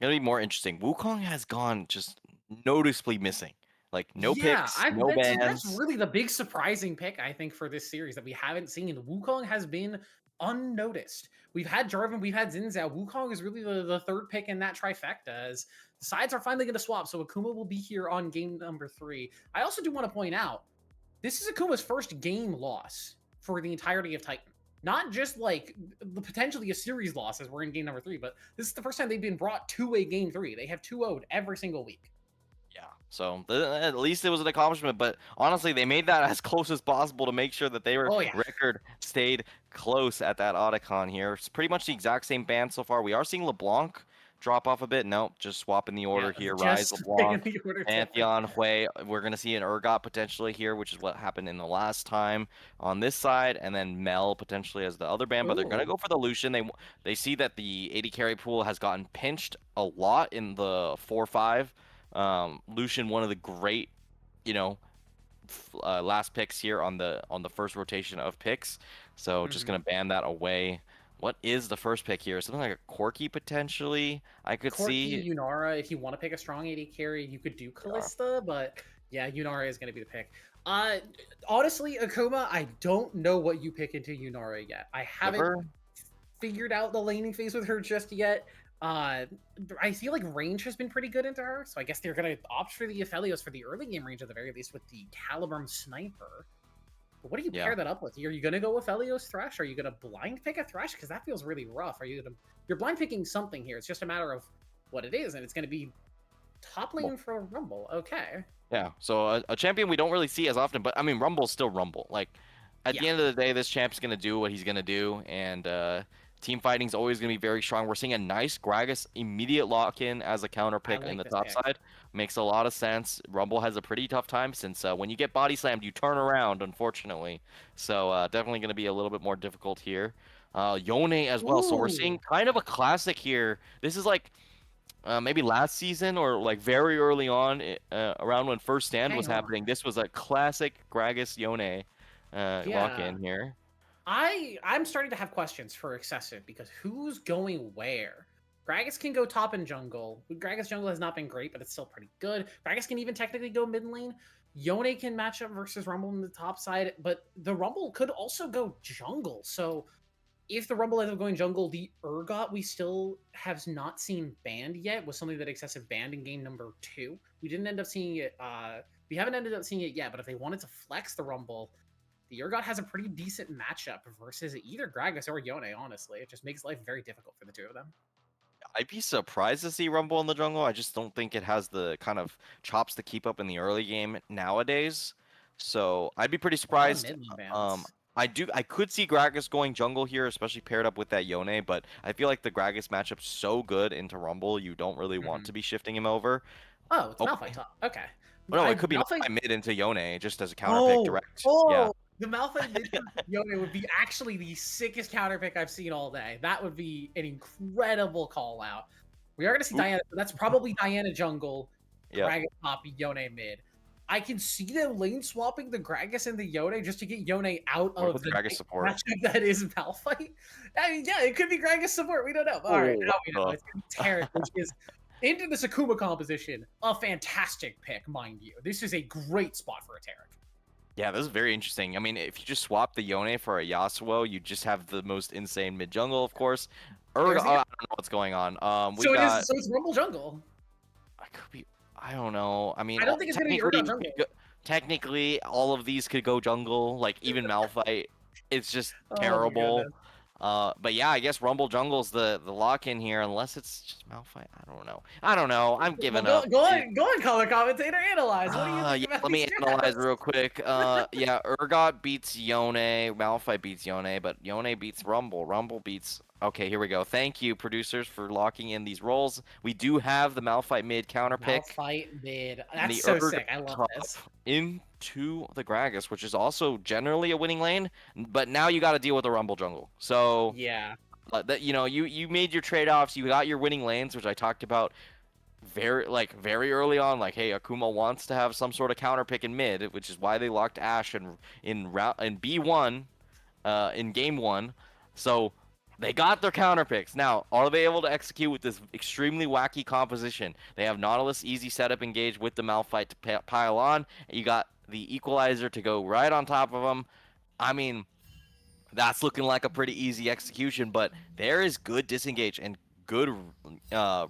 gonna be more interesting. Wukong has gone just noticeably missing. Like no Yeah, picks, no that's bans. really the big surprising pick, I think, for this series that we haven't seen. Wukong has been unnoticed. We've had Jarvan, we've had Xin Zhao. Wukong is really the third pick in that trifecta, as the sides are finally going to swap. So Akuma will be here on game number 3. I also do want to point out, this is Akuma's first game loss for the entirety of Titan. Not just like the potentially a series loss as we're in game number 3, but this is the first time they've been brought to a game 3. They have 2-0'd every single week. Yeah. So at least it was an accomplishment, but honestly, they made that as close as possible to make sure that they were Oh, yeah. record stayed close at that Otacon here. It's pretty much the exact same band so far. We are seeing LeBlanc drop off a bit. Nope, just swapping the order Yeah, here. Rise, just in LeBlanc, the order Pantheon, Hui. We're gonna see an Urgot potentially here, which is what happened in the last time on this side, and then Mel potentially as the other band. But they're gonna Ooh. go for the Lucian. They see that the AD carry pool has gotten pinched a lot in the 4-5. Lucian, one of the great, you know, last picks here on the first rotation of picks. So just gonna ban that away. What is the first pick here? Something like a Corki potentially. I could see. Corki, Yunara, if you want to pick a strong AD carry, you could do Callista, but yeah, Yunara is going to be the pick. Honestly, Akuma, I don't know what you pick into Yunara yet. I haven't River? figured out the laning phase with her just yet. I feel like range has been pretty good into her, so I guess they're going to opt for the Aphelios for the early game range at the very least with the Calibrum Sniper. But what do you Yeah. pair that up with? Are you going to go with Aphelios Thresh? Are you going to blind pick a Thresh? Because that feels really rough. You're blind picking something here. It's just a matter of what it is, and it's going to be top lane for Rumble. Okay. Yeah. So a champion we don't really see as often, but I mean, Rumble's still Rumble. Like at the Yeah. end of the day, this champ's gonna do what he's gonna do, and team fighting's always gonna be very strong. We're seeing a nice Gragas immediate lock in as a counter pick in like the this top pick. side. Makes a lot of sense. Rumble has a pretty tough time since when you get body slammed, you turn around, unfortunately. So definitely gonna be a little bit more difficult here. Yone as well. So we're seeing Ooh. kind of a classic here. This is like maybe last season or like very early on, around when First Stand was Hang on. happening. This was a classic Gragas Yone lock Yeah. in here. I'm starting to have questions for excessive because who's going where? Gragas can go top and jungle. Gragas jungle has not been great, but it's still pretty good. Gragas can even technically go mid lane. Yone can match up versus Rumble in the top side, but the Rumble could also go jungle. So if the Rumble ends up going jungle, the Urgot we still have not seen banned yet was something that excessive banned in game number 2. We didn't end up seeing it. We haven't ended up seeing it yet. But if they wanted to flex the Rumble, the Urgot has a pretty decent matchup versus either Gragas or Yone. Honestly, it just makes life very difficult for the two of them. I'd be surprised to see Rumble in the jungle. I just don't think it has the kind of chops to keep up in the early game nowadays. So I'd be pretty A lot of surprised. mid lane Um, bans. I could see Gragas going jungle here, especially paired up with that Yone, but I feel like the Gragas matchup's so good into Rumble, you don't really want to be shifting him over. Oh, it's Oh, Malphite top. Okay. no, it could be Malphite. Malphite mid into Yone just as a counter pick Oh, direct. Yeah. The Malphite mid Yone would be actually the sickest counter pick I've seen all day. That would be an incredible call out. We are going to see Oop. Diana. That's probably Diana jungle, Yep. Gragas top, Yone mid. I can see them lane swapping the Gragas and the Yone just to get Yone out What of with the Gragas support? matchup that is Malphite. I mean, yeah, it could be Gragas support. We don't know. All right, now we know. It's going to be Tarek, which is into this Akuma composition. A fantastic pick, mind you. This is a great spot for a Tarek. Yeah, this is very interesting. I mean, if you just swap the Yone for a Yasuo, you just have the most insane mid jungle, of course. I don't know what's going on. We So got. it's Rumble jungle. I could be. I don't know. I mean, I don't think it's gonna be Urgot jungle. Technically, all of these could go jungle. Like even Malphite, it's just Oh my terrible. goodness. But yeah, I guess Rumble Jungle's the lock in here, unless it's just Malphite. I don't know. I'm giving up. Go on, color commentator, analyze. What do you think about Let me these analyze drafts? real quick. Yeah, Urgot beats Yone, Malphite beats Yone, but Yone beats Rumble. Rumble beats. Okay, here we go. Thank you, producers, for locking in these roles. We do have the Malphite mid counter pick. Malphite mid. and That's the so Urgot sick. I love top this. into the Gragas, which is also generally a winning lane. But now you got to deal with the Rumble jungle. So Yeah. that you made your trade-offs. You got your winning lanes, which I talked about very early on. Like, hey, Akuma wants to have some sort of counter pick in mid, which is why they locked Ashe in B1 in game 1. So they got their counter picks. Now, are they able to execute with this extremely wacky composition? They have Nautilus easy setup engaged with the Malphite to pile on. You got the Equalizer to go right on top of them. I mean, that's looking like a pretty easy execution, but there is good disengage and good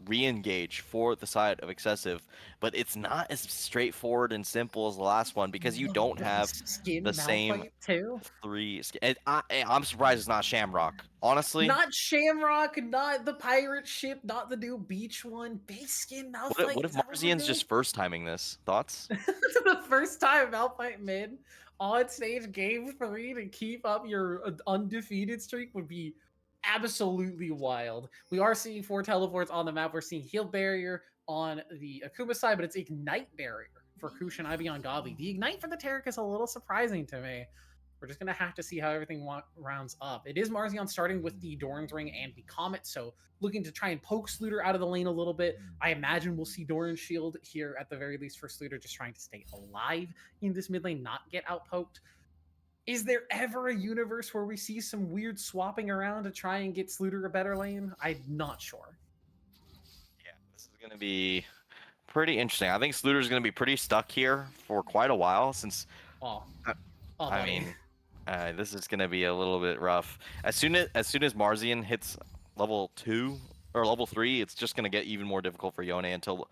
re-engage for the side of excessive, but it's not as straightforward and simple as the last one because you don't have skin the same Malphite too. I'm surprised it's not Shamrock, honestly. Not Shamrock, not the pirate ship, not the new beach one. Base skin Malphite. What if Is that what we're Marzian's doing? just first timing this? Thoughts? The first time Malphite mid on stage game 3 to keep up your undefeated streak would be absolutely wild. We are seeing 4 teleports on the map. We're seeing heal barrier on the Akuma side, but it's ignite barrier for Kush and Ivy on Godly. The ignite for the Tarek is a little surprising to me. We're just going to have to see how everything rounds up. It is Marzion starting with the Doran's Ring and the Comet, so looking to try and poke Sluter out of the lane a little bit. I imagine we'll see Doran's Shield here at the very least for Sluter, just trying to stay alive in this mid lane, not get outpoked. Is there ever a universe where we see some weird swapping around to try and get Sluter a better lane? I'm not sure. Yeah, this is going to be pretty interesting. I think Sluter's going to be pretty stuck here for quite a while since... I mean... this is gonna be a little bit rough. As soon as Marzion hits level 2 or level 3, it's just gonna get even more difficult for Yone until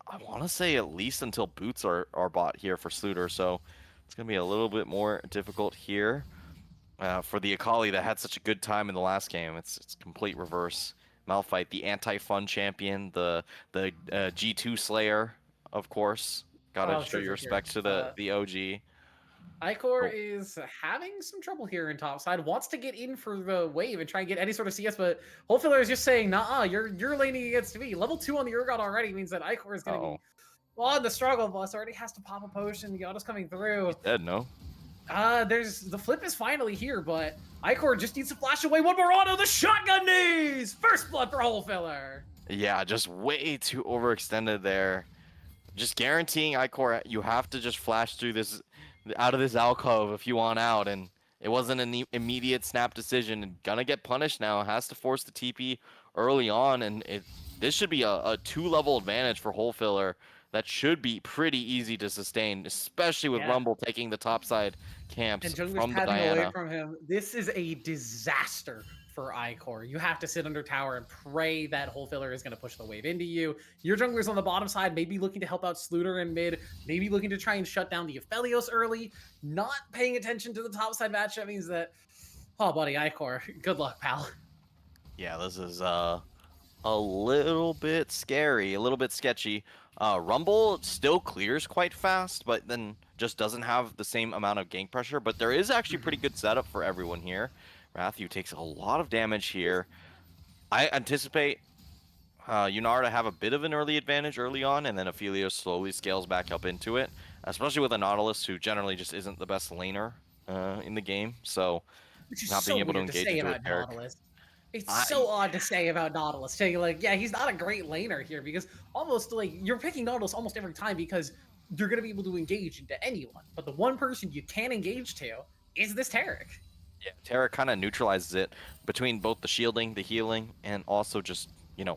I want to say at least until boots are bought here for Sluter. So it's gonna be a little bit more difficult here for the Akali that had such a good time in the last game. It's complete reverse. Malphite, the anti-fun champion, the G2 Slayer, of course. Gotta show your respect to the OG. Icor is having some trouble here in topside, wants to get in for the wave and try and get any sort of CS, but Wholefiller is just saying, nah, you're laning against me. Level 2 on the Urgot already means that Icor is going to be on the struggle bus, already has to pop a potion, the auto's coming through. He's dead, no? The flip is finally here, but Icor just needs to flash away one more auto, the shotgun knees! First blood for Wholefiller. Yeah, just way too overextended there. Just guaranteeing Icor, you have to just flash through this, out of this alcove if you want out, and it wasn't an immediate snap decision. And gonna get punished now. Has to force the TP early on, and this should be a 2-level advantage for Wholefiller. That should be pretty easy to sustain, especially with Rumble taking the topside camps and from the Diana. Away from him. This is a disaster for Icor. You have to sit under tower and pray that Wholefiller is going to push the wave into you. Your jungler's on the bottom side, maybe looking to help out Sluter in mid, maybe looking to try and shut down the Aphelios early. Not paying attention to the top side matchup means that, oh, buddy, Icor, good luck, pal. Yeah, this is a little bit scary, a little bit sketchy. Rumble still clears quite fast, but then just doesn't have the same amount of gank pressure. But there is actually pretty good setup for everyone here. Matthew takes a lot of damage here. I anticipate Yunar to have a bit of an early advantage early on, and then Aphelios slowly scales back up into it, especially with a Nautilus who generally just isn't the best laner in the game, so Which is not being so able to weird to engage say into a about Taric. Nautilus. It's I so odd to say about Nautilus, saying like, yeah, he's not a great laner here because almost like you're picking Nautilus almost every time because you're gonna be able to engage into anyone. But the one person you can engage to is this Taric. Yeah, Terra kind of neutralizes it between both the shielding, the healing, and also just,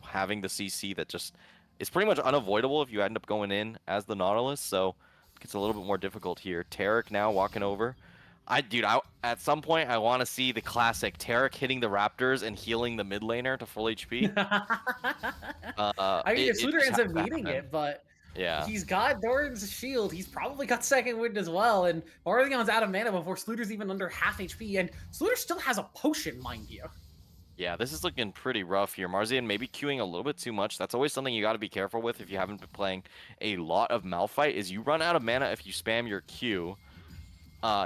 having the CC that just is pretty much unavoidable if you end up going in as the Nautilus, so it gets a little bit more difficult here. Tarek now walking over. Dude, at some point I want to see the classic Tarek hitting the Raptors and healing the mid laner to full HP. I mean, if It Sluter just ends has up to needing happen. it, but Yeah. he's got Doran's shield. He's probably got second wind as well, and Marthion's out of mana before Sluter's even under half HP, and Sluter still has a potion, mind you. Yeah, this is looking pretty rough here. Marzian maybe queuing a little bit too much. That's always something you got to be careful with if you haven't been playing a lot of Malphite, is you run out of mana if you spam your Q.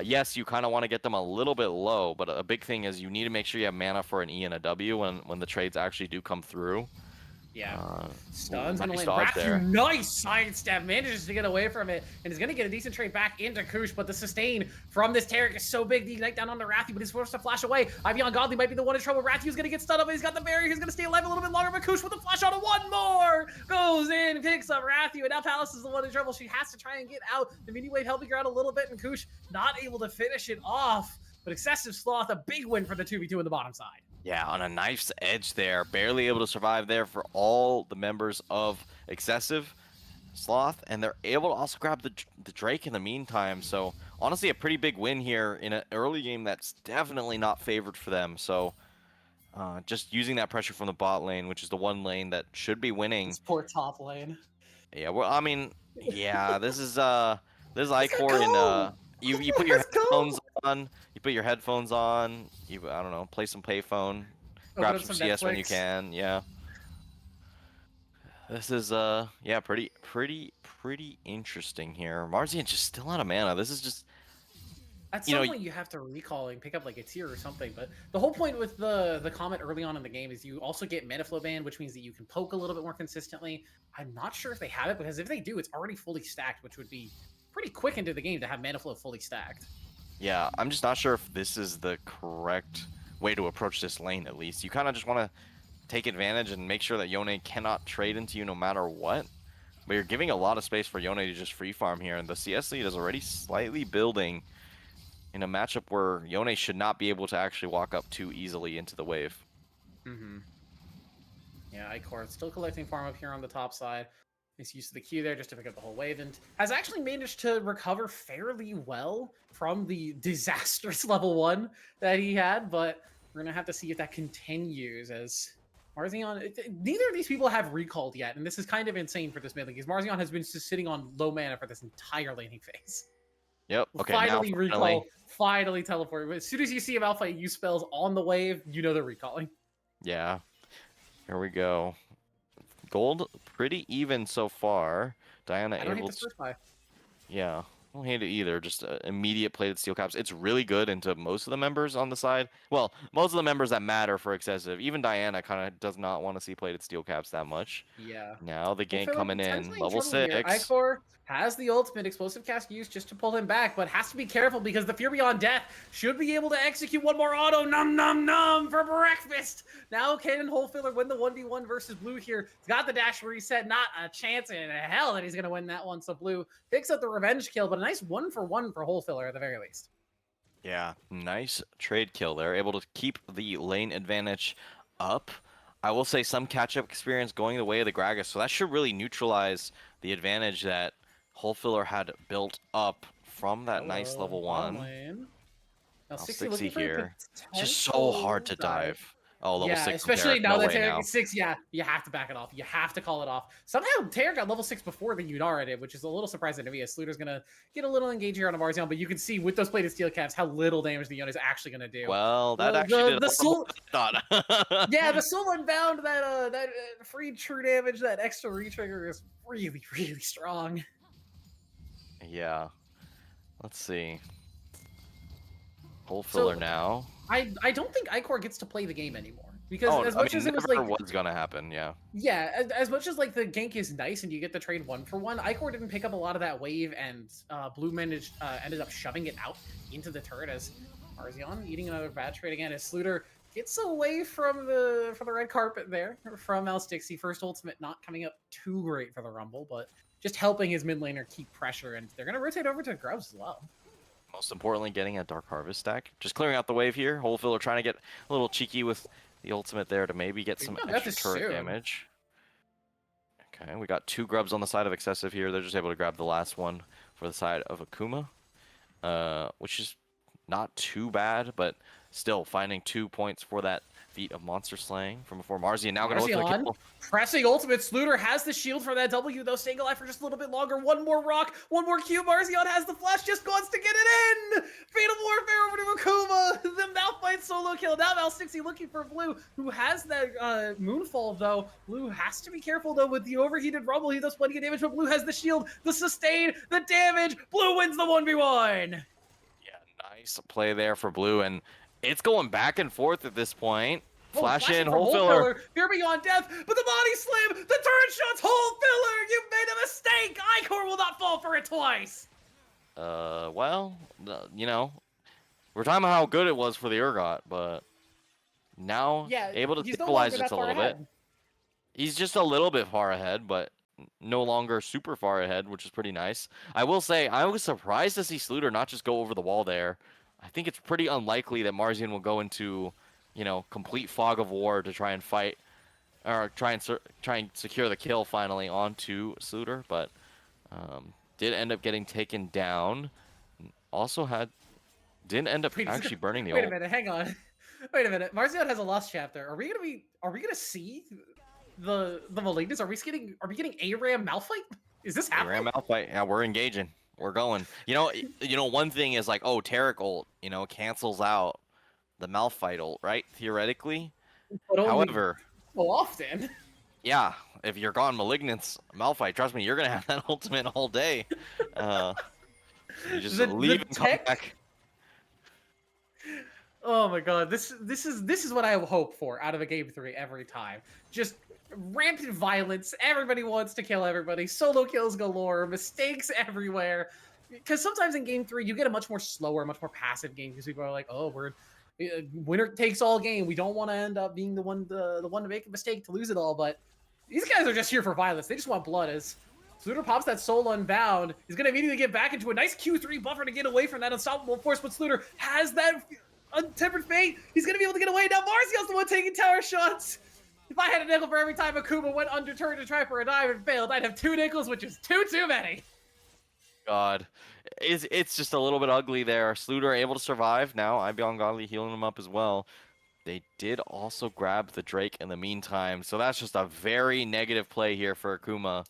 Yes, you kind of want to get them a little bit low, but a big thing is you need to make sure you have mana for an E and a W when the trades actually do come through. Yeah. Ooh, Stuns gonna nice land. dodge Rathu, there. nice sidestep, manages to get away from it, and is gonna get a decent trade back into Kush, but the sustain from this Taric is so big, the ignite down on the Rathu, but he's forced to flash away. Ivion Godly might be the one in trouble. Rathu's gonna get stunned up, he's got the barrier, he's gonna stay alive a little bit longer, but Kush with the flash on one more! Goes in, picks up Rathu, and now Palace is the one in trouble. She has to try and get out. The mini wave helping her out a little bit, and Kush not able to finish it off. But Excessive Sloth, a big win for the 2v2 on the bottom side. Yeah, on a knife's edge there. Barely able to survive there for all the members of Excessive Sloth, and they're able to also grab the Drake in the meantime. So honestly, a pretty big win here in an early game that's definitely not favored for them. So just using that pressure from the bot lane, which is the one lane that should be winning. This poor top lane. Yeah, well, I mean, yeah, this is Let's Icor go! in you put your Let's go! headphones on, I don't know, play some payphone, Open grab up some some CS when you Netflix. can. Yeah. This is yeah, pretty interesting here. Marzian just still out of mana. This is just At you know some point, you have to recall and pick up like a tier or something. But the whole point with the Comet early on in the game is you also get mana flow ban, which means that you can poke a little bit more consistently. I'm not sure if they have it, because if they do, it's already fully stacked, which would be pretty quick into the game to have mana flow fully stacked. yeah, I'm just not sure if this is the correct way to approach this lane. At least you kind of just want to take advantage and make sure that Yone cannot trade into you no matter what. But you're giving a lot of space for Yone to just free farm here, and the CS lead is already slightly building in a matchup where Yone should not be able to actually walk up too easily into the wave. Mm-hmm. Yeah, Icor still collecting farm up here on the top side. He's used to the Q there just to pick up the whole wave, and has actually managed to recover fairly well from the disastrous level 1 that he had, but we're going to have to see if that continues as Marzion... Neither of these people have recalled yet, and this is kind of insane for this mid lane, because Marzion has been just sitting on low mana for this entire laning phase. Yep. Okay. Finally now, recall, finally teleport. As soon as you see a Malphite use spells on the wave, you know they're recalling. Yeah. Here we go. Gold pretty even so far. Diana I don't hate able this to. first buy. Yeah. I don't hate it either. Just immediate plated steel caps. It's really good into most of the members on the side. Well, most of the members that matter for excessive. Even Diana kind of does not want to see plated steel caps that much. Yeah. Now the gank Fulfilling coming in. potentially in Level trouble here. 6. Icor has the ultimate explosive cast used just to pull him back, but has to be careful because the Fury on Death should be able to execute one more auto. Num num num for breakfast. Now can Wholefiller win the 1v1 versus Blue here? He's got the dash reset. Not a chance in hell that he's going to win that one. So Blue picks up the revenge kill, but a nice 1-for-1 for Wholefiller at the very least. Yeah, nice trade kill there. Able to keep the lane advantage up. I will say some catch-up experience going the way of the Gragas, so that should really neutralize the advantage that Wholefiller had built up from that nice level Bottom 1. lane. Now Now 60 60 looking for a here. It's just so hard to dive. Oh, level 6 especially Tarek, now no that way Tarek now. is 6, yeah, you have to back it off. You have to call it off. Somehow Tarek got level 6 before the Yunara did, which is a little surprising to me, as Sluter's going to get a little engaged here on a Marzion, but you can see with those plated steel caps how little damage the Yone is actually going to do. Well, that actually did a lot more than I thought. Yeah, the Soul Unbound, that free true damage, that extra retrigger is really, really strong. Yeah. Let's see. Wholefiller now. I don't think Icor gets to play the game anymore. Because Oh, as I much mean, as it was never like, was gonna happen. Yeah. yeah, as much as like the gank is nice and you get the trade 1-for-1, Icor didn't pick up a lot of that wave, and Blue managed ended up shoving it out into the turret as Marzion eating another bad trade again as Sluter gets away from the red carpet there from Malstixie. First ultimate not coming up too great for the Rumble, but just helping his mid laner keep pressure, and they're gonna rotate over to Grubs as well. Most importantly, getting a Dark Harvest stack. Just clearing out the wave here. Whole Filler trying to get a little cheeky with the ultimate there to maybe get some Got extra this turret soon. damage. Okay, we got 2 Grubs on the side of Excessive here. They're just able to grab the last one for the side of Akuma, which is not too bad, but still finding 2 points for that feat of monster slaying from before. Marzion now going to look for the Marzion kill. pressing ultimate. Sluter has the shield for that W, though, staying alive for just a little bit longer. One more rock, one more Q. Marzion has the flash, just wants to get it in. Fatal Warfare over to Akuma. The Malphite solo kill. Now Malstixie looking for Blue, who has that Moonfall, though. Blue has to be careful, though, with the overheated Rumble. He does plenty of damage, but Blue has the shield, the sustain, the damage. Blue wins the 1v1. Yeah, nice play there for Blue, and it's going back and forth at this point. Flash flashing in, from Whole Filler. Fear Beyond Death, but the body slam, the turret shots, Whole Filler, you made a mistake. Icor will not fall for it twice. Well, you know, we're talking about how good it was for the Urgot, but now Yeah, able to he's no stabilize longer just that a far little bit. ahead. He's just a little bit far ahead, but no longer super far ahead, which is pretty nice. I will say, I was surprised to see Sluter not just go over the wall there. I think it's pretty unlikely that Marzion will go into, you know, complete fog of war to try and fight, or try and secure the kill finally onto Sluter, but did end up getting taken down. Also didn't end up actually burning the Wait a ult. minute, hang on. Wait a minute. Marzion has a lost chapter. Are we gonna see the Malignants? Are we getting ARAM Malphite? Is this Hey, Ram happening? Malphite, yeah, we're engaging. We're going. You know, one thing is like, oh, Taric ult, you know, cancels out the Malphite ult, right? Theoretically. But only However, so often. yeah, if you're gone Malignance Malphite, trust me, you're gonna have that ultimate all day. You just leave The and come tech. back. Oh my god, this is what I hope for out of a game 3 every time. Just rampant violence. Everybody wants to kill everybody. Solo kills galore. Mistakes everywhere. Because sometimes in game 3 you get a much more slower, much more passive game because people are like, oh, we're winner takes all game. We don't want to end up being the one to make a mistake to lose it all. But these guys are just here for violence. They just want blood. As Sluter pops that soul unbound, he's gonna immediately get back into a nice Q3 buffer to get away from that unstoppable force. But Sluter has that Untempered Fate. He's gonna be able to get away. Now Marzion's the one taking tower shots. If I had a nickel for every time Akuma went under turret to try for a dive and failed, I'd have 2 nickels, which is too many. God, it's just a little bit ugly there. Sluter able to survive now. Ibe Godly healing him up as well. They did also grab the Drake in the meantime, so that's just a very negative play here for Akuma.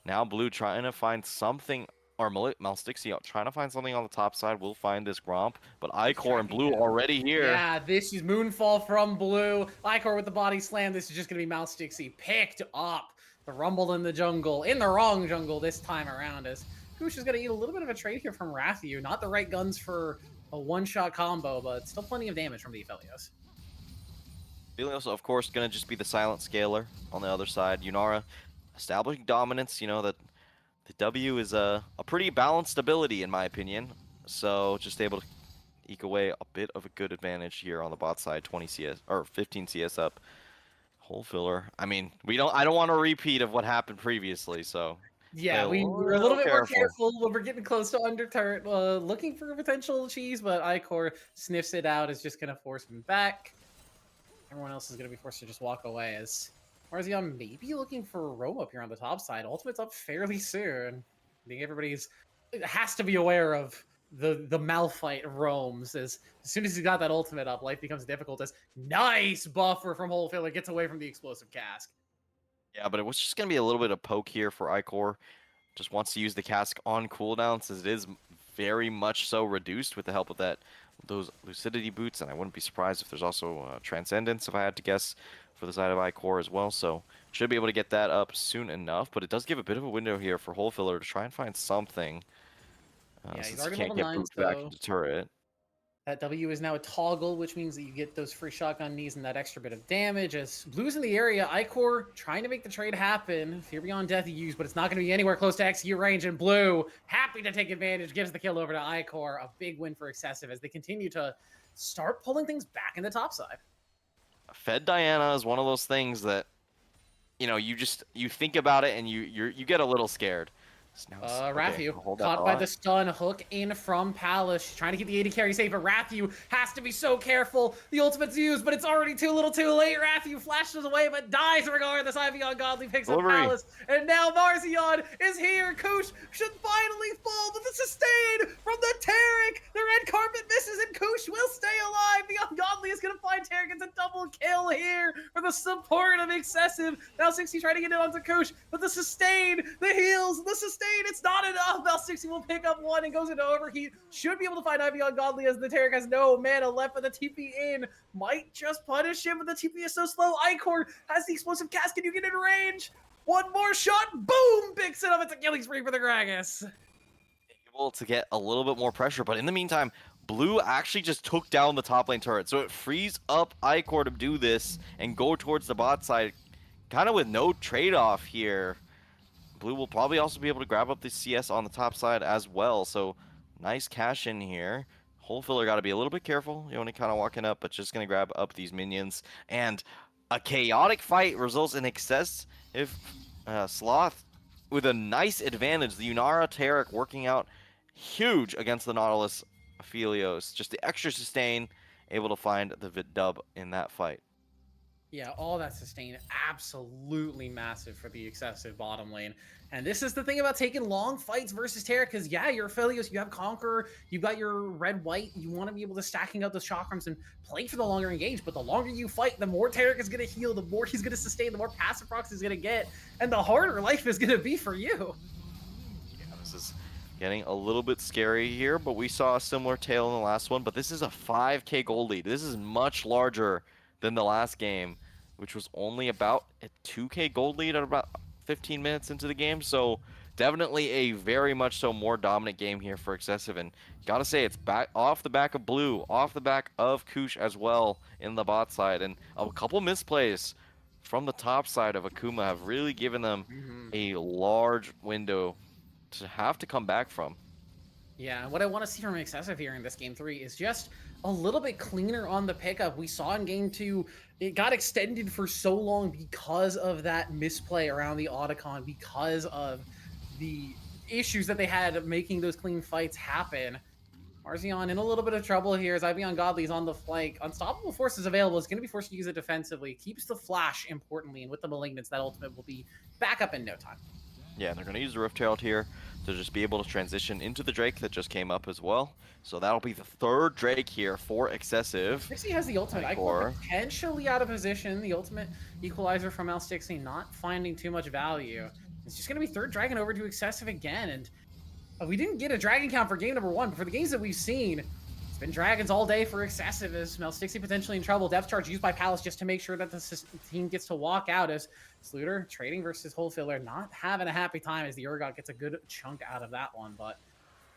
Now Blue trying to find something, or Malstixie trying to find something on the top side. We'll find this Gromp, but Icor and Blue already here. Yeah, this is Moonfall from Blue. Icor with the body slam. This is just going to be Malstixie picked up. The Rumble in the jungle, in the wrong jungle this time around, as Kush is going to eat a little bit of a trade here from Rathiu. Not the right guns for a one-shot combo, but still plenty of damage from the Aphelios. Aphelios, of course, going to just be the silent scaler on the other side. Yunara establishing dominance. You know that the W is a pretty balanced ability, in my opinion. So just able to eke away a bit of a good advantage here on the bot side. 20 CS or 15 CS up. Whole Filler. I mean, I don't want a repeat of what happened previously. So yeah, we're a little bit more careful when we're getting close to under turret, looking for a potential cheese, but Icor sniffs it out. Is just going to force him back. Everyone else is going to be forced to just walk away as Marzion maybe looking for a roam up here on the top side. Ultimate's up fairly soon. I think everybody's has to be aware of the Malphite roams. As soon as he's got that ultimate up, life becomes difficult. As nice buffer from Whole Filler gets away from the explosive cask. Yeah, but it was just going to be a little bit of poke here for Icor. Just wants to use the cask on cooldown since it is very much so reduced with the help of those lucidity boots, and I wouldn't be surprised if there's also transcendence if I had to guess for the side of Icor as well. So should be able to get that up soon enough, but it does give a bit of a window here for Whole Filler to try and find something. Yeah, he's Since already he can't level get 9, boots back so into turret. That W is now a toggle, which means that you get those free shotgun knees and that extra bit of damage. As Blue's in the area, Icor trying to make the trade happen. Fear Beyond Death you use, but it's not going to be anywhere close to XU range. And Blue, happy to take advantage, gives the kill over to Icor. A big win for Excessive as they continue to start pulling things back in the top side. Fed Diana is one of those things that, you know, you think about it and you get a little scared. Rathu caught by the stun hook in from Palace. She's trying to keep the AD carry safe, but Rathu has to be so careful. The ultimate's used, but it's already too little too late. Rathu flashes away, but dies regardless. Ivy on Godly picks up Palace, and now Marzion is here. Koosh should finally fall, but the sustain from the Tarek. The red carpet misses, and Koosh will stay alive. The Ungodly is gonna find Tarek. It's a double kill here for the support of Excessive. Now 60 trying to get it onto Koosh, but the sustain, the heals, the sustain. It's not enough. Now 60 will pick up one and goes into overheat. Should be able to find Ivy Ungodly as the Tarek has no mana left, but the TP in might just punish him, but the TP is so slow. Icor has the explosive cast. Can you get in range? One more shot. Boom! Picks it up. It's a killing spree for the Gragas. Able to get a little bit more pressure, but in the meantime, Blue actually just took down the top lane turret, so it frees up Icor to do this and go towards the bot side, kind of with no trade-off here. Blue will probably also be able to grab up the CS on the top side as well, so nice cash in here. Hole Filler got to be a little bit careful, you know, when he kind of walking up, but just going to grab up these minions. And a chaotic fight results in excess if Sloth with a nice advantage. The Unara Tarek working out huge against the Nautilus Aphelios. Just the extra sustain, able to find the dub in that fight. Yeah, all that sustain, absolutely massive for the Excessive bottom lane. And this is the thing about taking long fights versus Terra, because yeah, your Aphelios, you have Conqueror, you've got your red-white, you want to be able to stacking out those chakrams and play for the longer engage, but the longer you fight, the more Tarek is going to heal, the more he's going to sustain, the more passive procs he's going to get, and the harder life is going to be for you. Yeah, this is getting a little bit scary here, but we saw a similar tale in the last one, but this is a 5k gold lead. This is much larger than the last game, which was only about a 2k gold lead at about 15 minutes into the game. So definitely a very much so more dominant game here for Excessive, and gotta say it's back off the back of Blue, off the back of Koosh as well in the bot side, and a couple misplays from the top side of Akuma have really given them a large window to have to come back from. Yeah, what I want to see from Excessive here in this game 3 is just a little bit cleaner on the pickup. We saw in game 2, it got extended for so long because of that misplay around the Otacon, because of the issues that they had making those clean fights happen. Marzion in a little bit of trouble here as Ivy Ungodly is on the flank. Unstoppable Force is available. It's going to be forced to use it defensively. Keeps the flash, importantly, and with the Malignants, that ultimate will be back up in no time. Yeah, they're going to use the Rift Herald here to just be able to transition into the Drake that just came up as well. So that'll be the third Drake here for Excessive. Stixie has the ultimate. Icor potentially out of position. The ultimate equalizer from Stixie not finding too much value. It's just going to be third Dragon over to Excessive again. And we didn't get a Dragon count for game number 1, but for the games that we've seen, it's been Dragons all day for Excessive as Stixie potentially in trouble. Depth charge used by Palace just to make sure that the team gets to walk out as Sluter trading versus Hole Filler, not having a happy time as the Urgot gets a good chunk out of that one. But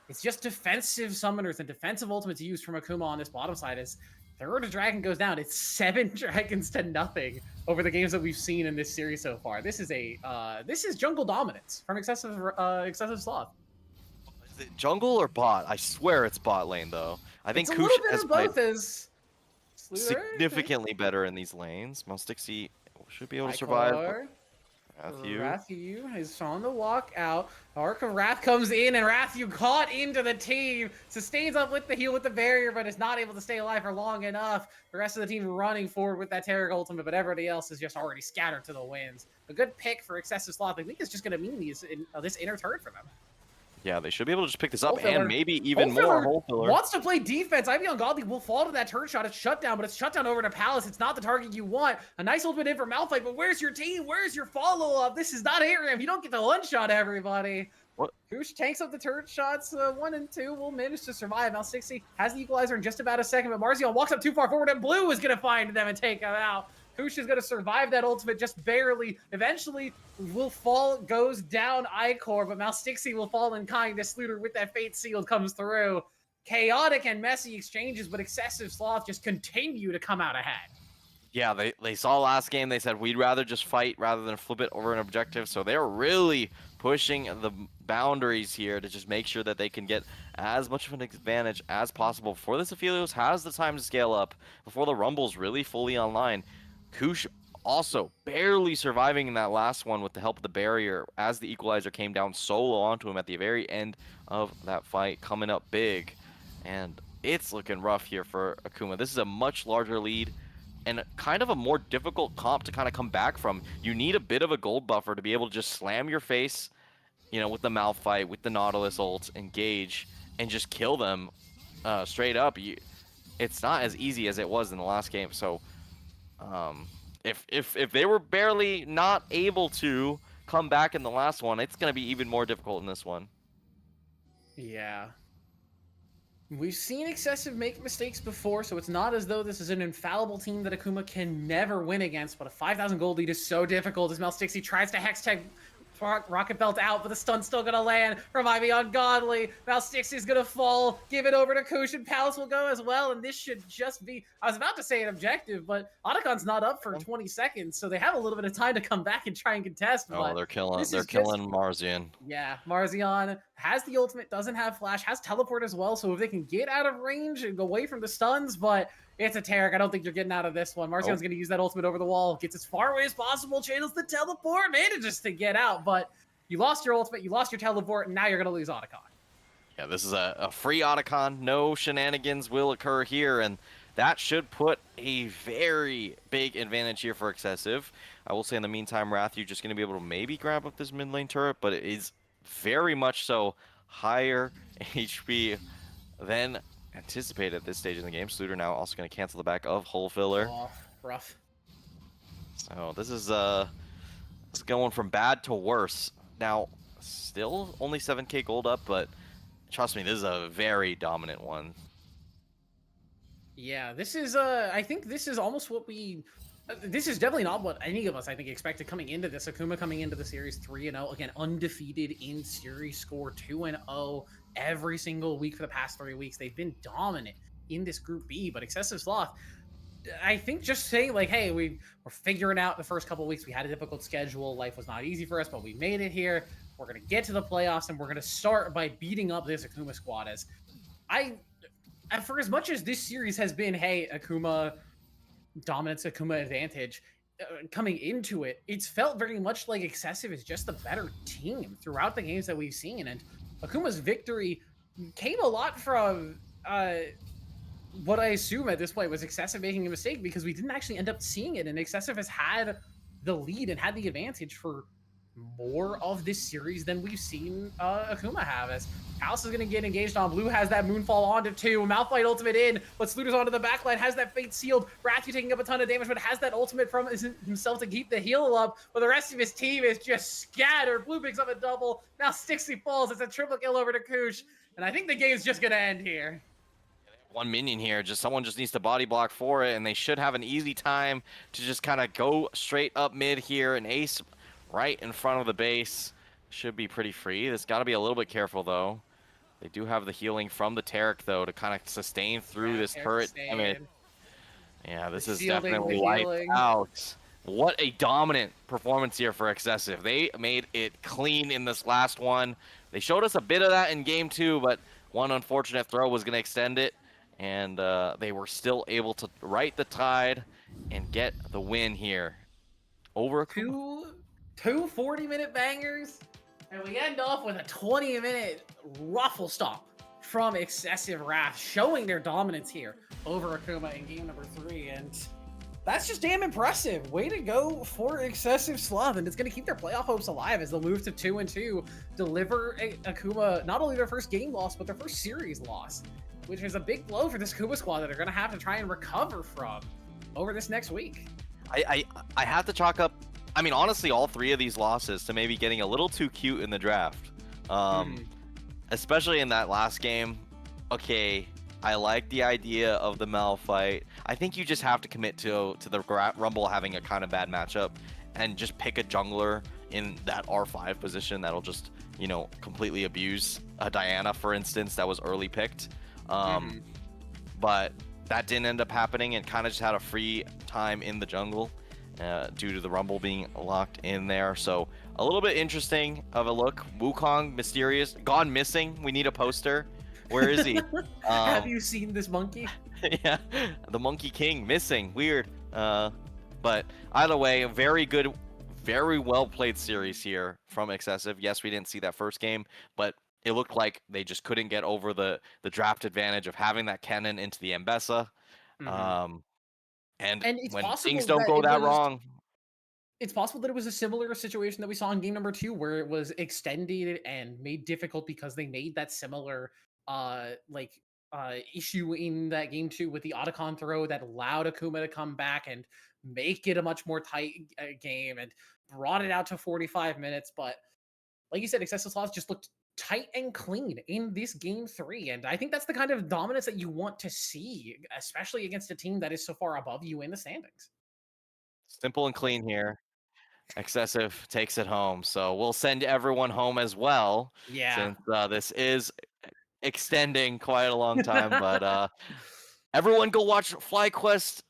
it's just defensive summoners and defensive ultimates used from Akuma on this bottom side as third Dragon goes down. It's 7 Dragons to nothing over the games that we've seen in this series so far. This is jungle dominance from Excessive Sloth. Is it jungle or bot? I swear it's bot lane though. I think Koosh has played significantly better in these lanes. Stixie should be able to survive. Rathu is on the walk out. Arc of Wrath comes in, and Rathu caught into the team. Sustains up with the heal with the barrier, but is not able to stay alive for long enough. The rest of the team running forward with that Tarek ultimate, but everybody else is just already scattered to the winds. A good pick for Excessive Sloth. I think it's just going to mean this inner turret for them. Yeah, they should be able to just pick this up and maybe even more. Hole Filler wants to play defense. Ivy Ungodly will fall to that turret shot. It's shut down, but it's shut down over to Palace. It's not the target you want. A nice ultimate in for Malphite, but where's your team? Where's your follow-up? This is not Aram. You don't get the one-shot, everybody. What? Koosh tanks up the turret shots. 1 and 2 will manage to survive. Now 60 has the equalizer in just about a second, but Marzion walks up too far forward, and Blue is going to find them and take him out. Koosh is going to survive that ultimate just barely. Eventually, will fall, goes down Icor, but Stixie will fall in kind as Sluter with that Fate Sealed comes through. chaotic and messy exchanges, but Excessive Sloth just continue to come out ahead. Yeah, they saw last game. They said we'd rather just fight rather than flip it over an objective. So they're really pushing the boundaries here to just make sure that they can get as much of an advantage as possible before this Aphelios has the time to scale up, before the Rumble's really fully online. Kush also barely surviving in that last one with the help of the barrier as the equalizer came down solo onto him at the very end of that fight, coming up big. And it's looking rough here for Akuma. This is a much larger lead and kind of a more difficult comp to kind of come back from. You need a bit of a gold buffer to be able to just slam your face, you know, with the Malphite, with the Nautilus ult, engage, and just kill them straight up. It's not as easy as it was in the last game. So if they were barely not able to come back in the last one, it's going to be even more difficult in this one. Yeah. We've seen Excessive make mistakes before, so it's not as though this is an infallible team that Akuma can never win against, but a 5,000 gold lead is so difficult as Melstixi tries to Hex Tech Rocket Belt out, but the stun's still gonna land from Ivy Ungodly. Melstixi's gonna fall, give it over to Kush, and Palace will go as well, and this should just be, I was about to say an objective, but Otacon's not up for 20 seconds, so they have a little bit of time to come back and try and contest. Oh, they're killing Marzian. Yeah, Marzian has the ultimate, doesn't have flash, has teleport as well, so if they can get out of range and go away from the stuns, but it's a Taric. I don't think you're getting out of this one. Marzian's going to use that ultimate over the wall, gets as far away as possible, channels the teleport, manages to get out, but you lost your ultimate, you lost your teleport, and now you're going to lose Otacon. Yeah, this is a free Otacon. No shenanigans will occur here, and that should put a very big advantage here for Excessive. I will say in the meantime, Wrath, you're just going to be able to maybe grab up this mid lane turret, but it is very much so higher HP than anticipated at this stage in the game. Sluter now also going to cancel the back of Hull Filler. Oh, rough. So this is going from bad to worse. Now, still only 7k gold up, but trust me, this is a very dominant one. Yeah, this is, I think this is almost what we... this is definitely not what any of us, I think, expected coming into this. Akuma coming into the series 3-0, again, undefeated in series score, 2-0 every single week for the past 3 weeks. They've been dominant in this Group B, but Excessive Sloth, I think just saying, like, hey, we're figuring out the first couple of weeks. We had a difficult schedule. Life was not easy for us, but we made it here. We're going to get to the playoffs, and we're going to start by beating up this Akuma squad. For as much as this series has been, hey, Akuma dominance, Akuma advantage, coming into it, it's felt very much like Excessive is just the better team throughout the games that we've seen. And Akuma's victory came a lot from what I assume at this point was Excessive making a mistake, because we didn't actually end up seeing it. And Excessive has had the lead and had the advantage for more of this series than we've seen Akuma have, as Palace is going to get engaged on. Blue has that Moonfall onto 2, Malphite ultimate in, but Sluter's onto the backline, has that Fate sealed. Rathu taking up a ton of damage, but has that ultimate from himself to keep the heal up, but the rest of his team is just scattered. Blue picks up a double, now Stixie falls, it's a triple kill over to Kush, and I think the game's just going to end here. One minion here, someone just needs to body block for it, and they should have an easy time to just kind of go straight up mid here. An ace right in front of the base should be pretty free. This got to be a little bit careful though. They do have the healing from the Taric though to kind of sustain through this turret damage. Yeah, this is definitely lights out. What a dominant performance here for Excessive. They made it clean in this last one. They showed us a bit of that in game 2, but one unfortunate throw was going to extend it, and they were still able to right the tide and get the win here over Two 40-minute bangers, and we end off with a 20-minute ruffle stomp from Excessive Wrath, showing their dominance here over Akuma in game number 3, and that's just damn impressive. Way to go for Excessive Sloth, and it's going to keep their playoff hopes alive as they'll move to 2-2, deliver Akuma not only their first game loss, but their first series loss, which is a big blow for this Akuma squad that they're going to have to try and recover from over this next week. I have to chalk up, I mean, honestly, all 3 of these losses to maybe getting a little too cute in the draft. Especially in that last game. Okay, I like the idea of the Malphite. I think you just have to commit to the Rumble having a kind of bad matchup and just pick a jungler in that R5 position that'll just, you know, completely abuse Diana, for instance, that was early picked. Mhm. But that didn't end up happening, and kind of just had a free time in the jungle due to the Rumble being locked in there. So a little bit interesting of a look. Wukong, mysterious, gone missing. We need a poster. Where is he? Have you seen this monkey? Yeah, the Monkey King missing. Weird. But either way, a very good, very well played series here from Excessive. Yes, we didn't see that first game, but it looked like they just couldn't get over the draft advantage of having that cannon into the Mbessa. Mhm. Um, and And it's when things possible don't that go it that was wrong, it's possible that it was a similar situation that we saw in game number 2 where it was extended and made difficult because they made that similar like issue in that game 2 with the Otacon throw that allowed Akuma to come back and make it a much more tight game and brought it out to 45 minutes. But like you said, Excessive Sloth just looked tight and clean in this game 3, and I think that's the kind of dominance that you want to see, especially against a team that is so far above you in the standings. simple and clean here. Excessive takes it home. So we'll send everyone home as well, Yeah. since this is extending quite a long time. But everyone go watch FlyQuest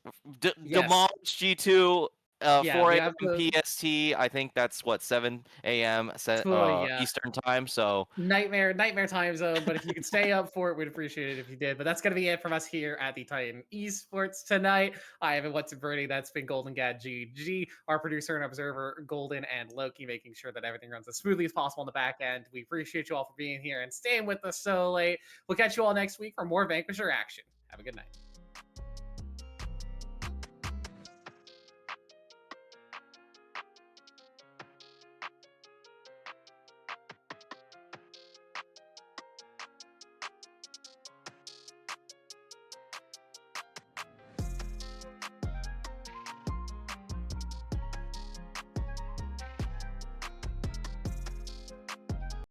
Yes. demolish G2 Yeah, 4 we a.m. have to. PST. I think that's what 7 a.m. Oh, yeah. Eastern time. So Nightmare time zone. But if you could stay up for it, we'd appreciate it if you did. But that's gonna be it from us here at the Titan Esports tonight. I have been What's It Birdie. That's been Golden Gad GG, our producer and observer, Golden and Loki, making sure that everything runs as smoothly as possible on the back end. We appreciate you all for being here and staying with us so late. We'll catch you all next week for more Vanquisher action. Have a good night.